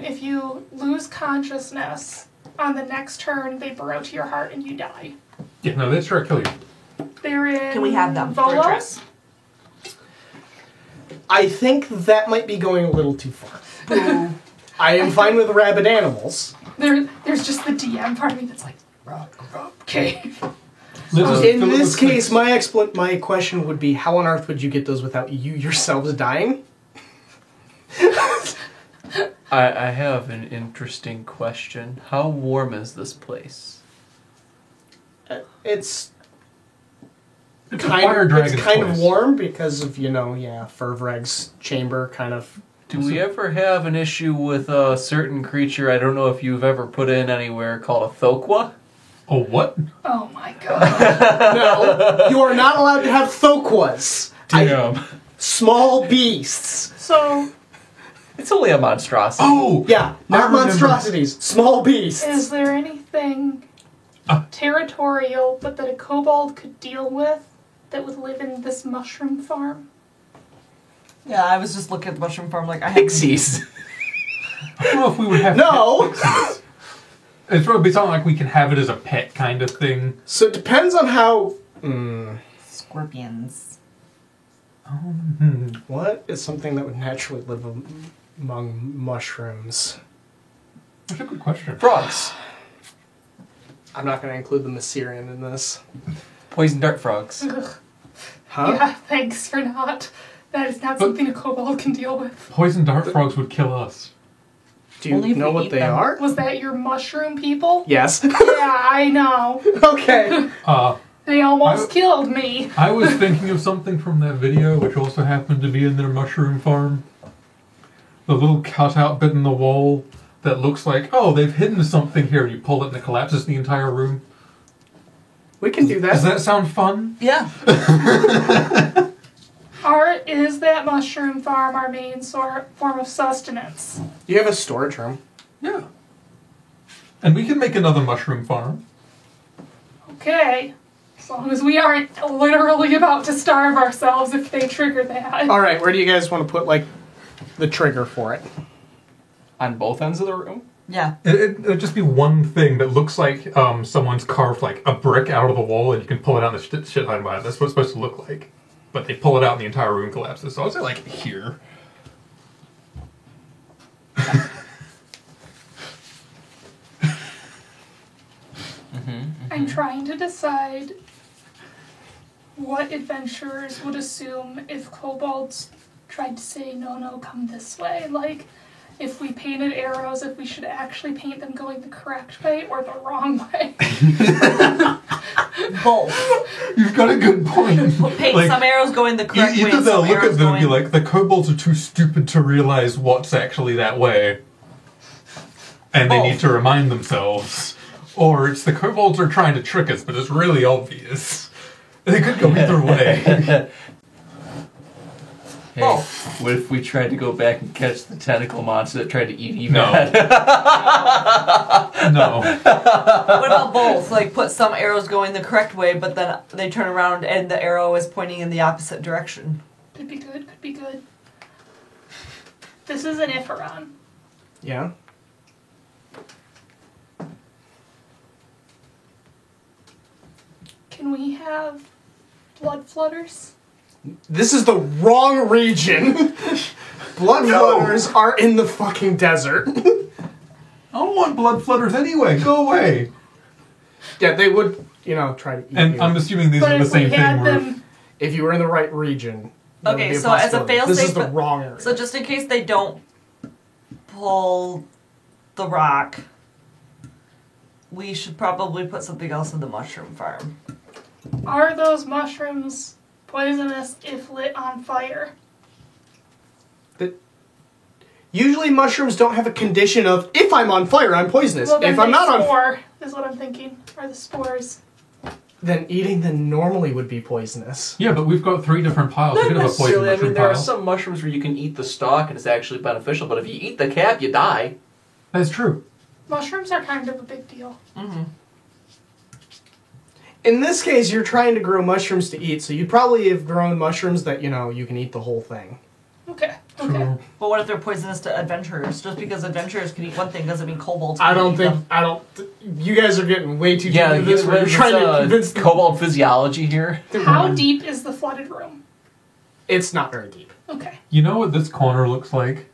If you lose consciousness on the next turn, they burrow to your heart and you die. Yeah, no, they try to kill you. They're in Can we have them for a Volos. dress? I think that might be going a little too far. I am fine with rabid animals. There's just the DM part of me that's like, rot grub cave. Let's just In fill it this with case, snakes. my question would be, how on earth would you get those without you yourselves dying? I have an interesting question. How warm is this place? It's It's a fire dragon's it's kind place. of warm because of, Fervreg's chamber kind of. Do we ever have an issue with a certain creature, I don't know if you've ever put in anywhere, called a Thokwa? Oh, what? Oh my god. No, you are not allowed to have Thokwas. Damn. Small beasts. So, It's only a monstrosity. Oh! Yeah, I not remember. monstrosities. Small beasts. is there anything territorial but that a kobold could deal with that would live in this mushroom farm? Yeah, I was just looking at the mushroom farm like I have Pixies. I don't know if we would have No. pixies. It's going to be something like we can have it as a pet kind of thing. So it depends on how. scorpions. What is something that would naturally live among mushrooms? That's a good question. Frogs. I'm not going to include the Mycerian in this. Poison dart frogs. Huh? Yeah, thanks for not. That is not something a kobold can deal with. Poison dart frogs would kill us. Do you Only if know we what eat they them. are? Was that your mushroom people? Yes. Yeah, I know. Okay. They almost killed me. I was thinking of something from that video, which also happened to be in their mushroom farm. The little cutout bit in the wall that looks like, oh, they've hidden something here. You pull it and it collapses the entire room. We can do Does that. that sound fun? Yeah. Is that mushroom farm our main form of sustenance? You have a storage room. Yeah. And we can make another mushroom farm. Okay. As long as we aren't literally about to starve ourselves if they trigger that. All right, where do you guys want to put, the trigger for it? On both ends of the room? Yeah. It'll just be one thing that looks like someone's carved a brick out of the wall, and you can pull it out and the shit hiding by it. That's what it's supposed to look like. But they pull it out and the entire room collapses. So I'd say here. I'm trying to decide what adventurers would assume if kobolds tried to say, no, come this way. If we painted arrows, if we should actually paint them going the correct way or the wrong way. Both. You've got a good point. Paint some arrows going the correct way. Either and they'll some look at arrows them and be going... like, the kobolds are too stupid to realize what's actually that way. And they need to remind themselves. Or it's the kobolds are trying to trick us, but it's really obvious. They could go either way. Hey, what if we tried to go back and catch the tentacle monster that tried to eat No. Evad? No. What about both? Put some arrows going the correct way, but then they turn around and the arrow is pointing in the opposite direction. Could be good, could be good. This is an Iferon. Yeah. Can we have blood flutters? This is the wrong region. Blood flutters are in the fucking desert. I don't want blood flutters anyway. Go away. Yeah, they would, try to eat And you. I'm assuming these But are the if we same thing had where them, If you were in the right region. that would Okay, be so as a possibility. fail-safe, This is the wrong area. So just in case they don't pull the rock, we should probably put something else in the mushroom farm. are those mushrooms poisonous if lit on fire? Usually mushrooms don't have a condition of, if I'm on fire, I'm poisonous. Well, then If I'm they not on spore, is what I'm thinking. Are the spores. then eating them normally would be poisonous. Yeah, but we've got 3 different piles. We Not could have a poison necessarily. I mean, mushroom there are pile. some mushrooms where you can eat the stalk and it's actually beneficial, but if you eat the cap, you die. That's true. Mushrooms are kind of a big deal. Mm-hmm. In this case, you're trying to grow mushrooms to eat, so you'd probably have grown mushrooms that, you can eat the whole thing. Okay, okay. True. But what if they're poisonous to adventurers? Just because adventurers can eat one thing doesn't mean kobolds I can don't eat think, them. you guys are getting way too deep Yeah, into this, where you're trying to convince them. cobalt physiology here. How deep is the flooded room? It's not very deep. Okay. You know what this corner looks like?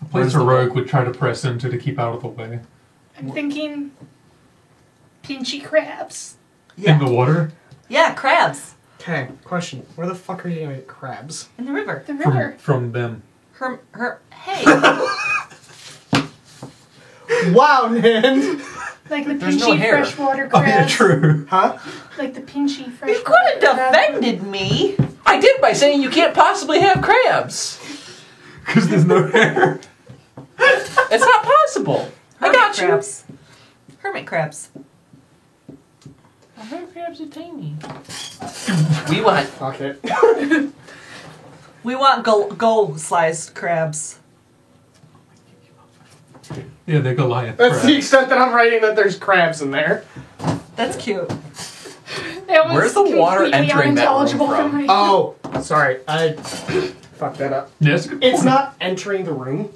A place Where's a the rogue wall? would try to press into to keep out of the way. I'm thinking pinchy crabs. Yeah. In the water? Yeah, crabs. Okay, question. Where the fuck are you gonna get crabs? In the river. The river. From them. Hey. Wow, Nan. Like the There's no pinchy hair. freshwater Oh, yeah, crabs. true. Huh? Like the pinchy freshwater You could have crab. defended me. I did by saying you can't possibly have crabs. Because there's no hair. It's not possible. I got you. Crabs. Hermit crabs. Hermit crabs are tiny. We want. Fuck it. We want go sliced crabs. Yeah, they're Goliath. That's the crabs. extent that I'm writing that there's crabs in there. That's cute. That was Where's the water completely entering that room unintelligible for from? my- Oh, sorry. I fucked that up. Yeah, that's a good It's point. not entering the room.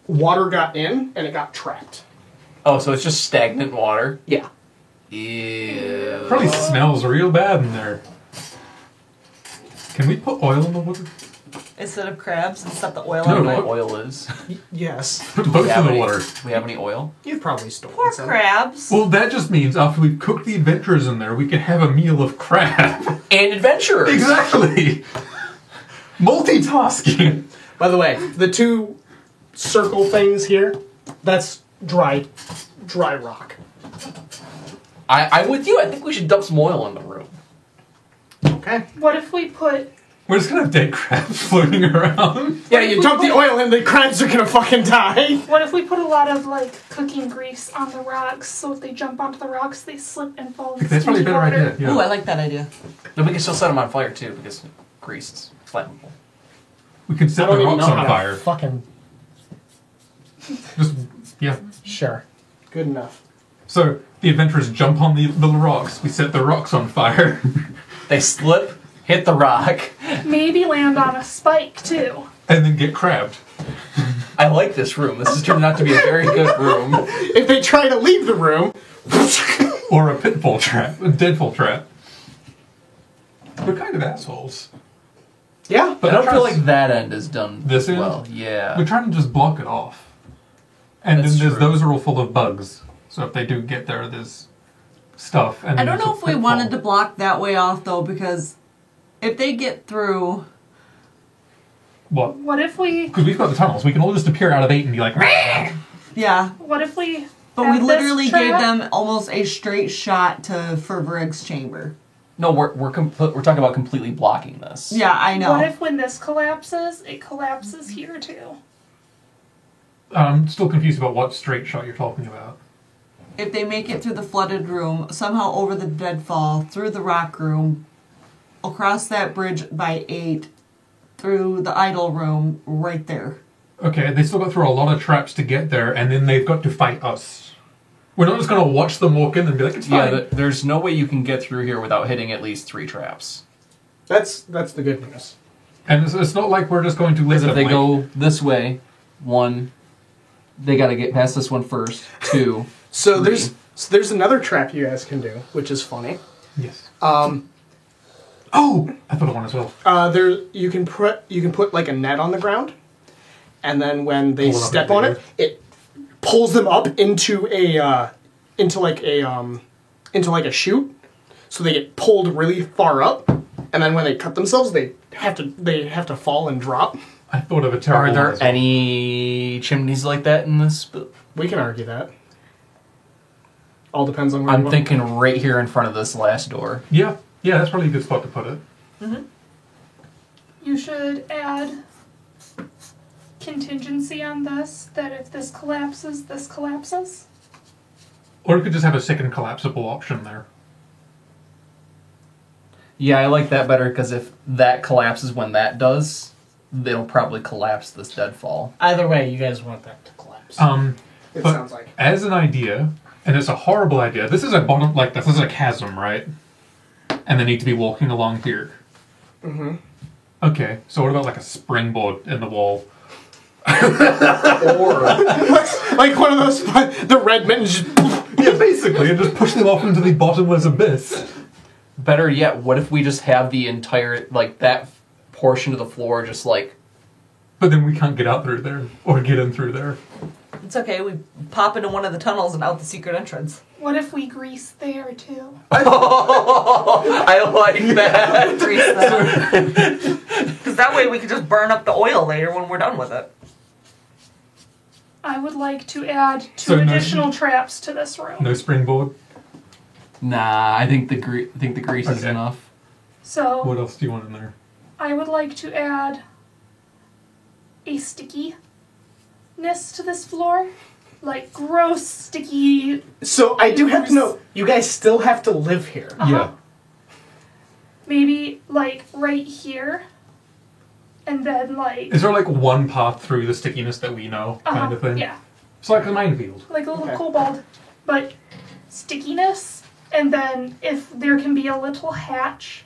Water got in and it got trapped. Oh, so it's just stagnant water? Yeah. Ew. Probably smells real bad in there. Can we put oil in the water? Instead of crabs and set the oil No, on I it. don't know what oil is. Yes. Put Do both we in have the any- water. Do we have any oil? You've probably stolen Poor some. crabs. Well, that just means after we've cooked the adventurers in there, we can have a meal of crab. And adventurers! Exactly. Multitasking. By the way, the two circle things here, that's dry rock. I'm with you. I think we should dump some oil in the room. Okay. What if we put We're just gonna have dead crabs floating around. Yeah, you dump the oil in, the crabs are gonna fucking die. what if we put a lot of like cooking grease on the rocks so if they jump onto the rocks they slip and fall into That's probably a stinky better water? idea. Yeah. Ooh, I like that idea. Then we can still set them on fire too, because grease is flammable. We can I set don't the even rocks know on how fire. to fucking... Just yeah. Sure. Good enough. So the adventurers jump on the rocks. We set the rocks on fire, They slip, hit the rock. Maybe land on a spike too. and then get crabbed. I like this room. This has turned out to be a very good room. If they try to leave the room... Or a pitfall trap, a deadfall trap. We're kind of assholes. Yeah. But I don't feel like that end is done This end? well. Yeah. We're trying to just block it off. And That's then there's true. those are all full of bugs. So if they do get there, there's stuff. And I then don't know there's if a we wanted to pitfall. block that way off though, because if they get through, What? What if we Because we've got the tunnels. We can all just appear out of 8 and be like, "Rah!" yeah. what if we But have we this literally gave trap? them almost a straight shot to Ferverig's chamber. No, we're talking about completely blocking this. Yeah, I know. What if when this collapses, it collapses here too? I'm still confused about what straight shot you're talking about. If they make it through the flooded room, somehow over the deadfall, through the rock room, across that bridge by 8, through the idol room, right there. Okay, they still got through a lot of traps to get there, and then they've got to fight us. We're not just going to watch them walk in and be like, it's Yeah, fine. there's no way you can get through here without hitting at least 3 traps. That's the good news. And it's not like we're just going to Because listen. if they like, go this way, 1, they gotta get past this one first. 2, So 3. there's another trap you guys can do, which is funny. Yes. Oh, I thought of one as well. There you can put like a net on the ground, and then when they Pull it up step into on the it, it pulls them up into a chute, so they get pulled really far up, and then when they cut themselves, they have to fall and drop. I thought of a terrible Are one there as well. any chimneys like that in this? We can argue that. All depends on where I'm you thinking right here in front of this last door. Yeah, that's probably a good spot to put it. You should add contingency on this, that if this collapses. Or you could just have a second collapsible option there. Yeah, I like that better because if that collapses when that does, it'll probably collapse this deadfall. Either way, you guys want that to collapse. It but sounds like. as an idea, and it's a horrible idea, this is a bottom, like, this is a chasm, right? And they need to be walking along here. Mm-hmm. Okay, so what about like a springboard in the wall? Or Like one of those, the red mittens just... Yeah, basically, and just push them off into the bottomless abyss. better yet, what if we just have the entire, like, that portion of the floor just like... But then we can't get out through there, or get in through there. It's okay, we pop into one of the tunnels and out the secret entrance. What if we grease there too? I like that! Grease that. Because that way we could just burn up the oil later when we're done with it. I would like to add 2 So no- additional traps to this room. No springboard. Nah, I think the grease is Okay. enough. So What else do you want in there? I would like to add a stickiness to this floor. Like gross, sticky. So I do have to know, you guys still have to live here. Yeah. Maybe like right here. And then like Is there like one path through the stickiness that we know, kind of thing? Yeah. It's like a minefield. Like a little Okay. kobold. But stickiness, and then if there can be a little hatch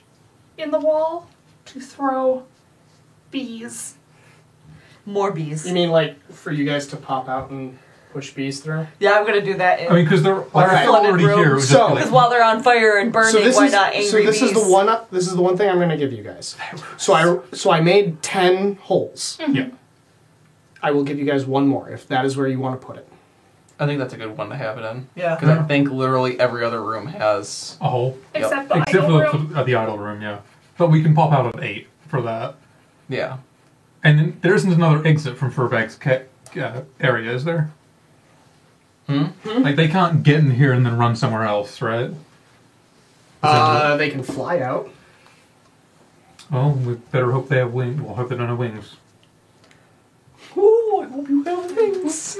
in the wall to throw bees. More bees. You mean like for you guys to pop out and push bees through? Yeah, I'm gonna do that. I mean, because they're like, Alright. if they're already Flooded here. It room. was So- just Because like, while they're on fire and burning, why not angry this bees? is the one thing I'm going to give you guys. So I made 10 holes. yeah. I will give you guys one more if that is where you want to put it. I think that's a good one to have it in. Yeah. Because I think literally every other room has. A hole. Except the Except idol for room. the idle room, yeah. But we can pop out at 8 for that. Yeah. And then there isn't another exit from Furbag's area, is there? Like, they can't get in here and then run somewhere else, right? They can fly out. Well, we better hope they have wings. We'll hope they don't have wings. Ooh, I hope you have wings.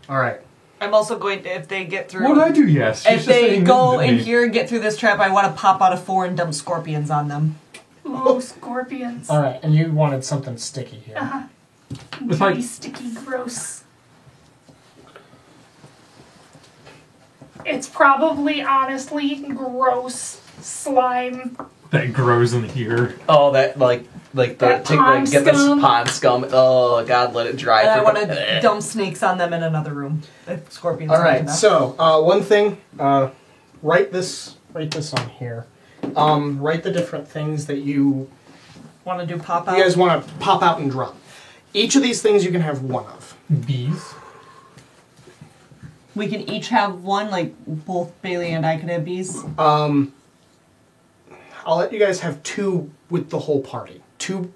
All right. I'm also going to, if they get through. What did I do? Yes. She's If just they saying go to in me. here and get through this trap, I want to pop out a 4 and dump scorpions on them. Ooh, scorpions. All right, and you wanted something sticky here. It's like- Really sticky, gross. It's probably, honestly, gross slime. That grows in here. Oh, that like the That take pond get this scum. pond scum. Oh God, let it dry. And I for want to dump snakes on them in another room. If scorpions All are right. enough. So one thing, write this on here. Write the different things that you Want to do pop out? you guys want to pop out and drop. Each of these things you can have one of. Bees. We can each have one, like both Bailey and I could have bees. I'll let you guys have 2 with the whole party. Two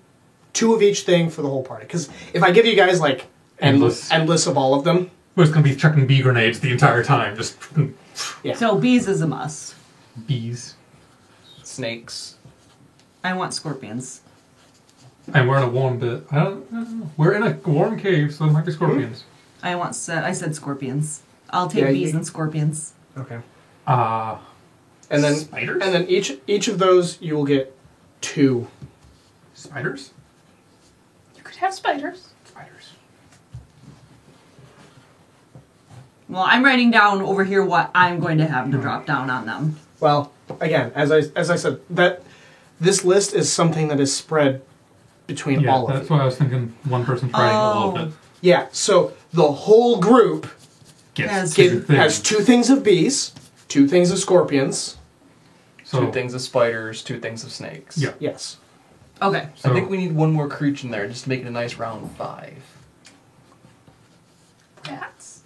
of each thing for the whole party. Because if I give you guys like endless of all of them, We're just going to be chucking bee grenades the entire time. Just yeah. So bees is a must. bees. snakes. I want scorpions. And we're in a warm bit. I don't know. We're in a warm cave, so there might be scorpions. I said scorpions. I'll take Yeah, bees you- and scorpions. Okay. And then spiders? And then each of those you will get 2. Spiders? You could have spiders. Spiders. Well, I'm writing down over here what I'm going to have to drop down on them. Well, again, as I said, that this list is something that is spread between Yeah, all of that's you. why I was thinking one person's writing all of it. Yeah, so the whole group Gets Has- two things. has 2 things of bees, 2 things of scorpions. So, 2 things of spiders, 2 things of snakes. Yeah. Yes. Okay. So, I think we need one more creature in there just to make it a nice round 5. Rats.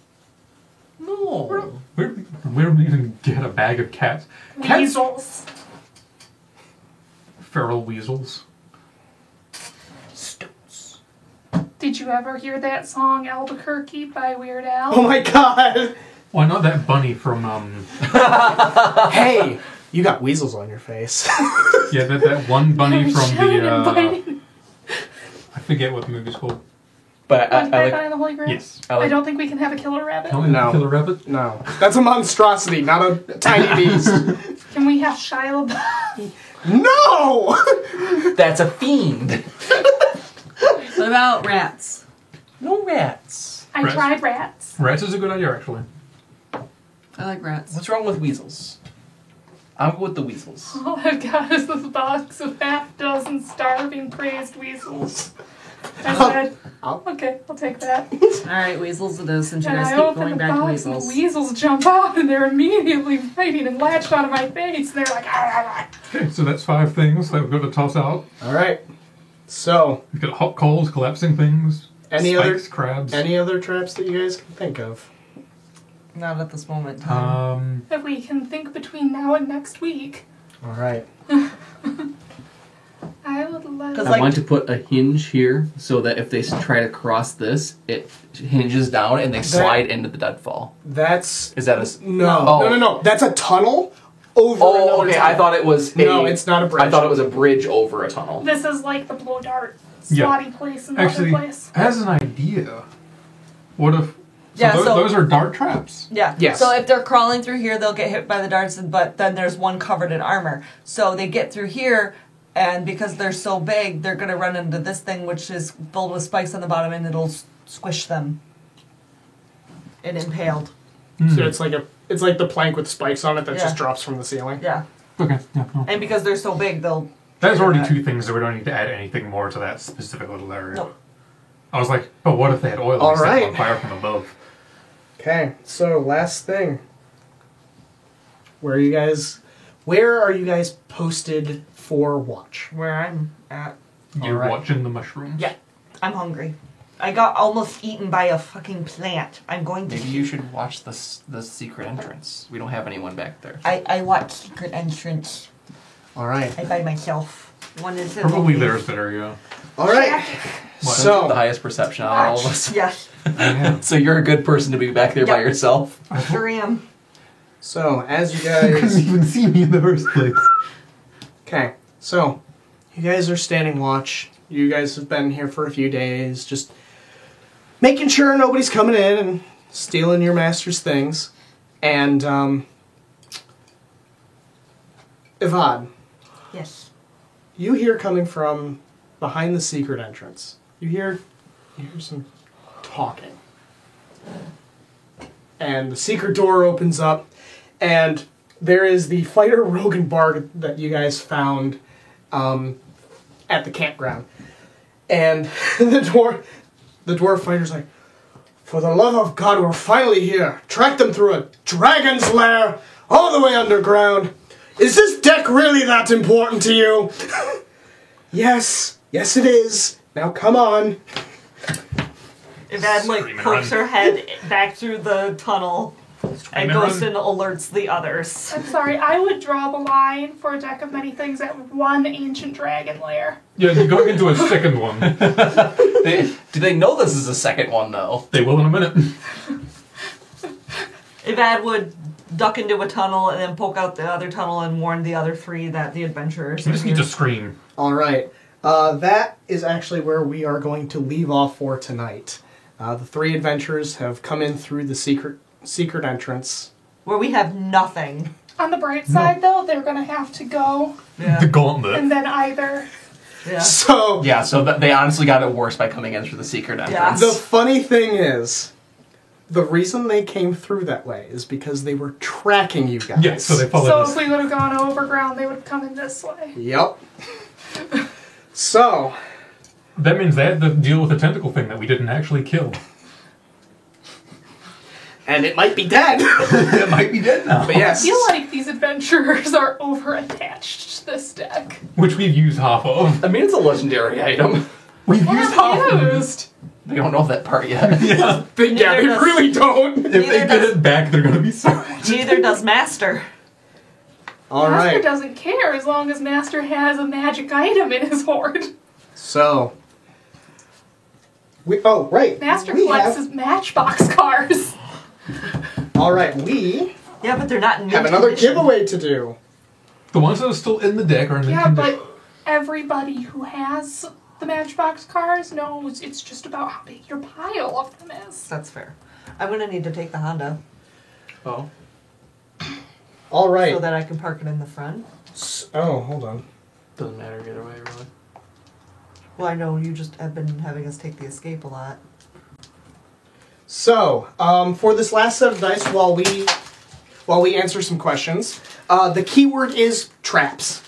No. where do we even get a bag of cats? Cats? Weasels. Feral weasels. Stones. Did you ever hear that song Albuquerque by Weird Al? Oh my god! Why not that bunny from, Hey! You got weasels on your face. yeah, that one bunny from Shouting the, and biting. I forget what the movie's called. But I Monty like. Python and the Holy Grail? Yes. I don't think we can have a killer rabbit. Can we No. kill a rabbit? No. That's a monstrosity, not a tiny beast. Can we have Shia LaBeouf? No! That's a fiend. What about rats? No rats. I Rats. tried rats. Rats is a good idea, actually. I like rats. What's wrong with weasels? I'll go with the weasels. All I've got is this box of half-dozen starving crazed weasels. I said, okay, I'll take that. Alright, weasels it is, since you And guys I keep open going the back to box and the weasels. weasels jump out and they're immediately fighting and latched onto my face. And they're like, ah. Okay, so that's 5 things that we've got to toss out. Alright. So, We've got hot coals, collapsing things, spikes, crabs. any other traps that you guys can think of? Not at this moment in time. If we can think between now and next week, Alright. I would let's... Cause I want to put a hinge here so that if they try to cross this, it Hinges down and they slide into the deadfall. That's Is that a... no. That's a tunnel over Oh, another okay. tunnel. I thought it was No, it's not a bridge. I thought it was a bridge over a tunnel. This is like the blow dart Yeah. slotty place and the Actually, other place. as an idea, what if... Yeah, those, so- those are dart traps. Yeah. Yes. So if they're crawling through here, they'll get hit by the darts, but then there's one covered in armor. So they get through here, and because they're so big, they're going to run into this thing, which is filled with spikes on the bottom, and it'll squish them. And impaled. So it's like the plank with spikes on it that Yeah. just drops from the ceiling. Yeah. Okay, yeah. No. And because they're so big, they'll... That's already that. 2 things, so we don't need to add anything more to that specific little area. Nope. I was like, but what if they had oil All and set right. on fire from above? Okay, so last thing. Where are you guys posted for watch? Where I'm at. You're Alright. watching the mushrooms. Yeah. I'm hungry. I got almost eaten by a fucking plant. I'm going to... Maybe you should watch the secret entrance. We don't have anyone back there. I watch Secret Entrance. Alright. I by myself. One is... Probably theirs better, yeah. Alright. The So highest perception out of all of us. Yes. Yeah. So you're a good person to be back there by Yep. yourself. Sure am. as you You couldn't guys even see me in the first place. Okay, so you guys are standing watch. You guys have been here for a few days, just making sure nobody's coming in and stealing your master's things. And Ivad, Yes. you hear coming from behind the secret entrance. You hear some talking. And the secret door opens up, and there is the fighter Rogan Bard that you guys found at the campground. And the dwarf fighter's like, "For the love of God, we're finally here. Track them through a dragon's lair, all the way underground. Is this deck really that important to you?" Yes it is. Now come on. Yvonne, like, Scream and pokes run. her head back through the tunnel and and goes run. and alerts the others. I'm sorry, I would draw the line for a deck of many things at one ancient dragon lair. Yeah, you're going into a second one. Do they know this is the second one, though? They will in a minute. Yvonne would duck into a tunnel and then poke out the other tunnel and warn the other 3 that the adventurers You are just here. need to scream. Alright. That is actually where we are going to leave off for tonight. The 3 adventurers have come in through the secret entrance. Where we have nothing. On the bright side, though, they're gonna have to go Yeah. The gauntlet. and then either... Yeah. So, Yeah, so they honestly got it worse by coming in through the secret entrance. the funny thing is, the reason they came through that way is because they were tracking you guys. Yeah, so they followed So us. if we would have gone overground, they would have come in this way. Yep. So, That means they had to deal with the tentacle thing that we didn't actually kill. and it might be dead. It might be dead now. But yes. I feel like these adventurers are over-attached to this deck. Which we've used half of. I mean, it's a legendary item. We've Well, used half of them. used. They don't know that part yet. Yeah. They does- really don't. If they Neither get does- it back, they're gonna be sorry. Neither does Master. Master Alright. doesn't care as long as Master has a magic item in his hoard. So. Right. Master We collects have- his Matchbox cars. Alright, we Yeah, but they're not in have mint another condition. giveaway to do. The ones that are still in the deck are in the Yeah, condition. but everybody who has the Matchbox cars knows it's just about how big your pile of them is. That's fair. I'm gonna need to take the Honda Oh. Alright. so that I can park it in the front. Oh, hold on. Doesn't matter either way, really. Well, I know you just have been having us take the escape a lot. So, for this last set of dice, while we answer some questions, the keyword is traps.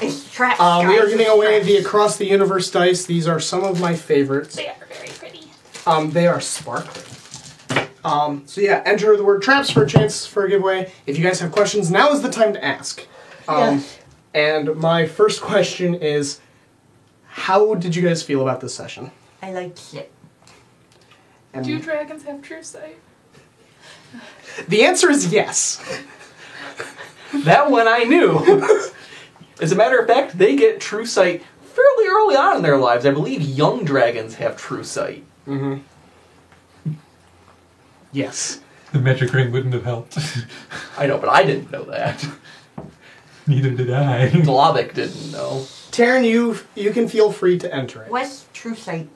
It's traps. We are guys, giving it's away traps. the Across the Universe dice. These are some of my favorites. They are very pretty. They are sparkly. So yeah, enter the word traps for a chance for a giveaway. If you guys have questions, now is the time to ask. Yes. And my first question is, how did you guys feel about this session? I liked it. And Do dragons have true sight? the answer is yes. That one I knew. As a matter of fact, they get true sight fairly early on in their lives. I believe young dragons have true sight. Mm-hmm. Yes. The magic ring wouldn't have helped. I know, but I didn't know that. Neither did I. Glavik didn't know. Taryn, you can feel free to enter it. What's true sight?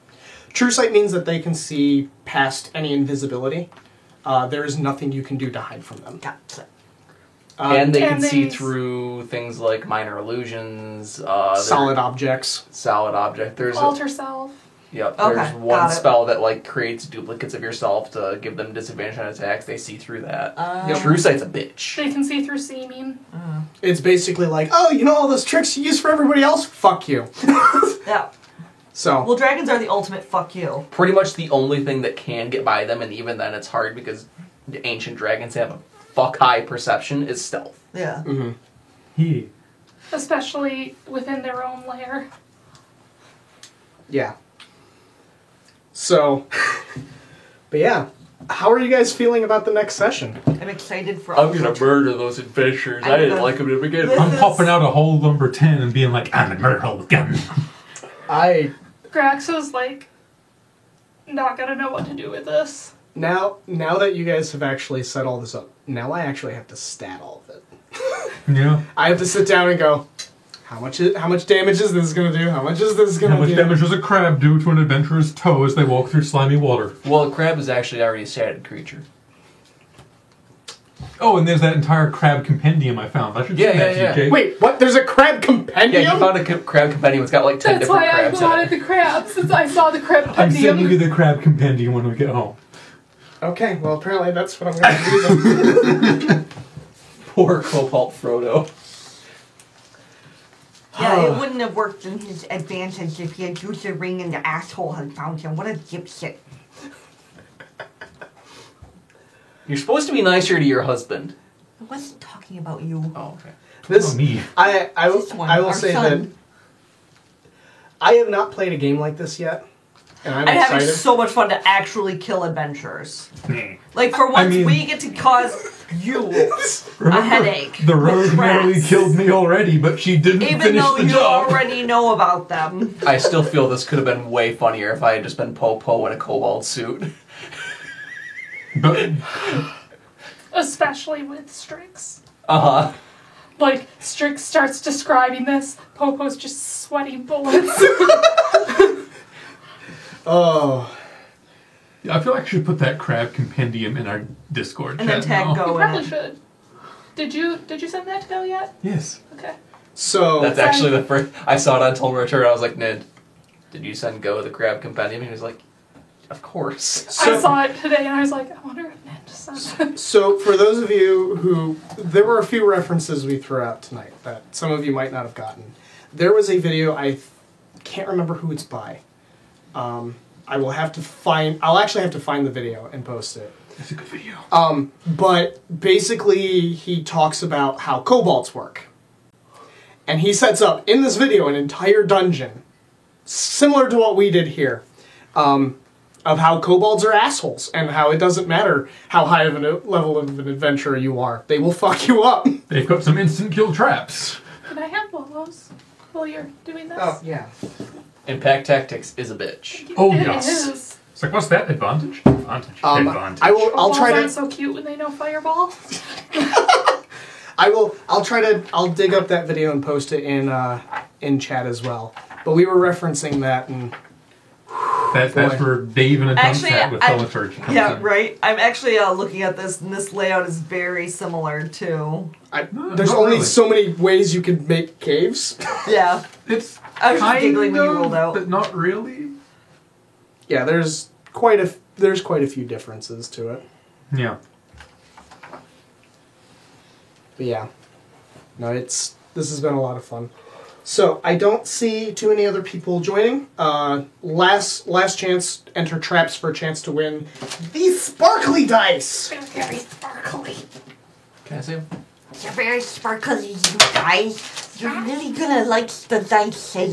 True sight means that they can see past any invisibility. There is nothing you can do to hide from them. Gotcha. And they And can see they- through things like minor illusions, Solid objects. solid object. There's Alter self. Yep, Okay, there's got one it. spell that like creates duplicates of yourself to give them disadvantage on attacks. They see through that. Yep. True sight's a bitch. They can see through seeming. It's basically like, oh, you know all those tricks you use for everybody else? Fuck you. Yeah. So, Well, dragons are the ultimate fuck you. Pretty much the only thing that can get by them, and even then it's hard because the ancient dragons have a fuck high perception, is stealth. Yeah. Yeah. Especially within their own lair. yeah. So, but yeah. How are you guys feeling about the next session? I'm excited for I'm gonna murder those adventurers. I didn't like them to begin with. I'm popping out a whole number 10 and being like, I'm a murder gun. Graxo's like, not gonna know what to do with this. Now that you guys have actually set all this up, now I actually have to stat all of it. Yeah. I have to sit down and go, how much damage is this gonna do? How much is this How gonna much do? damage does a crab do to an adventurer's toe as they walk through slimy water? Well, a crab is actually already a statted creature. Oh, and there's that entire crab compendium I found. I should send that to you, Jake. Wait, what? There's a crab compendium? Yeah, you found a crab compendium. It's got like 10 That's different why I crabs in wanted it. the crab, since I saw the crab I'm sending you compendium. the crab compendium when we get home. Okay, well apparently that's what I'm gonna do then. Poor Cobalt Frodo. Yeah, it wouldn't have worked in his advantage if he had used the ring and the asshole had found him. What a dipshit. You're supposed to be nicer to your husband. I wasn't talking about you. Oh, okay. This Oh, me. I This one, will our say son. that I have not played a game like this yet. And I'm I'm having excited. so much fun to actually kill adventurers. Like, for once, mean- we get to cause you Remember, a headache. The rogue with nearly rats. killed me already, but she didn't Even finish though the you job. already know about them. I still feel this could have been way funnier if I had just been Popo in a cobalt suit. But Especially with Strix. Uh-huh. Like, Strix starts describing this, Popo's just sweating bullets. Oh. I feel like I should put that crab compendium in our Discord And then chat tag now. You Go in probably it. should. Did you send that to Go yet? Yes. Okay. So That's actually the first... I saw it on Total Return, I was like, Ned, did you send Go the crab compendium? And he was like, of course. I saw it today and I was like, I wonder if Ned just sent it. So, for those of you who... There were a few references we threw out tonight that some of you might not have gotten. There was a video, can't remember who it's by. I'll actually have to find the video and post it. That's a good video. But basically, he talks about how kobolds work. And he sets up, in this video, an entire dungeon, similar to what we did here, of how kobolds are assholes, and how it doesn't matter how high of a level of an adventurer you are. They will fuck you up. They've got some instant kill traps. Can I have one of those while you're doing this? Oh, yeah. Impact Tactics is a bitch. Oh, It yes. is. It's like, what's that? Advantage? Advantage. Advantage. I'll try Balls aren't to... so cute when they know fireball. I'll dig up that video and post it in chat as well. But we were referencing that, and That's where Dave in a dump Actually, chat with I- Thaumaturge comes Yeah, in. right? I'm actually looking at this, and this layout is very similar to... there's not only really. so many ways you can make caves. Yeah. It's I was just kind giggling when you of, rolled out. but not really. Yeah, there's quite a few differences to it. Yeah. But yeah. No, this has been a lot of fun. So, I don't see too many other people joining. Last chance, enter traps for a chance to win these sparkly dice! They're very sparkly. Can I see him? You're very sparkly, you guys. You're really gonna like the dice. I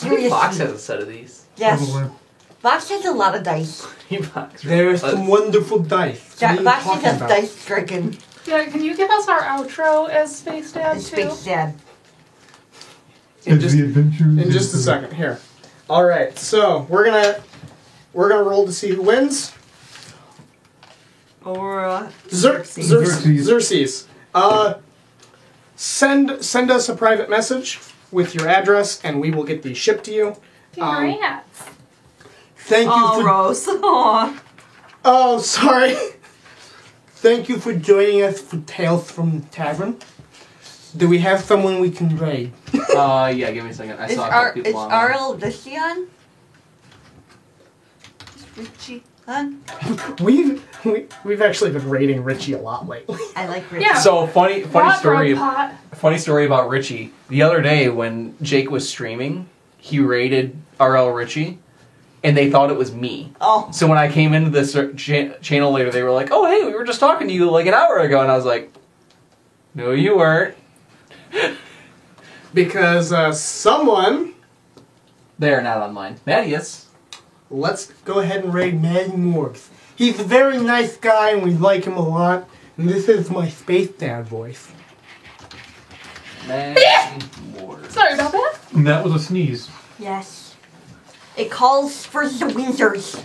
think Fox has a set of these. Yes. Probably. Vox has a lot of dice. Fox. There's some wonderful dice. Yeah, What are you Vox talking has about? dice dragon. Yeah, can you give us our outro as Space Dad It's too? big sad. in just the adventures in just a second. Here. All right. So we're gonna roll to see who wins. Or Xerxes. Send us a private message with your address, and we will get these shipped to you. Congrats. Thank you for Rose. Aw. Oh, sorry. Thank you for joining us for Tales from the Tavern. Do we have someone we can raid? Yeah, give me a second. I Is saw a couple people on there. Arl Richie on? Is Richie on? We've actually been raiding Richie a lot lately. I like Richie. Yeah. So funny Hot story. rod pot. Funny story about Richie. The other day when Jake was streaming, he raided RL Richie, and they thought it was me. Oh. So when I came into this channel later, they were like, "Oh, hey, we were just talking to you like an hour ago," and I was like, "No, you weren't." Because someone... They're not online. Thaddeus. Let's go ahead and raid Matty Morgs. He's a very nice guy, and we like him a lot. And this is my Space Dad voice. Sorry about that. And that was a sneeze. Yes. It calls for the wizards.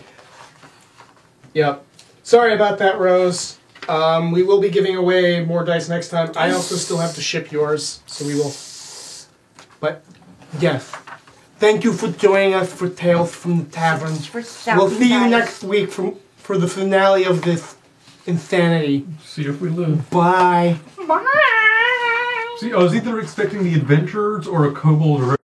Yep. Sorry about that, Rose. We will be giving away more dice next time. I also still have to ship yours, so we will... But, yes. Thank you for joining us for Tales from the Tavern. We'll see you next week for the finale of this insanity. See if we live. Bye. Bye. See, I was either expecting the adventurers or a kobold